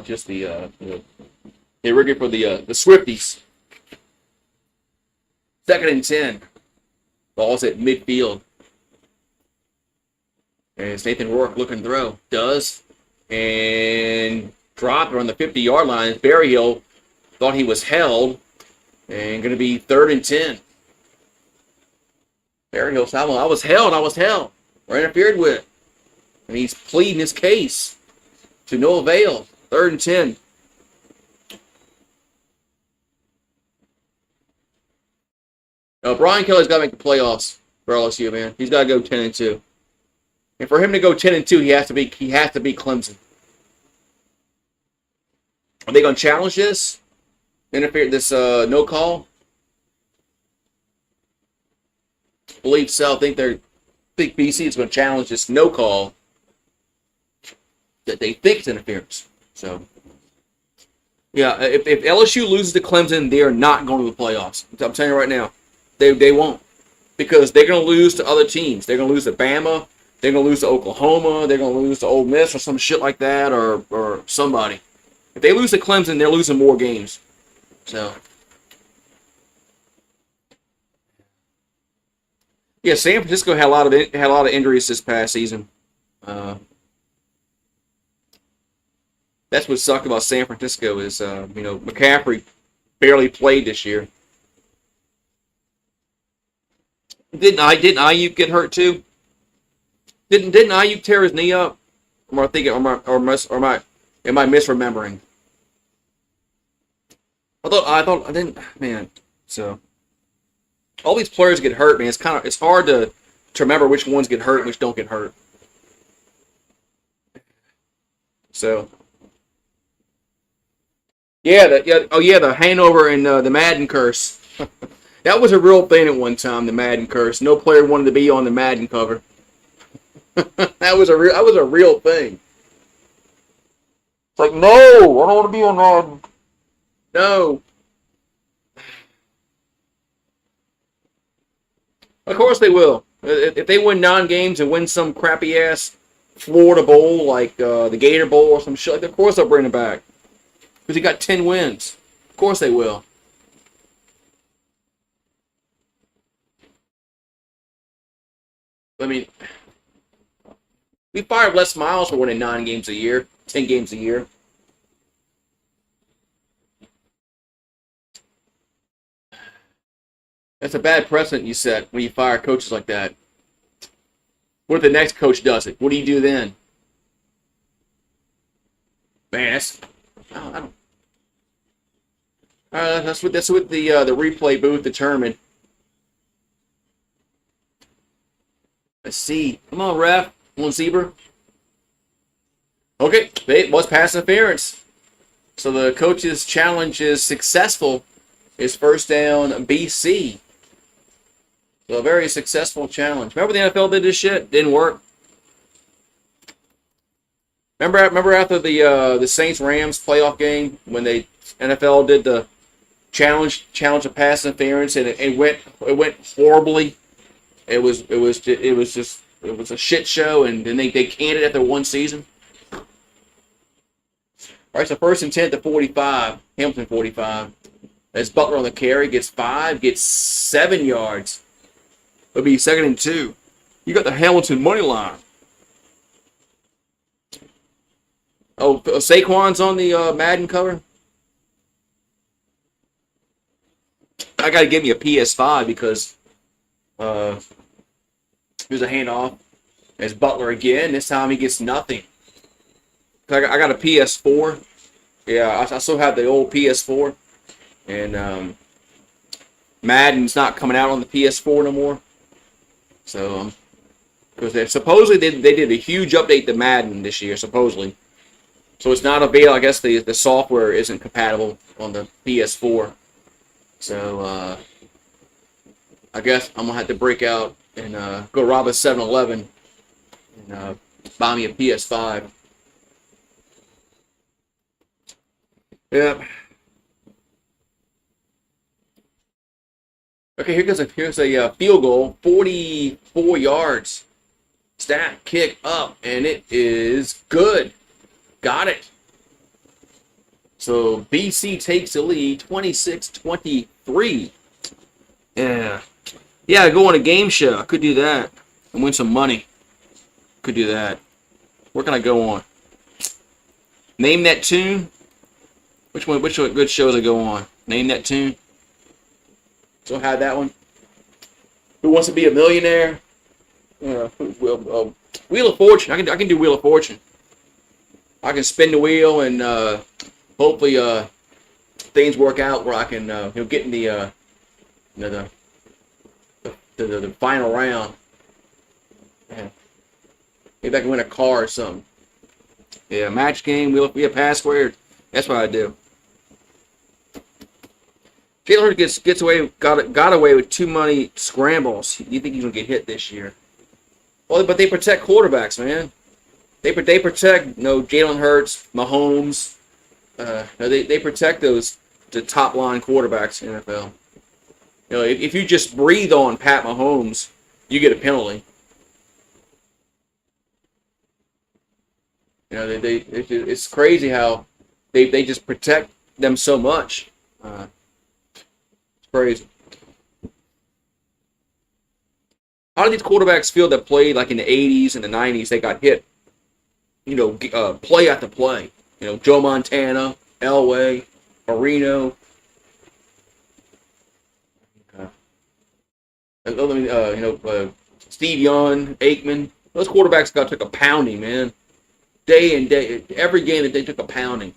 just they rigged it for the Swifties. 2nd and 10. Ball's at midfield. And it's Nathan Rourke looking to throw. Does. And dropped on the 50-yard line. Berryhill thought he was held. And going to be 3rd and 10. Berryhill said, I was held. Or interfered with. And he's pleading his case to no avail. 3rd and 10. Brian Kelly's got to make the playoffs for LSU, man. He's got to go 10 and 2. And for him to go 10 and 2, he has to beat Clemson. Are they going to challenge this? Interfere this no call? I believe so. I think BC is going to challenge this no call that they think is interference. So, yeah, if LSU loses to Clemson, they are not going to the playoffs. I'm telling you right now. They won't, because they're going to lose to other teams. They're going to lose to Bama. They're going to lose to Oklahoma. They're going to lose to Ole Miss or some shit like that, or somebody. If they lose to Clemson, they're losing more games. So, yeah, San Francisco had a lot of injuries this past season. That's what sucked about San Francisco is McCaffrey barely played this year. Didn't Ayuk get hurt too? Didn't Ayuk tear his knee up? Am I misremembering? I didn't, man. So all these players get hurt, man. It's hard to remember which ones get hurt and which don't get hurt. So the hangover and the Madden curse. That was a real thing at one time, the Madden curse. No player wanted to be on the Madden cover. that was a real thing. It's like, no, I don't want to be on Madden. No. Of course they will. If they win 9 games and win some crappy ass Florida Bowl like the Gator Bowl or some shit, of course they'll bring it back. Because he got 10 wins. Of course they will. I mean, we fired Les Miles for winning 9 games a year, 10 games a year. That's a bad precedent you set when you fire coaches like that. What if the next coach does it? What do you do then? Man, that's what the replay booth determined. Let's see. Come on, ref. Come on, Zebra. Okay, it was pass interference. So the coach's challenge is successful. It's first down BC. So a very successful challenge. Remember the NFL did this shit? Didn't work. Remember after the Saints-Rams playoff game when the NFL did the challenge of pass interference and it went horribly. It was a shit show, and then they canned it after one season. All right, so 1st and 10 to 45, Hamilton 45. As Butler on the carry, gets 7 yards. It'll be 2nd and 2. You got the Hamilton money line. Oh, Saquon's on the Madden cover. I got to give me a PS5 because here's a handoff. There's Butler again. This time he gets nothing. I got a PS4. Yeah, I still have the old PS4. And Madden's not coming out on the PS4 no more. So, because they did a huge update to Madden this year, supposedly. So it's not available. I guess the software isn't compatible on the PS4. So I guess I'm gonna have to break out and go rob a 7-Eleven and buy me a PS5. Yep. Okay, here's a field goal, 44 yards. Stat kick up, and it is good. Got it. So BC takes the lead, 26-23. Yeah. Yeah, go on a game show. I could do that and win some money. Could do that. Where can I go on? Name that tune. Which good show to go on? Name that tune. So have that one. Who wants to be a millionaire? Wheel of Fortune. I can do Wheel of Fortune. I can spin the wheel and hopefully things work out where I can get in the final round. Yeah. Maybe I can win a car or something. Yeah, match game, wheel of password. That's what I do. Jalen Hurts gets away, got away with too many scrambles. You think he's gonna get hit this year? Well, but they protect quarterbacks, man. They protect Jalen Hurts, Mahomes. They protect the top line quarterbacks in the NFL. If you just breathe on Pat Mahomes, you get a penalty. It's crazy how they just protect them so much. It's crazy. How do these quarterbacks feel that played like in the 80s and the 90s? They got hit, play after play. Joe Montana, Elway, Marino. Steve Young, Aikman. Those quarterbacks took a pounding, man. Day and day, every game that they took a pounding.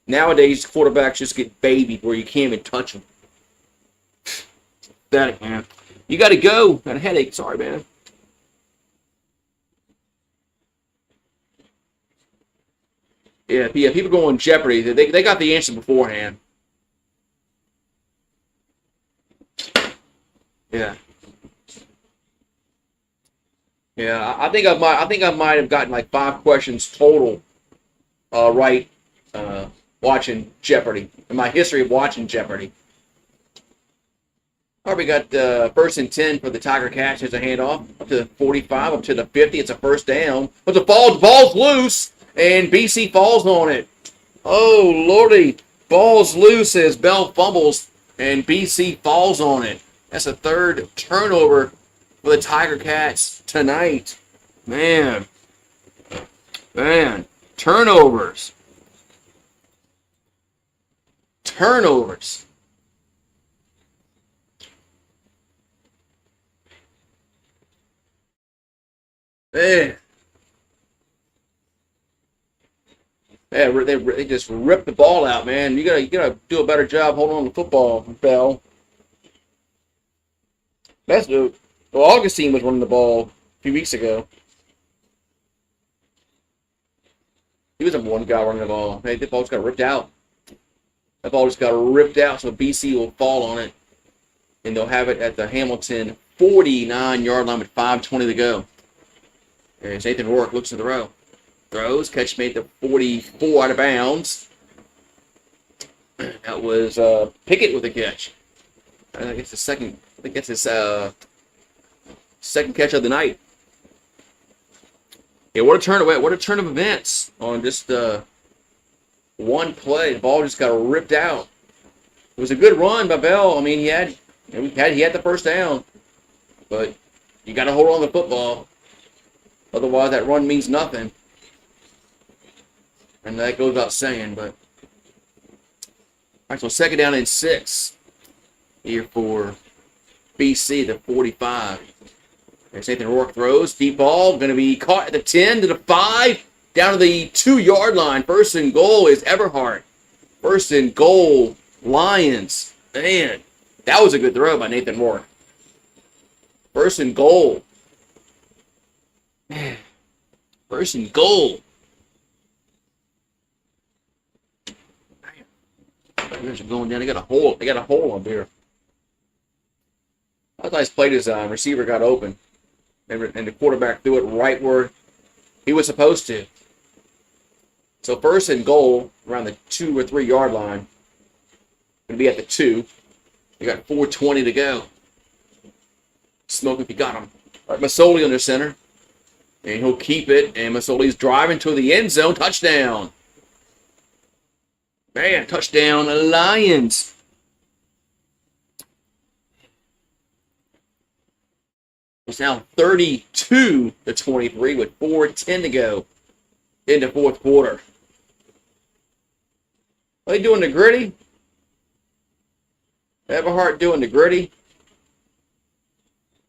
Nowadays, quarterbacks just get babied where you can't even touch them. Pathetic, man. You got to go. Got a headache. Sorry, man. Yeah, people go on Jeopardy. They got the answer beforehand. Yeah. Yeah, I think I might have gotten like 5 questions total right watching Jeopardy. In my history of watching Jeopardy. All right, we got 1st and 10 for the Tiger Cats. There's a handoff up to the 45, up to the 50. It's a first down. But the ball's loose, and BC falls on it. Oh, Lordy. Ball's loose as Bell fumbles, and BC falls on it. That's a 3rd turnover for the Tiger Cats tonight. Man. Turnovers. Man. Yeah, they just ripped the ball out, man. You gotta do a better job holding on to the football, Bell. Augustine was running the ball a few weeks ago. He was the one guy running the ball. Hey, the ball just got ripped out. That ball just got ripped out, so BC will fall on it, and they'll have it at the Hamilton 49-yard line with 5:20 to go. There's Nathan Rourke, looks at the row. Throws, catch made the 44 out of bounds. That was Pickett with the catch. I think it's his second catch of the night. Yeah, what a turn of events on just one play. The ball just got ripped out. It was a good run by Bell. I mean, he had the first down, but you got to hold on to the football. Otherwise, that run means nothing. And that goes without saying, but... All right, so 2nd down and 6 here for BC, the 45. There's Nathan Rourke throws. Deep ball, going to be caught at the 10 to the 5, down to the 2-yard line. 1st and goal is Everhart. 1st and goal, Lions. Man, that was a good throw by Nathan Rourke. First and goal. Man. First and goal. Players are going down. They got a hole. They got a hole up here. That was nice play design. Receiver got open. And the quarterback threw it right where he was supposed to. So first and goal around the 2 or 3 yard line. Going to be at the 2. You got 4:20 to go. Smoke if you got him. All right, Masoli under center. And he'll keep it. And Masoli's driving to the end zone. Touchdown. Man, touchdown, Lions. It's now 32-23 with 4:10 to go in the fourth quarter. Are they doing the gritty? Everhart doing the gritty.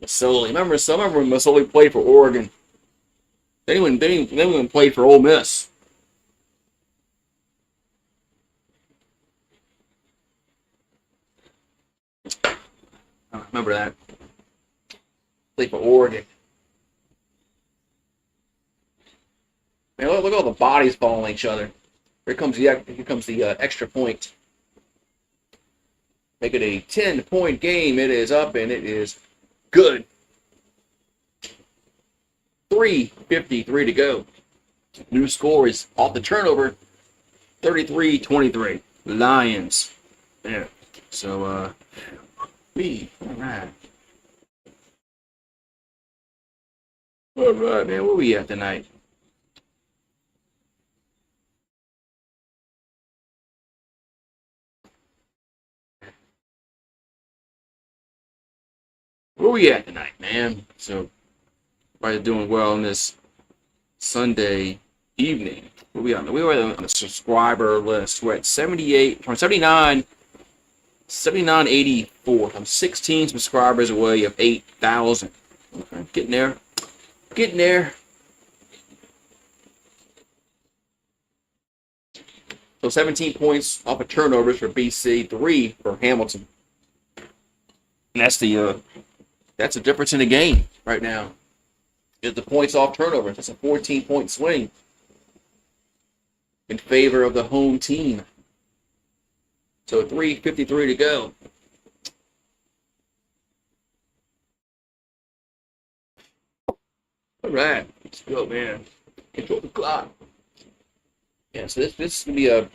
Masoli. Remember when Masoli played for Oregon? They didn't even play for Ole Miss. I remember that. Played for Oregon. Man, look at all the bodies falling on each other. Here comes the extra point. Make it a 10-point game. It is up and it is good. 3:53 to go. New score is off the turnover. 33-23. Lions. Yeah. So, all right. All right, man. Where we at tonight? Where we at tonight, man? So, everybody's doing well on this Sunday evening. Where we on? We were on the subscriber list. We're at 7984. I'm 16 subscribers away of 8,000. Okay, getting there. Getting there. So 17 points off of turnovers for BC, 3 for Hamilton. And that's the difference in the game right now. Is the points off turnovers. That's a 14-point swing in favor of the home team. So 3:53 to go. All right, let's go, man. Control the clock. Yeah, so this is going to be a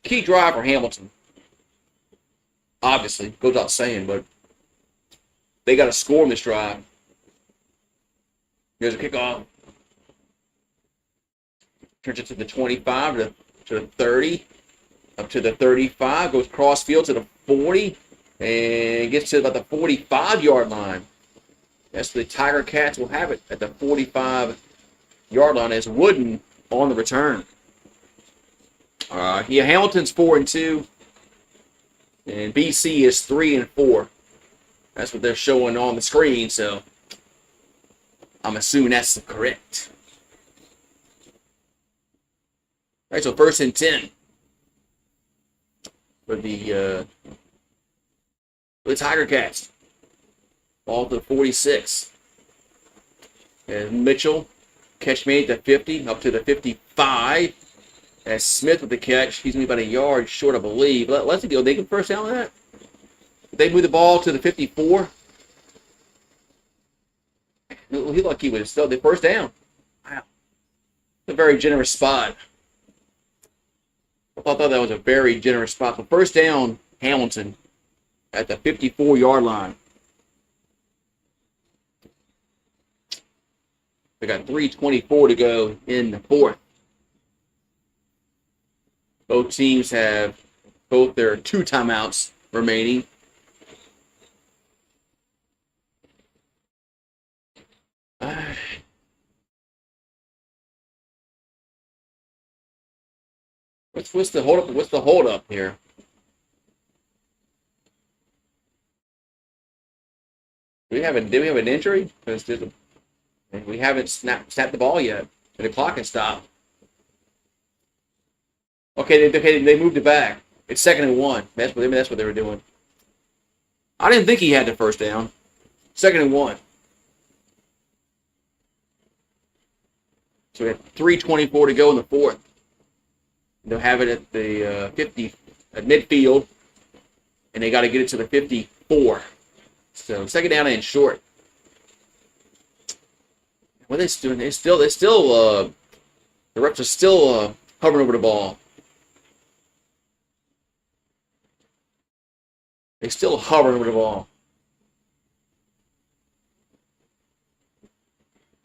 key drive for Hamilton. Obviously, goes without saying, but they got to score in this drive. Here's a kickoff. Turns it to the 25, to the 30, up to the 35, goes cross field to the 40, and gets to about the 45-yard line. That's the Tiger Cats will have it at the 45-yard line as Wooden on the return. Hamilton's 4-2, and BC is 3-4. That's what they're showing on the screen, so I'm assuming that's correct. All right, so 1st and 10 for the Tiger Cats. Ball to the 46. And Mitchell catch made at the 50, up to the 55. As Smith with the catch, he's going to be about a yard short, I believe. Let's go. They can first down that. They move the ball to the 54. He looked like he was still the first down. Wow. A very generous spot. I thought that was a very generous spot. The first down, Hamilton at the 54-yard line. They got 3:24 to go in the fourth. Both teams have both their 2 timeouts remaining. What's the hold up? What's the hold up here? Do we have an injury? Because we haven't snapped the ball yet, and the clock can stop. Okay, they moved it back. It's 2nd and 1. That's what they were doing. I didn't think he had the first down. Second and 1. So we have 3:24 to go in the fourth. They'll have it at the 50 at midfield, and they got to get it to the 54. So second down and short. What are they doing? The refs are still hovering over the ball. They're still hovering over the ball.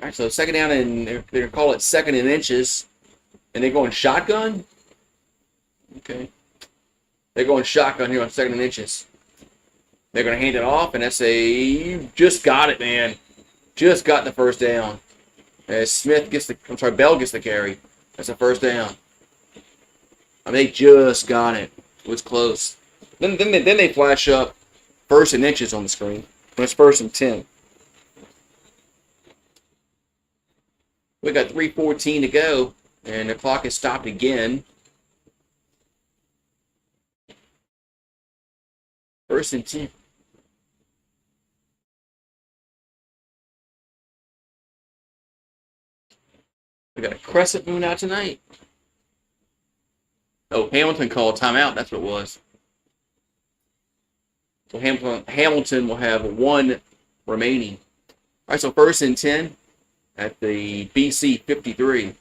All right, so second down, and they're going to call it second and inches. And they're going shotgun? Okay. They're going shotgun here on second and inches. They're going to hand it off, and that's you just got it, man. Just got the first down. As Bell gets the carry. That's a first down. I mean, they just got it. It was close. Then they flash up first and inches on the screen. When it's first and 10. We got 3:14 to go, and the clock is stopped again. First and 10. We got a crescent moon out tonight. Oh, Hamilton called timeout. That's what it was. So Hamilton will have 1 remaining. All right, so first and 10 at the BC 53.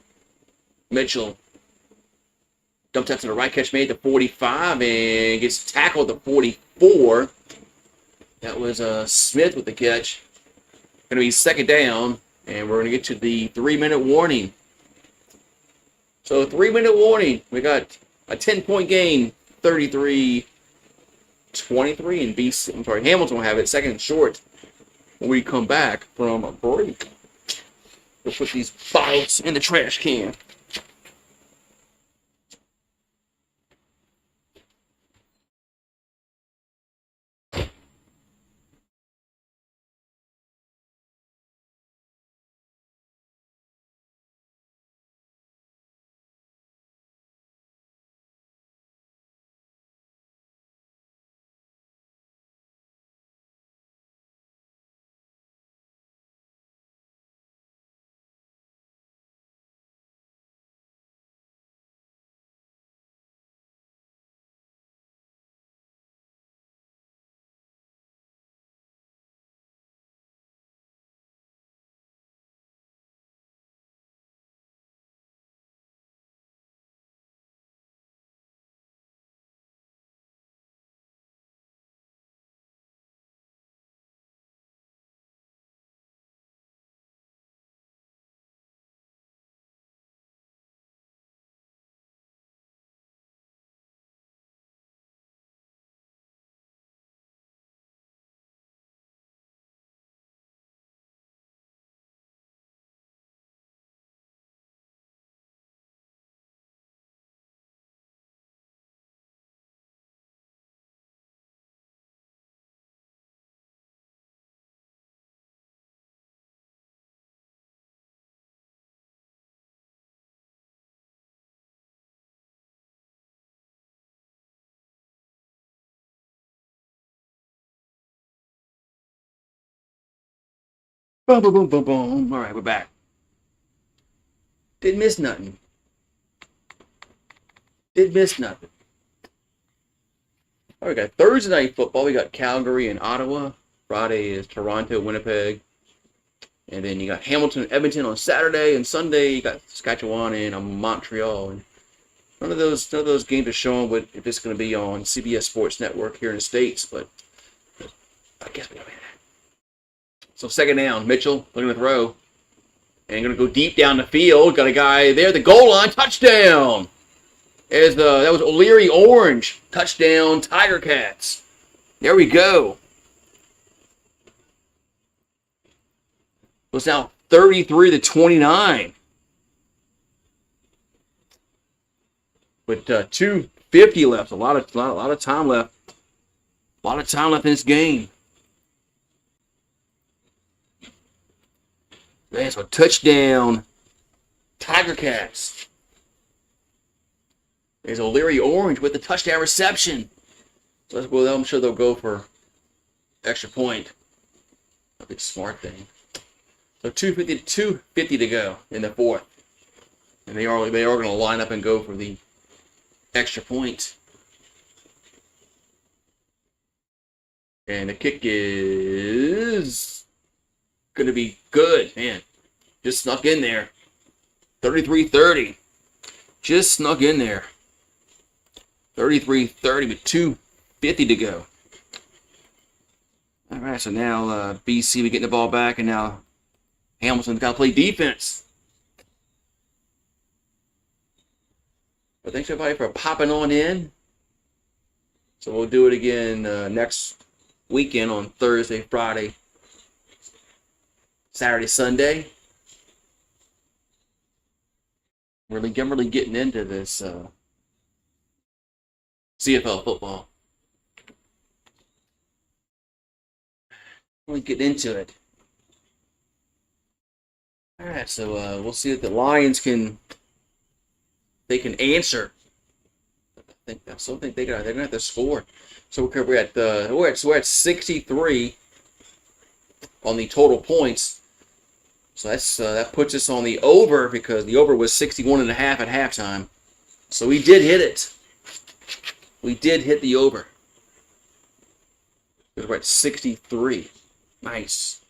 Mitchell dumped out to the right, catch made the 45 and gets tackled at the 44. That was Smith with the catch. Going to be second down, and we're going to get to the 3-minute warning. So 3-minute warning. We got a 10-point game, 33-23, and Hamilton will have it second and short when we come back from a break. We'll put these bottles in the trash can. Boom, boom, boom, boom, boom. All right, we're back. Didn't miss nothing. All right, we got Thursday night football. We got Calgary and Ottawa. Friday is Toronto, Winnipeg. And then you got Hamilton, Edmonton on Saturday, and Sunday you got Saskatchewan and Montreal. And none of those games are showing if it's going to be on CBS Sports Network here in the States, but I guess we don't have that. So second down, Mitchell looking to throw. And going to go deep down the field. Got a guy there, the goal line, touchdown. That was O'Leary Orange, touchdown, Tiger Cats. There we go. It's now 33-29. With 2:50 left, a lot of time left. A lot of time left in this game. Man, so touchdown, Tiger Cats. There's O'Leary Orange with the touchdown reception. So I'm sure they'll go for extra point. A big smart thing. So 250 to go in the fourth. And they are going to line up and go for the extra point. And the kick is going to be good. Man, just snuck in there. 33-30. Just snuck in there. 33-30 with 2:50 to go. All right, so now BC we getting the ball back, and now Hamilton's got to play defense. But thanks everybody for popping on in. So we'll do it again next weekend on Thursday, Friday, Saturday, Sunday. I'm really getting into this CFL football. Really getting into it. All right, so we'll see if the Lions can answer. I still think they're gonna have to score. So we're at 63 on the total points. So that puts us on the over, because the over was 61.5 at halftime. So we did hit it. We did hit the over. We're at 63. Nice.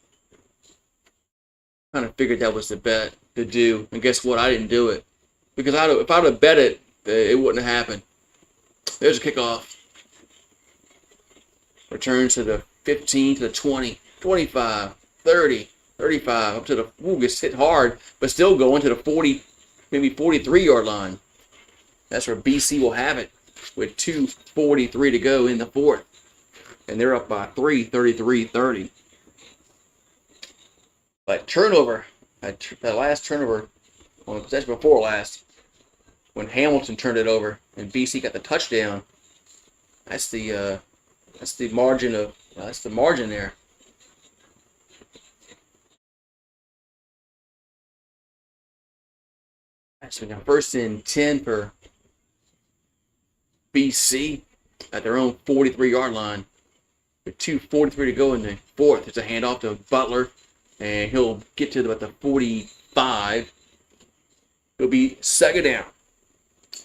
Kind of figured that was the bet to do, and guess what? I didn't do it, because if I would have bet it, it wouldn't have happened. There's a kickoff. Returns to the 15, to the 20, 25, 30, 35, up to the, gets hit hard, but still going to the 40, maybe 43-yard line. That's where BC will have it with 2:43 to go in the fourth. And they're up by 3, 33-30. But turnover, that last turnover, on the possession before last, when Hamilton turned it over and BC got the touchdown, that's the margin there. So now 1st and 10 for BC at their own 43-yard line. With 2:43 to go in the fourth. It's a handoff to Butler, and he'll get to about the 45. It'll be second down.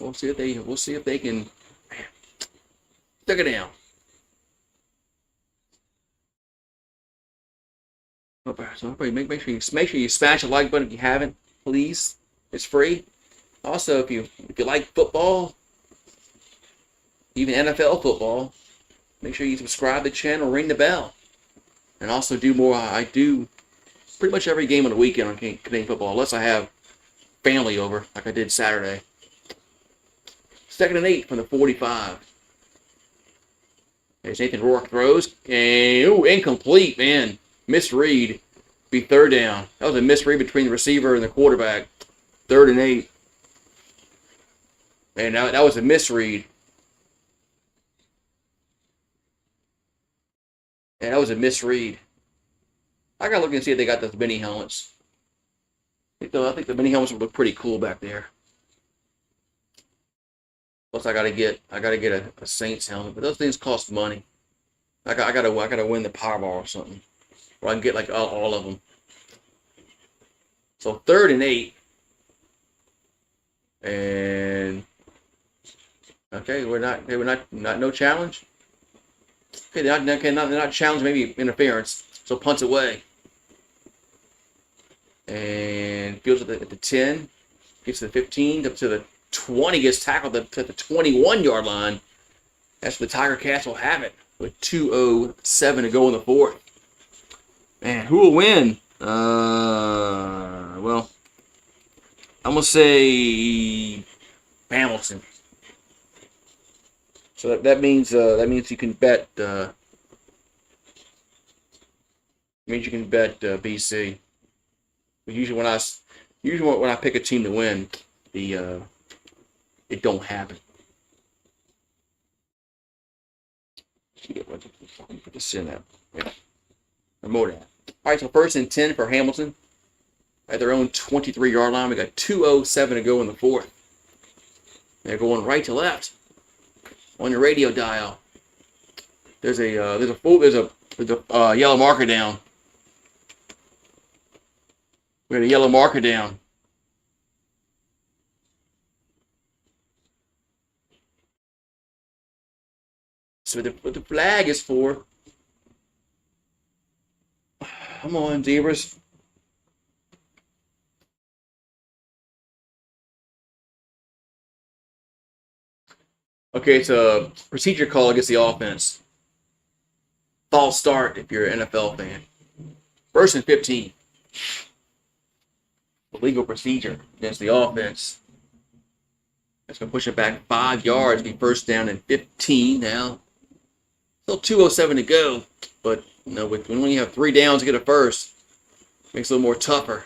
We'll see if they can second down. So make sure you smash the like button if you haven't, please. It's free. Also, if you like football, even NFL football, make sure you subscribe to the channel, ring the bell, and also do more. I do pretty much every game on the weekend on Canadian football, unless I have family over, like I did Saturday. 2nd and 8 from the 45. There's Nathan Rourke throws, and incomplete, man. Misread. Be 3rd down. That was a misread between the receiver and the quarterback. 3rd and 8. And that was a misread. Yeah, that was a misread. I gotta look and see if they got those mini helmets. I think the mini helmets would look pretty cool back there. Plus, I gotta get a Saints helmet, but those things cost money. I gotta win the Powerball or something, or I can get like all of them. So 3rd and 8, and okay, no challenge. Okay, they're not challenged, maybe interference. So punts away. And fields at the 10, gets to the 15, up to the 20, gets tackled at the 21-yard line. That's where the Tiger Cats will have it with 2:07 to go in the fourth. Man, who will win? Well, I'm gonna say Hamilton. So that means you can bet. BC. But usually when I pick a team to win, it don't happen. Put this in there. Yeah. Remote that. All right, so 1st and 10 for Hamilton at their own 23-yard line. We got 2:07 to go in the fourth. They're going right to left on your radio dial. There's a yellow marker down. We got a yellow marker down. So what the flag is for. Come on, Zebras. Okay, it's a procedure call against the offense. False start if you're an NFL fan. 1st and 15. Legal procedure against the offense. That's going to push it back 5 yards. Be 1st down and 15 now. Still 2:07 to go. But when you have 3 downs to get a first, it makes it a little more tougher.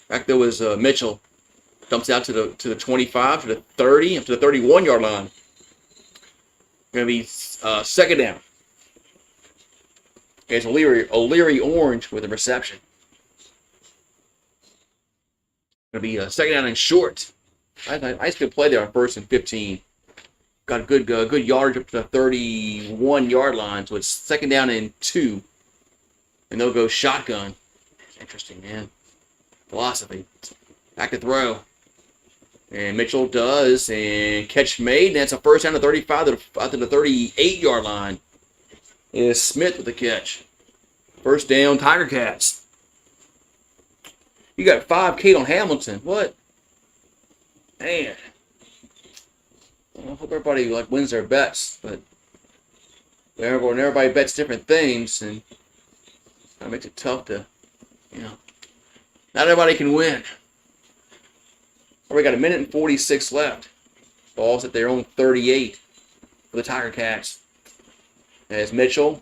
Back there was Mitchell. Dumps out to the 25, to the 30, and to the 31-yard line. Going to be 2nd down. Okay, it's O'Leary Orange with a reception. Going to be 2nd down and short. Nice good play there on 1st and 15. Got a good yardage up to the 31-yard line, so it's 2nd down and 2. And they'll go shotgun. Interesting, man. Philosophy. Back to throw. And Mitchell does, and catch made. And that's a 1st down to 35 to the 38-yard line. Is Smith with the catch. 1st down, Tiger Cats. You got 5K on Hamilton. What? Man. I hope everybody wins their bets, but everybody bets different things, and that makes it tough to, not everybody can win. We got 1:46 left. Ball's at their own 38 for the Tiger Cats. As Mitchell,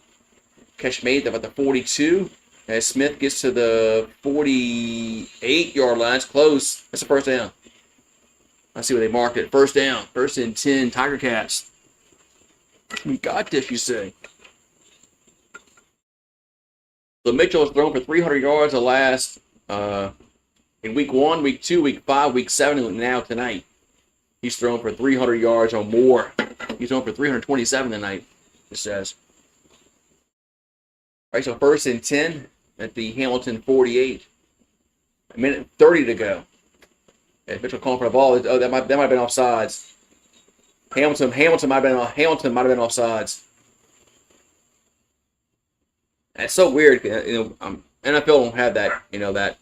catch made about the 42. As Smith gets to the 48-yard line, it's close. That's a 1st down. Let's see where they marked it. 1st down. 1st and 10, Tiger Cats. We got this, you say. So Mitchell has thrown for 300 yards the last in week 1, week 2, week 5, week 7, and now tonight. He's thrown for 300 yards or more. He's thrown for 327 tonight, it says. All right, so 1st and 10 at the Hamilton 48. 1:30 to go. And Mitchell calling for the ball. Oh, that might have been offsides. Hamilton might have been offsides. That's so weird. NFL don't have that,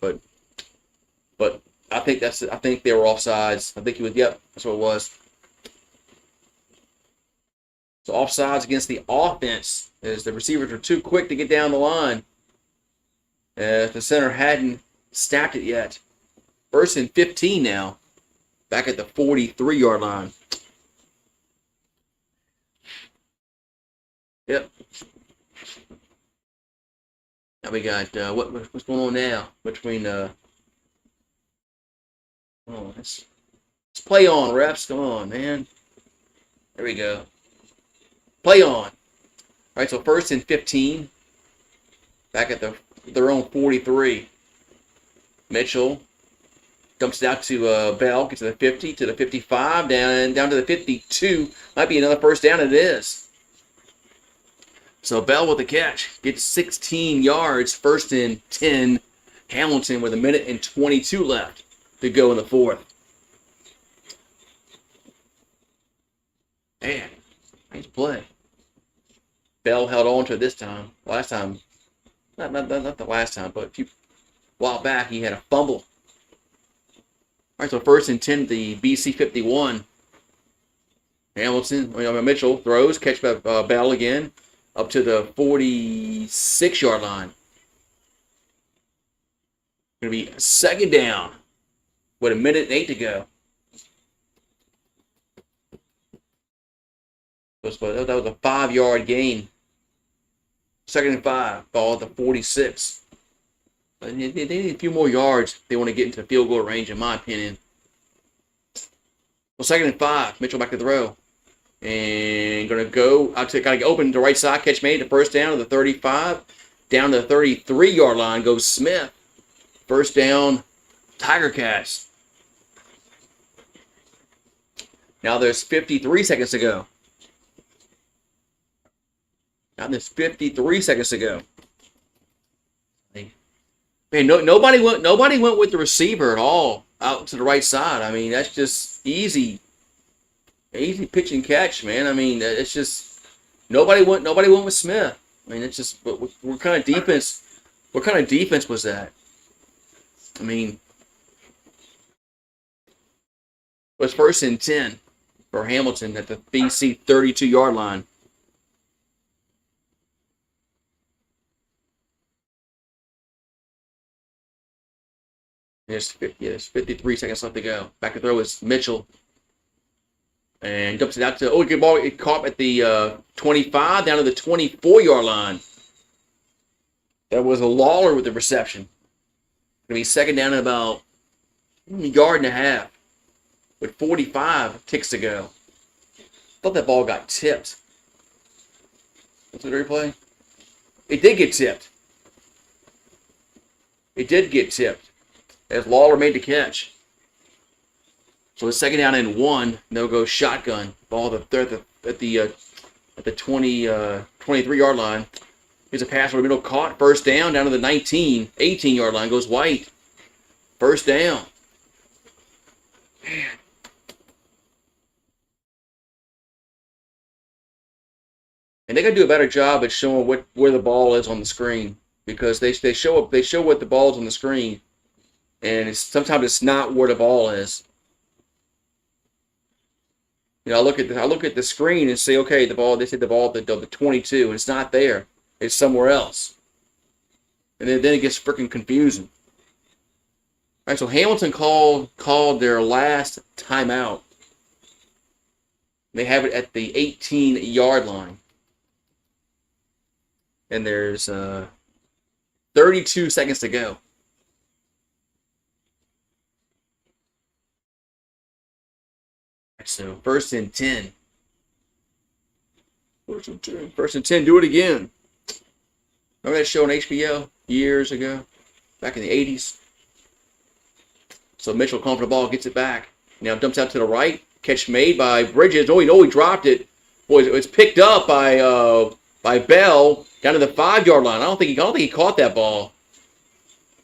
but I think they were offsides. I think he was. Yep, that's what it was. So offsides against the offense as the receivers were too quick to get down the line. The center hadn't snapped it yet. 1st and 15 now. Back at the 43-yard line. Yep. Now we got what's going on now between let's play on, refs. Come on, man. There we go. Play on. All right, so 1st and 15. Back at their own 43. Mitchell dumps it out to Bell, gets to the 50, to the 55, down to the 52. Might be another 1st down. It is. So Bell with the catch. Gets 16 yards. 1st and 10. Hamilton with 1:22 left to go in the 4th. Man, nice play. Bell held on to it this time. Last time, not the last time, but a while back, he had a fumble. All right, so 1st and 10, the BC 51. Mitchell throws, catch by Bell again, up to the 46-yard line. Going to be 2nd down with 1:08 to go. That was a 5-yard gain. 2nd and 5, ball at the 46. They need a few more yards if they want to get into field goal range, in my opinion. Well, 2nd and 5, Mitchell back to throw. And going to go out to kind of open to the right side, catch made, the 1st down to the 35. Down to the 33-yard line goes Smith. 1st down, Tiger Cats. Now there's 53 seconds to go. Man, nobody went with the receiver at all out to the right side. I mean, that's just easy pitch and catch, man. I mean, it's just nobody went with Smith. I mean, it's just what kind of defense? What kind of defense was that? I mean, it was 1st and 10 for Hamilton at the BC 32-yard line. There's 53 seconds left to go. Back to throw is Mitchell. And dumps it out to, good ball. It caught at the 25 down to the 24-yard line. That was a Lawler with the reception. Going to be second down at about a yard and a half with 45 ticks to go. Thought that ball got tipped. What's the replay? It did get tipped. It did get tipped as Lawler made the catch. So it's second down and 1. They'll go shotgun. Ball at the 23-yard line. Here's a pass over the middle, caught. First down to the 18-yard line. Goes White. First down. Man. And they got to do a better job at showing where the ball is on the screen, because they show what the ball is on the screen, and sometimes it's not where the ball is. You know, I look at the screen and say, okay, they said the ball at the 22, and it's not there. It's somewhere else. And then it gets freaking confusing. All right, so Hamilton called their last timeout. They have it at the 18-yard line. And there's 32 seconds to go. So 1st and 10. 1st and 10. Do it again. Remember that show on HBO years ago? Back in the 80s? So Mitchell calling for the ball, gets it back. Now dumps out to the right. Catch made by Bridges. Oh, he dropped it. Boy, it's picked up by Bell down to the 5-yard line. I don't think he caught that ball.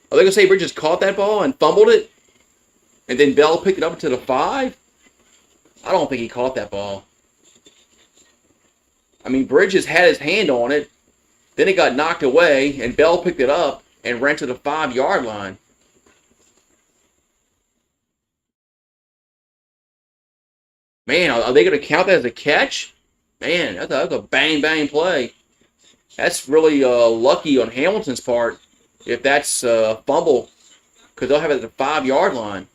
Are they going to say Bridges caught that ball and fumbled it? And then Bell picked it up to the 5? I don't think he caught that ball. I mean, Bridges had his hand on it. Then it got knocked away, and Bell picked it up and ran to the 5-yard line. Man, are they going to count that as a catch? Man, that's a bang play. That's really lucky on Hamilton's part if that's a fumble, because they'll have it at the 5-yard line,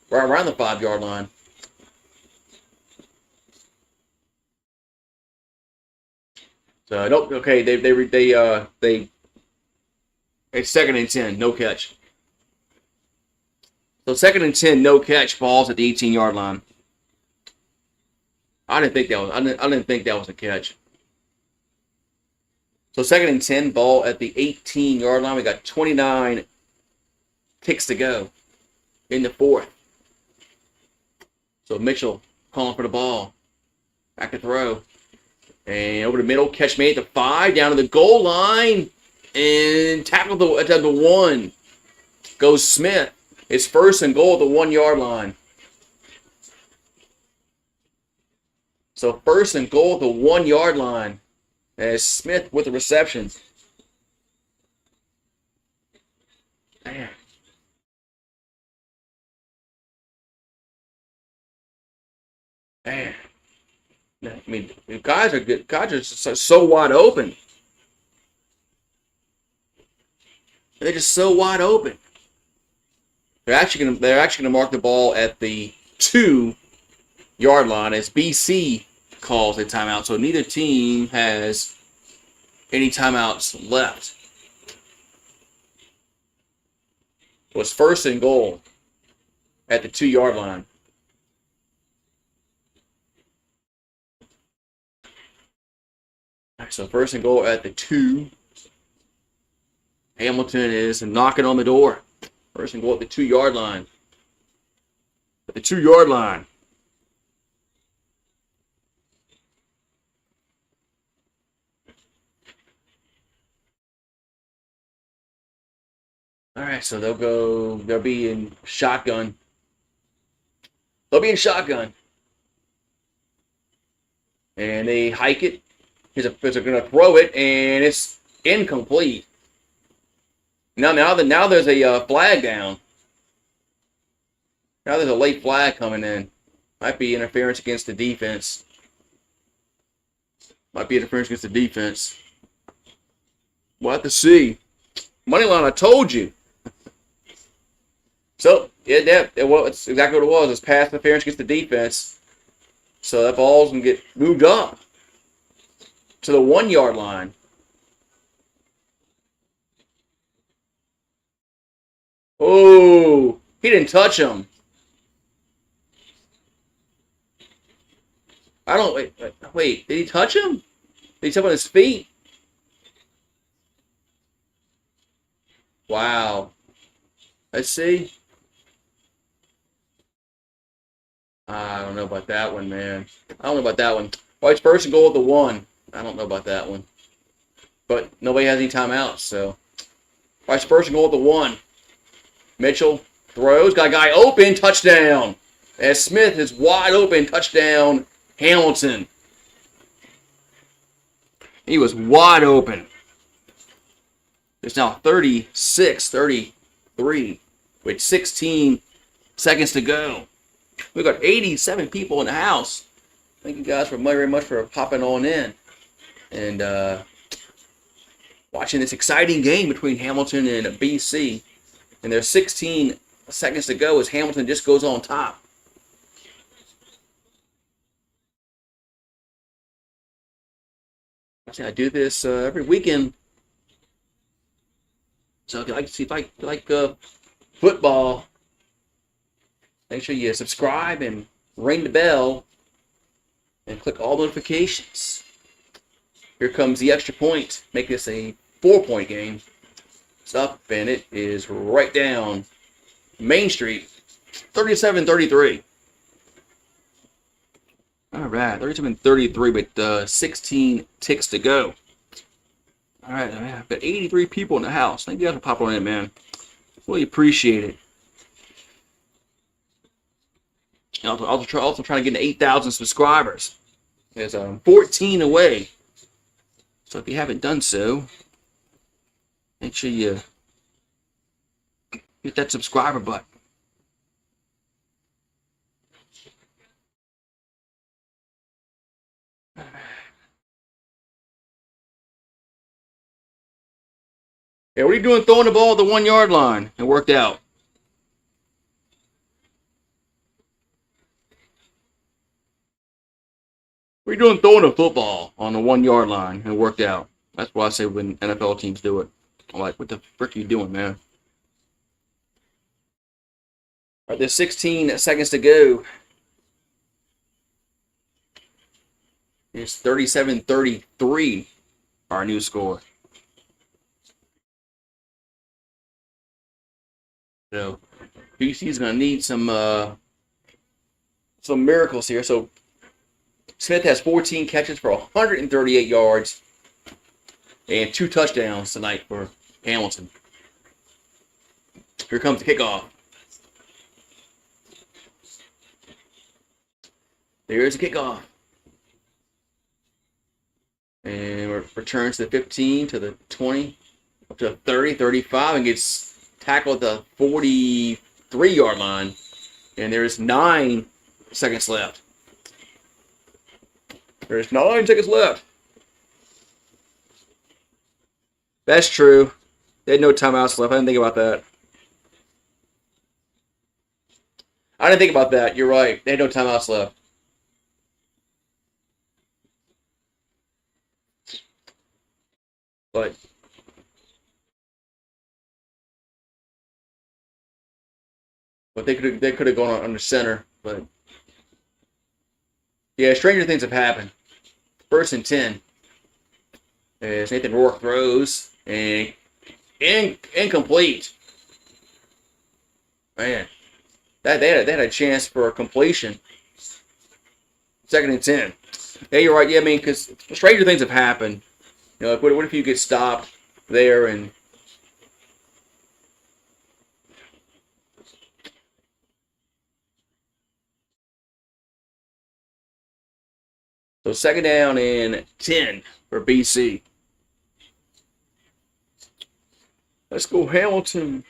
right around the 5-yard line. So nope. Okay, it's 2nd and 10, no catch. So 2nd and 10, no catch. Balls at the 18-yard line. I didn't think that was a catch. So 2nd and 10, ball at the 18-yard line. We got 29 ticks to go in the 4th. So Mitchell calling for the ball. Back to throw. And over the middle, catch made at the 5, down to the goal line, and tackle at the 1. Goes Smith. It's 1st and goal at the 1-yard line. So 1st and goal at the 1-yard line. As Smith with the reception. Man. Man. I mean, the guys are good. Guys are so wide open. They're just so wide open. They're actually gonna mark the ball at the 2-yard line as BC calls a timeout. So neither team has any timeouts left. It was 1st and goal at the 2-yard line. So 1st and goal at the 2. Hamilton is knocking on the door. 1st and goal at the 2-yard line. At the 2-yard line. All right, so they'll be in shotgun. They'll be in shotgun. And they hike it. They're going to throw it, and it's incomplete. Now there's a flag down. Now there's a late flag coming in. Might be interference against the defense. We'll have to see. Moneyline, I told you. So, it's exactly what it was. It's pass interference against the defense. So that ball's going to get moved up to the 1 yard line. Oh, he didn't touch him. Wait, did he touch him? Did he touch him on his feet? Wow. Let's see. I don't know about that one, man. I don't know about that one. White's first and goal at the 1. I don't know about that one. But nobody has any timeouts, so. White's first and goal at the 1. Mitchell throws. Got a guy open. Touchdown. As Smith is wide open. Touchdown. Hamilton. He was wide open. It's now 36-33 with 16 seconds to go. We've got 87 people in the house. Thank you guys very much for popping on in and watching this exciting game between Hamilton and BC. And there's 16 seconds to go as Hamilton just goes on top. I do this every weekend. So if you like football, make sure you subscribe and ring the bell and click all notifications. Here comes the extra point. Make this a 4-point game. It's up and it is right down Main Street. 37-33. All right, 37-33 with 16 ticks to go. All right, I've got 83 people in the house. Thank you guys for popping on in, man. Really appreciate it. Also trying to get to 8,000 subscribers. There's 14 away. So if you haven't done so, make sure you hit that subscriber button. Yeah, what are you doing throwing the ball at the 1 yard line? It worked out. What are you doing throwing a football on the 1 yard line? It worked out. That's why I say when NFL teams do it. I'm like, what the frick are you doing, man? All right, there's 16 seconds to go. It's 37-33, our new score. So BC is going to need some miracles here. So Smith has 14 catches for 138 yards and 2 touchdowns tonight for Hamilton. Here comes the kickoff. There's the kickoff. And returns to the 15, to the 20, up to the 30, 35, and gets tackled at the 43-yard line. And there's 9 seconds left. There's 9 seconds left. That's true. They had no timeouts left. I didn't think about that. You're right. They had no timeouts left. But they could have gone under center. But yeah, stranger things have happened. 1st and 10. As Nathan Rourke throws and incomplete. Man, they had a chance for a completion. 2nd and 10. Yeah, you're right. Yeah, I mean, because stranger things have happened. You know, what if you get stopped there and So second down and 10 for BC. Let's go Hamilton.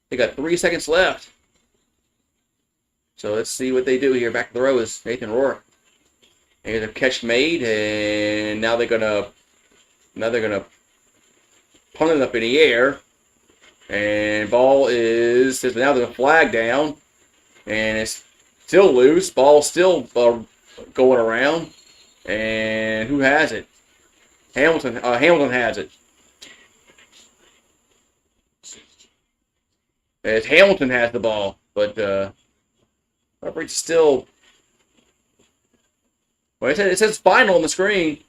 They got 3 seconds left. So let's see what they do here. Back to the row is Nathan Rourke. And a catch made, and now they're gonna punt it up in the air. And ball is now there's a flag down, and it's still loose. Ball still going around, and who has it? Hamilton. Hamilton has it. As Hamilton has the ball, but referee's still. Well, it says final on the screen.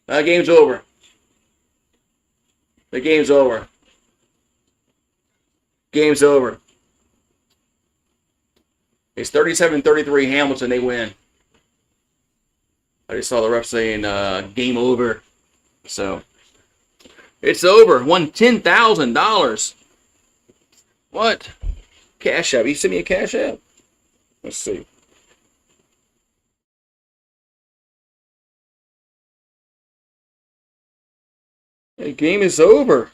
Game's over. The game's over. Game's over. It's 37-33 Hamilton. They win. I just saw the ref saying game over. So it's over. Won $10,000. What? Cash App. You send me a Cash App? Let's see. The game is over.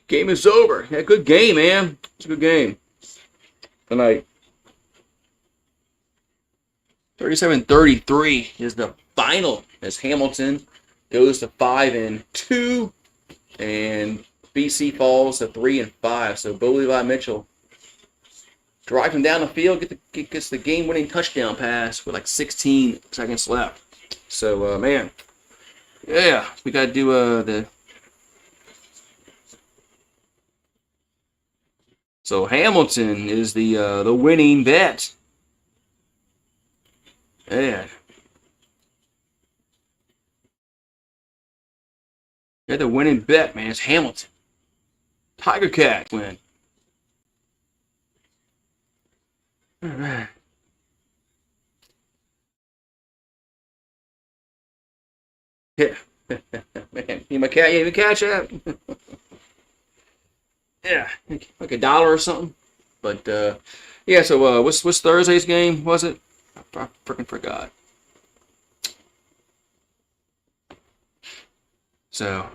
Game is over. Yeah, good game, man. It's a good game tonight. 37-33 is the final as Hamilton goes to 5-2, and BC falls to 3-5. So Bo Levi Mitchell driving down the field, gets the game-winning touchdown pass with like 16 seconds left. So man, yeah, we got to do the. So Hamilton is the winning bet. Yeah. Yeah, the winning bet, man. It's Hamilton. Tiger Cat win. All right. Yeah. Man, you my cat? You my Cash App? Yeah, like $1 or something. But yeah. So what's Thursday's game? Was it? I freaking forgot. So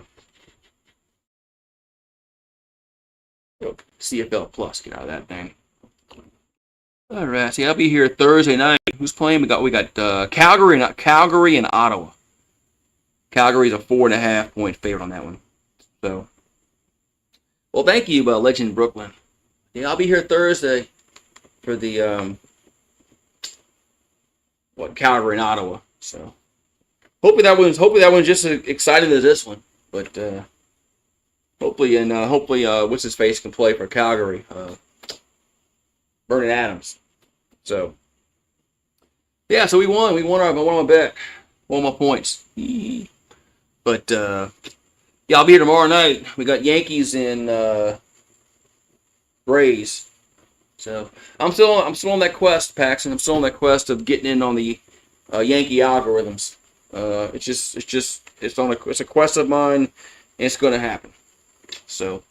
CFL Plus, get out of that thing. All right, see, I'll be here Thursday night. Who's playing? We got Calgary and Ottawa. Calgary's a 4.5-point favorite on that one. So, well, thank you, Legend Brooklyn. Yeah, I'll be here Thursday for the Calgary and Ottawa. So, hopefully that one's just as exciting as this one. But hopefully what's his face can play for Calgary. Vernon Adams. So, yeah, so we won. We won my bet. Won my points. But, yeah, I'll be here tomorrow night. We got Yankees and Rays. So, I'm still on that quest, Paxton. I'm still on that quest of getting in on the Yankee algorithms. It's a quest of mine, and it's going to happen. So,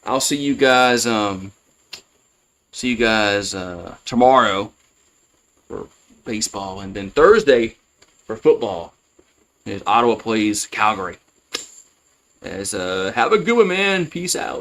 I'll see you guys tomorrow for baseball, and then Thursday for football as Ottawa plays Calgary. Have a good one, man. Peace out.